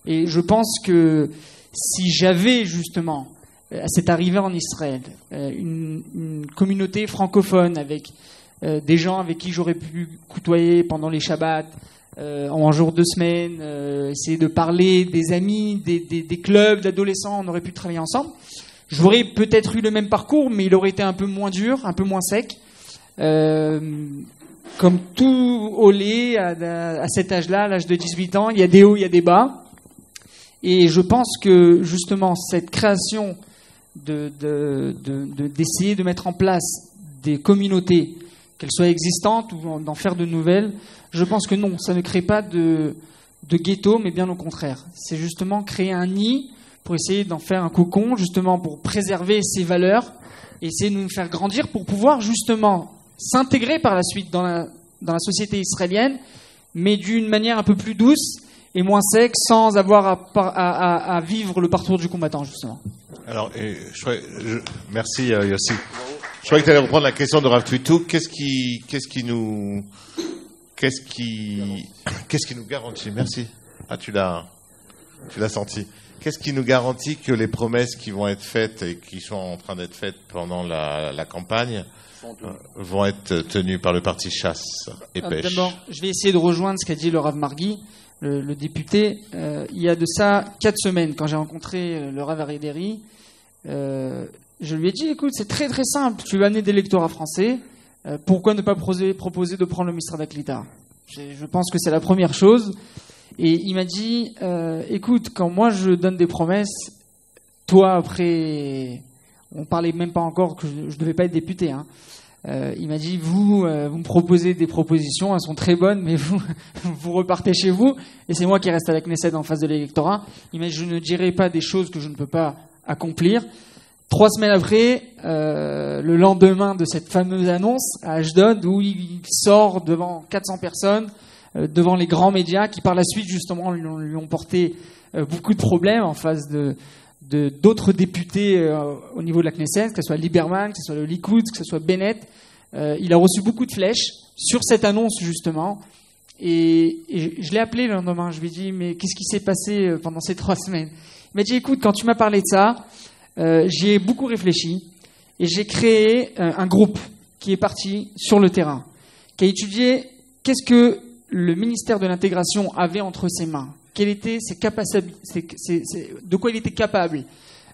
Et je pense que si j'avais justement, à cette arrivée en Israël, une communauté francophone avec des gens avec qui j'aurais pu côtoyer pendant les Shabbats, en jour de semaine, essayer de parler des amis, des clubs d'adolescents, on aurait pu travailler ensemble. J'aurais peut-être eu le même parcours, mais il aurait été un peu moins dur, un peu moins sec. Comme tout olé à cet âge-là, à l'âge de 18 ans, il y a des hauts, il y a des bas. Et je pense que justement cette création d'essayer de mettre en place des communautés, qu'elles soient existantes ou d'en faire de nouvelles, je pense que non, ça ne crée pas de ghetto, mais bien au contraire. C'est justement créer un nid pour essayer d'en faire un cocon, justement pour préserver ces valeurs, et essayer de nous faire grandir pour pouvoir justement s'intégrer par la suite dans la société israélienne, mais d'une manière un peu plus douce et moins sec, sans avoir à vivre le parcours du combattant, justement. Alors, merci Yossi. Je croyais que tu allais reprendre la question de Rav Twitou. Qu'est-ce qui nous garantit? Merci. Ah, tu l'as senti. Qu'est-ce qui nous garantit que les promesses qui vont être faites et qui sont en train d'être faites pendant la campagne vont être tenues par le parti chasse et pêche? D'abord, je vais essayer de rejoindre ce qu'a dit le Rav Margui, le député. Il y a de ça 4 semaines, quand j'ai rencontré le Rav Arideri, je lui ai dit, écoute, c'est très très simple, tu vas amener des lectorats français, pourquoi ne pas proposer de prendre le ministère d'Aklita? Je pense que c'est la première chose. Et il m'a dit, écoute, quand moi je donne des promesses, toi après, on parlait même pas encore que je devais pas être député, hein. Il m'a dit, vous me proposez des propositions, elles sont très bonnes, mais vous repartez chez vous, et c'est moi qui reste à la Knesset en face de l'électorat. Il m'a dit, je ne dirai pas des choses que je ne peux pas accomplir. 3 semaines après, le lendemain de cette fameuse annonce à Ashdod, où il sort devant 400 personnes, devant les grands médias, qui par la suite justement lui ont porté beaucoup de problèmes en face d'autres députés au niveau de la Knesset, que ce soit Lieberman, que ce soit le Likoud, que ce soit Bennett. Il a reçu beaucoup de flèches sur cette annonce justement, et je l'ai appelé le lendemain. Je lui ai dit, mais qu'est-ce qui s'est passé pendant ces 3 semaines? Il m'a dit, écoute, quand tu m'as parlé de ça, j'y ai beaucoup réfléchi et j'ai créé un groupe qui est parti sur le terrain, qui a étudié qu'est-ce que le ministère de l'intégration avait entre ses mains, quelles étaient ses capacités, de quoi il était capable.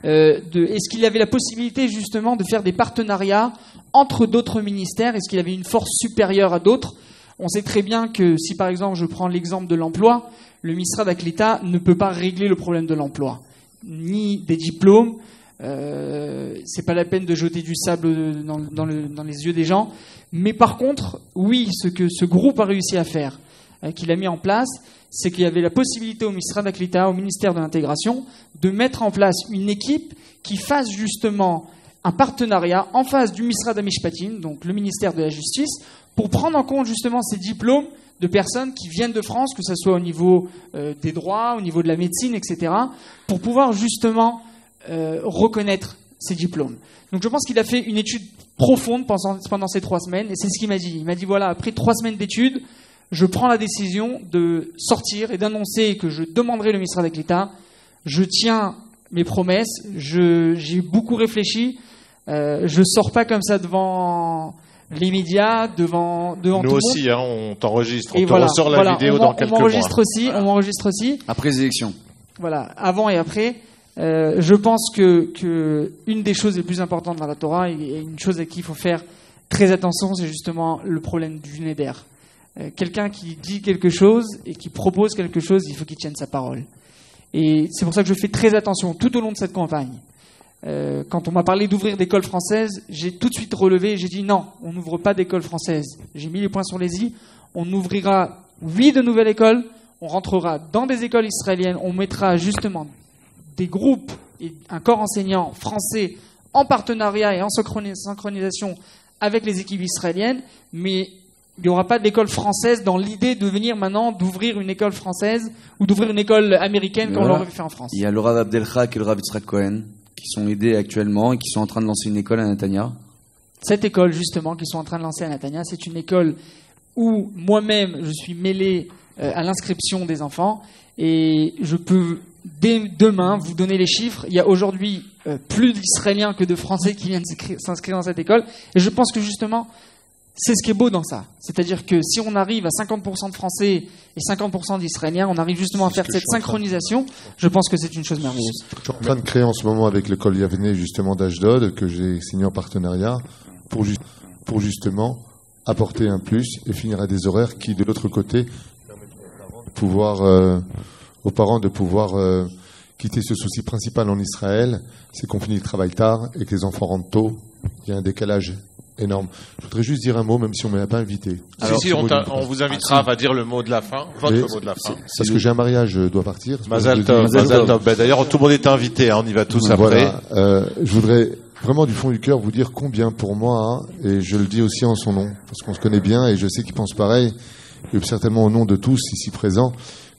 Est-ce qu'il avait la possibilité justement de faire des partenariats entre d'autres ministères? Est-ce qu'il avait une force supérieure à d'autres? On sait très bien que si par exemple je prends l'exemple de l'emploi, le Misrad HaKlita ne peut pas régler le problème de l'emploi, ni des diplômes. C'est pas la peine de jeter du sable dans les yeux des gens. Mais par contre, oui, ce que ce groupe a réussi à faire, qu'il a mis en place, c'est qu'il y avait la possibilité au Misrad HaKlita, au ministère de l'intégration, de mettre en place une équipe qui fasse justement un partenariat en face du Misrad HaMishpatim, donc le ministère de la Justice, pour prendre en compte justement ces diplômes de personnes qui viennent de France, que ce soit au niveau des droits, au niveau de la médecine, etc., pour pouvoir justement reconnaître ces diplômes. Donc je pense qu'il a fait une étude profonde pendant ces 3 semaines, et c'est ce qu'il m'a dit. Il m'a dit, voilà, après 3 semaines d'études, je prends la décision de sortir et d'annoncer que je demanderai le Misrad HaKlita. Je tiens mes promesses, j'ai beaucoup réfléchi, je sors pas comme ça devant les médias, devant tout le monde. Nous aussi, hein, on t'enregistre, on te ressort la vidéo dans quelques mois. On m'enregistre aussi. Après les élections. Voilà, avant et après. Je pense que une des choses les plus importantes dans la Torah, et une chose à qui il faut faire très attention, c'est justement le problème du neder. Quelqu'un qui dit quelque chose et qui propose quelque chose, il faut qu'il tienne sa parole. Et c'est pour ça que je fais très attention tout au long de cette campagne. Quand on m'a parlé d'ouvrir d'écoles françaises, j'ai tout de suite relevé, j'ai dit non, on n'ouvre pas d'école française. J'ai mis les points sur les i, on ouvrira 8 de nouvelles écoles, on rentrera dans des écoles israéliennes, on mettra justement des groupes et un corps enseignant français en partenariat et en synchronisation avec les équipes israéliennes, mais il n'y aura pas d'école française dans l'idée de venir maintenant d'ouvrir une école française ou d'ouvrir une école américaine comme on l'aurait fait en France. Il y a le Rav Abdelchak et le Rav Yitzhak Cohen qui sont aidés actuellement et qui sont en train de lancer une école à Netanya. Cette école justement qu'ils sont en train de lancer à Netanya, c'est une école où moi-même je suis mêlé à l'inscription des enfants, et je peux dès demain vous donner les chiffres. Il y a aujourd'hui plus d'Israéliens que de Français qui viennent s'inscrire dans cette école, et je pense que justement c'est ce qui est beau dans ça. C'est-à-dire que si on arrive à 50% de Français et 50% d'Israéliens, on arrive justement à faire cette synchronisation. Je pense que c'est une chose merveilleuse. Je suis en train de créer en ce moment avec l'école Yavneh justement d'Ashdod, que j'ai signé en partenariat, pour justement apporter un plus et finir à des horaires qui, de l'autre côté, aux parents de pouvoir quitter ce souci principal en Israël, c'est qu'on finit le travail tard et que les enfants rentrent tôt. Il y a un décalage énorme. Je voudrais juste dire un mot, même si on ne m'a pas invité. Alors, si, on vous invitera à dire le mot de la fin, votre mot de la fin. Parce que j'ai un mariage, je dois partir. Mazal Tov. D'ailleurs, tout le monde est invité, hein, on y va tous après. Voilà. Je voudrais vraiment du fond du cœur vous dire combien pour moi, et je le dis aussi en son nom, parce qu'on se connaît bien et je sais qu'il pense pareil, et certainement au nom de tous ici présents.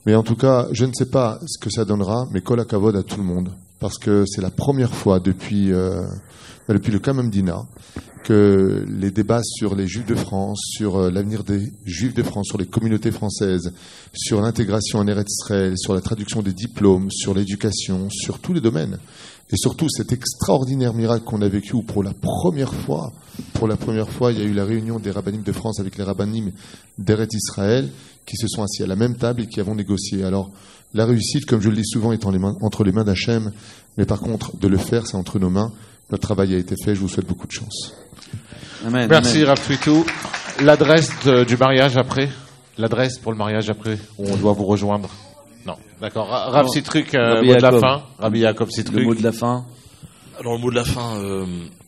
Mais en tout cas, je ne sais pas ce que ça donnera, mais kol hakavod à tout le monde. Parce que c'est la première fois depuis le Kamam Dina que les débats sur les Juifs de France, sur l'avenir des Juifs de France, sur les communautés françaises, sur l'intégration en Eretz Israël, sur la traduction des diplômes, sur l'éducation, sur tous les domaines, et surtout cet extraordinaire miracle qu'on a vécu où pour la première fois, il y a eu la réunion des rabbinim de France avec les rabbinim d'Eretz Israël qui se sont assis à la même table et qui avons négocié. Alors, la réussite, comme je le dis souvent, est entre les mains d'Hachem, mais par contre, de le faire, c'est entre nos mains. Notre travail a été fait, je vous souhaite beaucoup de chance. Amen. Merci Rav Twitou. L'adresse du mariage après? L'adresse pour le mariage après, où on doit vous rejoindre? Non, d'accord. Rav Sitruk, mot de la fin. Rabbi Yaakov Sitruk. Le mot de la fin. Alors le mot de la fin,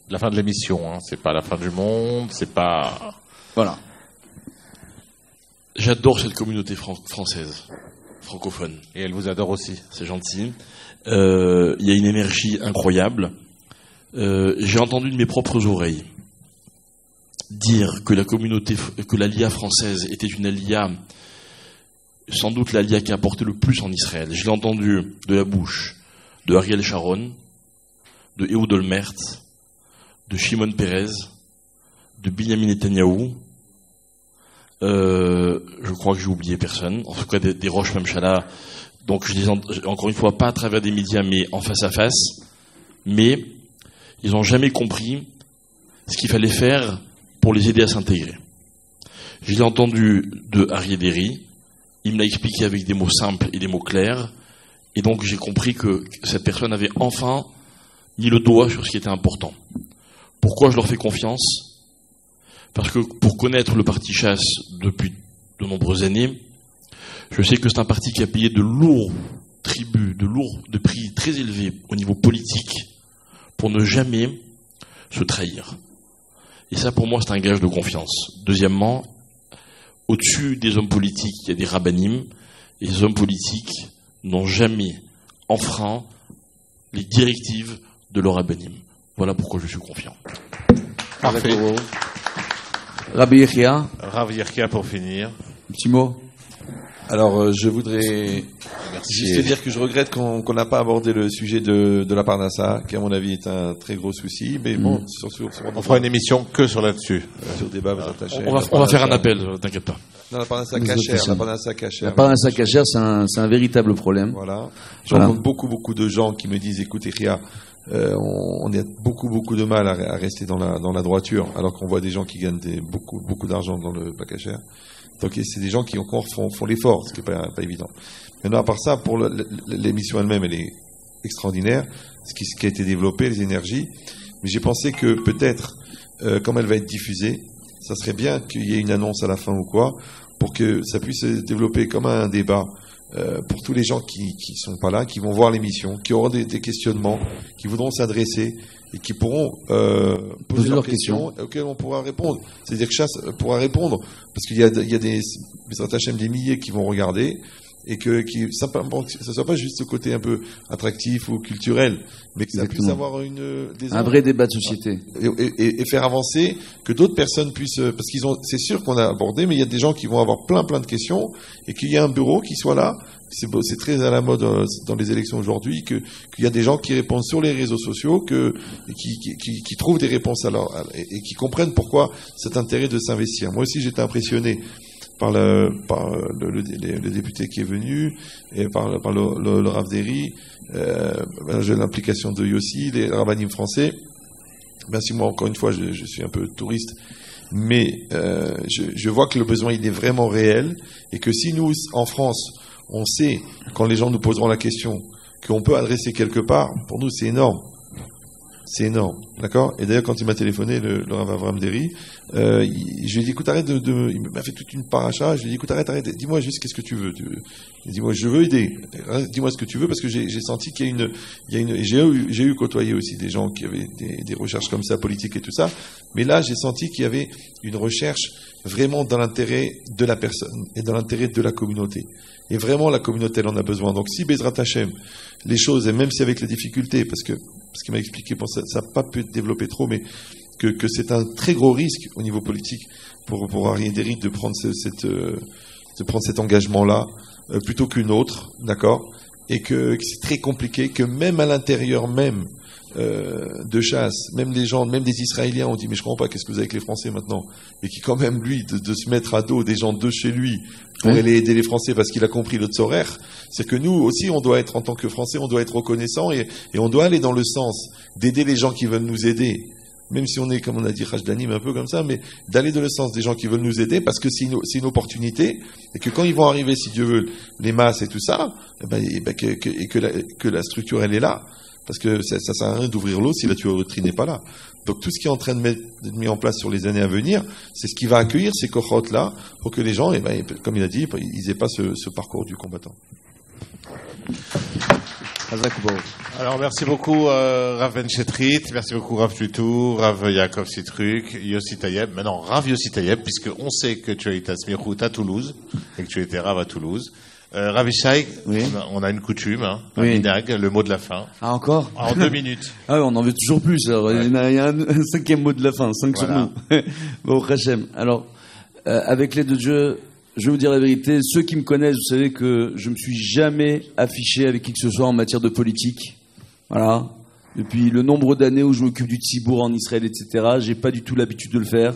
la fin de l'émission, hein. C'est pas la fin du monde, c'est pas... Voilà. J'adore cette communauté française, francophone. Et elle vous adore aussi. C'est gentil. Il y a une énergie incroyable. J'ai entendu de mes propres oreilles dire que que l'Aliyah française était une Aliyah, sans doute l'Aliyah qui a apporté le plus en Israël. Je l'ai entendu de la bouche de Ariel Sharon, de Ehud Olmert, de Shimon Peres, de Binyamin Netanyahou. Je crois que j'ai oublié personne. En tout cas, des Rosh Memchala. Donc, je les encore une fois, pas à travers des médias, mais en face à face. Mais ils n'ont jamais compris ce qu'il fallait faire pour les aider à s'intégrer. Je l'ai entendu de Aryeh Deri Il me l'a expliqué avec des mots simples et des mots clairs. Et donc j'ai compris que cette personne avait enfin mis le doigt sur ce qui était important. Pourquoi je leur fais confiance ? Parce que pour connaître le parti Chasse depuis de nombreuses années, je sais que c'est un parti qui a payé de lourds tributs, de prix très élevés au niveau politique pour ne jamais se trahir. Et ça, pour moi, c'est un gage de confiance. Deuxièmement, au-dessus des hommes politiques, il y a des rabbinim, et les hommes politiques n'ont jamais enfreint les directives de leur rabbinim. Voilà pourquoi je suis confiant. Parfait. Rabbi Yechia. Rav Yechia pour finir. Un petit mot. Alors, je voudrais juste dire que je regrette qu'on n'a pas abordé le sujet de la Parnassa, qui à mon avis est un très gros souci. Mais bon, on fera une émission que sur là-dessus. Sur des baves attachées. On va faire un appel, t'inquiète pas. Non, la Parnassa cachère. La Parnassa cachère, c'est un véritable problème. Voilà. Je rencontre beaucoup de gens qui me disent, écoute, Yechia, on a beaucoup de mal à rester dans la droiture, alors qu'on voit des gens qui gagnent beaucoup d'argent dans le cachère. Donc c'est des gens qui encore font l'effort, ce qui n'est pas évident. Maintenant, à part ça, pour l'émission elle-même, elle est extraordinaire, ce qui a été développé, les énergies. Mais j'ai pensé que peut-être, comme elle va être diffusée, ça serait bien qu'il y ait une annonce à la fin ou quoi, pour que ça puisse se développer comme un débat pour tous les gens qui sont pas là, qui vont voir l'émission, qui auront des questionnements, qui voudront s'adresser et qui pourront poser leurs questions auxquelles on pourra répondre. C'est-à-dire que Chasse pourra répondre, parce qu'il y a des milliers qui vont regarder, et que ça soit pas juste ce côté un peu attractif ou culturel, mais que ça puisse avoir un vrai débat de société et faire avancer, que d'autres personnes puissent, parce c'est sûr qu'on a abordé, mais il y a des gens qui vont avoir plein de questions, et qu'il y a un bureau qui soit là. C'est très à la mode dans les élections aujourd'hui, qu'il y a des gens qui répondent sur les réseaux sociaux, qui trouvent des réponses et qui comprennent pourquoi cet intérêt de s'investir. Moi aussi, j'étais impressionné par le député qui est venu, et par le Rav Deri, j'ai l'implication de Yossi, les rabbinim français. Bien sûr, moi, encore une fois, je suis un peu touriste, mais je vois que le besoin, il est vraiment réel, et que si nous, en France, on sait, quand les gens nous poseront la question, qu'on peut adresser quelque part, pour nous, c'est énorme. C'est énorme, d'accord? Et d'ailleurs, quand il m'a téléphoné, le Rav Avram Deri, je lui ai dit, écoute, arrête il m'a fait toute une paracha, je lui ai dit, écoute, arrête, dis-moi juste qu'est-ce que tu veux. Dis-moi, je veux aider. Dis-moi ce que tu veux, parce que j'ai senti qu'il y a une, j'ai eu côtoyé aussi des gens qui avaient des recherches comme ça, politiques et tout ça, mais là, j'ai senti qu'il y avait une recherche vraiment dans l'intérêt de la personne et dans l'intérêt de la communauté. Et vraiment, la communauté, elle en a besoin. Donc, si Bezrat Hashem, les choses, et même si avec les difficultés, parce qu'il m'a expliqué, bon, ça n'a pas pu être développé trop, mais que c'est un très gros risque au niveau politique pour Ariel Deri de prendre cet engagement-là, plutôt qu'une autre, d'accord? Et que c'est très compliqué, que même à l'intérieur même de Chasse, même des Israéliens ont dit, mais je comprends pas, qu'est-ce que vous avez avec les Français maintenant? Et qui quand même, lui, de se mettre à dos des gens de chez lui pour aller aider les Français parce qu'il a compris le Tzorer, c'est que nous aussi, on doit être, en tant que Français, on doit être reconnaissants et on doit aller dans le sens d'aider les gens qui veulent nous aider. Même si on est, comme on a dit, Rajdanim, un peu comme ça, mais d'aller dans le sens des gens qui veulent nous aider, parce que c'est une opportunité, et que quand ils vont arriver, si Dieu veut, les masses et tout ça, que la structure, elle est là. Parce que ça sert à rien d'ouvrir l'eau si la tuyauterie n'est pas là. Donc tout ce qui est en train d'être mis en place sur les années à venir, c'est ce qui va accueillir ces cohortes-là, pour que les gens, comme il a dit, ils n'aient pas ce parcours du combattant. Alors merci beaucoup Rav Ben Chetrit, merci beaucoup Rav Tutu, Rav Yaakov Sitruk, Yossi Tayeb. Maintenant Rav Yossi Tayeb, puisque on sait que tu as été à Smirhout à Toulouse et que tu étais Rav à Toulouse. Rav Ishaï, oui. On a une coutume, un minag, le mot de la fin. Ah encore? En 2 minutes. Ah on en veut toujours plus. Alors il y a un 5e mot de la fin, 5 sur nous. Bon Hachem. Alors avec l'aide de Dieu, je vais vous dire la vérité, ceux qui me connaissent, vous savez que je me suis jamais affiché avec qui que ce soit en matière de politique. Voilà. Depuis le nombre d'années où je m'occupe du Tzibour en Israël, etc., j'ai pas du tout l'habitude de le faire.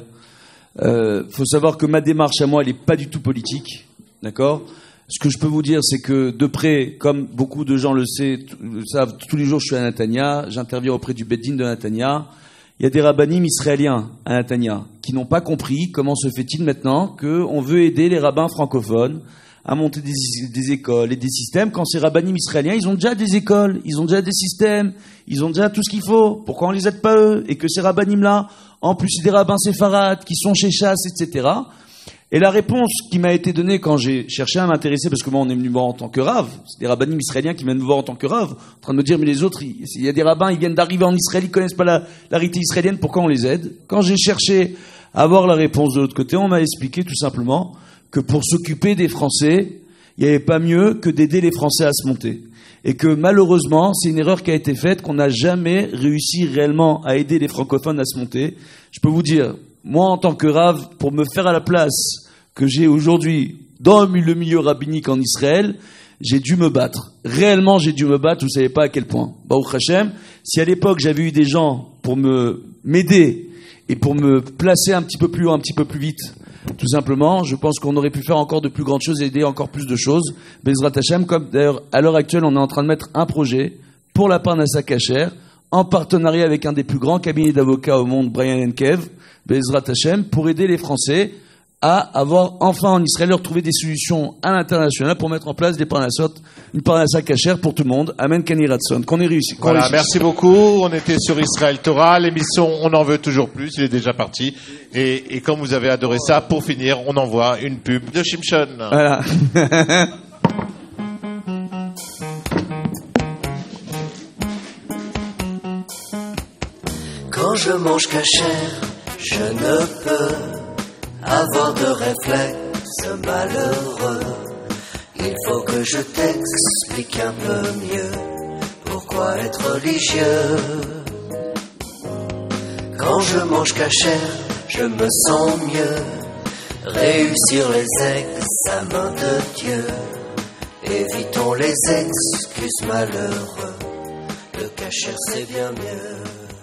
Faut savoir que ma démarche à moi, elle est pas du tout politique. D'accord? Ce que je peux vous dire, c'est que de près, comme beaucoup de gens le savent, tous les jours je suis à Netanya, j'interviens auprès du Beddin de Netanya. Il y a des rabbinim israéliens à Netanya qui n'ont pas compris comment se fait-il maintenant qu'on veut aider les rabbins francophones à monter des écoles et des systèmes quand ces rabbinim israéliens, ils ont déjà des écoles, ils ont déjà des systèmes, ils ont déjà tout ce qu'il faut. Pourquoi on les aide pas eux? Et que ces rabbinim-là, en plus, c'est des rabbins séfarades qui sont chez Chasse, etc. Et la réponse qui m'a été donnée quand j'ai cherché à m'intéresser, parce que moi on est venu me voir en tant que rave, c'est des rabbinim israéliens qui viennent me voir en tant que rave, en train de me dire mais les autres, il y a des rabbins, ils viennent d'arriver en Israël, ils connaissent pas la rité israélienne, pourquoi on les aide? Quand j'ai cherché à avoir la réponse de l'autre côté, on m'a expliqué tout simplement que pour s'occuper des Français, il n'y avait pas mieux que d'aider les Français à se monter. Et que malheureusement, c'est une erreur qui a été faite, qu'on n'a jamais réussi réellement à aider les francophones à se monter. Je peux vous dire, moi en tant que rave, pour me faire à la place que j'ai aujourd'hui dans le milieu rabbinique en Israël, j'ai dû me battre. Réellement, j'ai dû me battre, vous ne savez pas à quel point. Baruch Hashem, si à l'époque j'avais eu des gens pour m'aider et pour me placer un petit peu plus haut, un petit peu plus vite, tout simplement, je pense qu'on aurait pu faire encore de plus grandes choses et aider encore plus de choses. Bezrat Hashem, comme d'ailleurs à l'heure actuelle, on est en train de mettre un projet pour la Parnassa Kasher, en partenariat avec un des plus grands cabinets d'avocats au monde, Brian Enkev, Bezrat Hashem, pour aider les Français à avoir enfin en Israël retrouvé des solutions à l'international pour mettre en place des parnassot, une parnassa kasher pour tout le monde. Amen Kani Ratson. Qu'on ait réussi. Voilà, merci beaucoup. On était sur Israël Torah. L'émission, on en veut toujours plus. Il est déjà parti. Et comme vous avez adoré ça, pour finir, on envoie une pub de Shimshon. Voilà. Quand je mange kasher, je ne peux avoir de réflexe malheureux. Il faut que je t'explique un peu mieux pourquoi être religieux. Quand je mange kasher, je me sens mieux. Réussir les examens de Dieu. Évitons les excuses malheureux. Le kasher c'est bien mieux.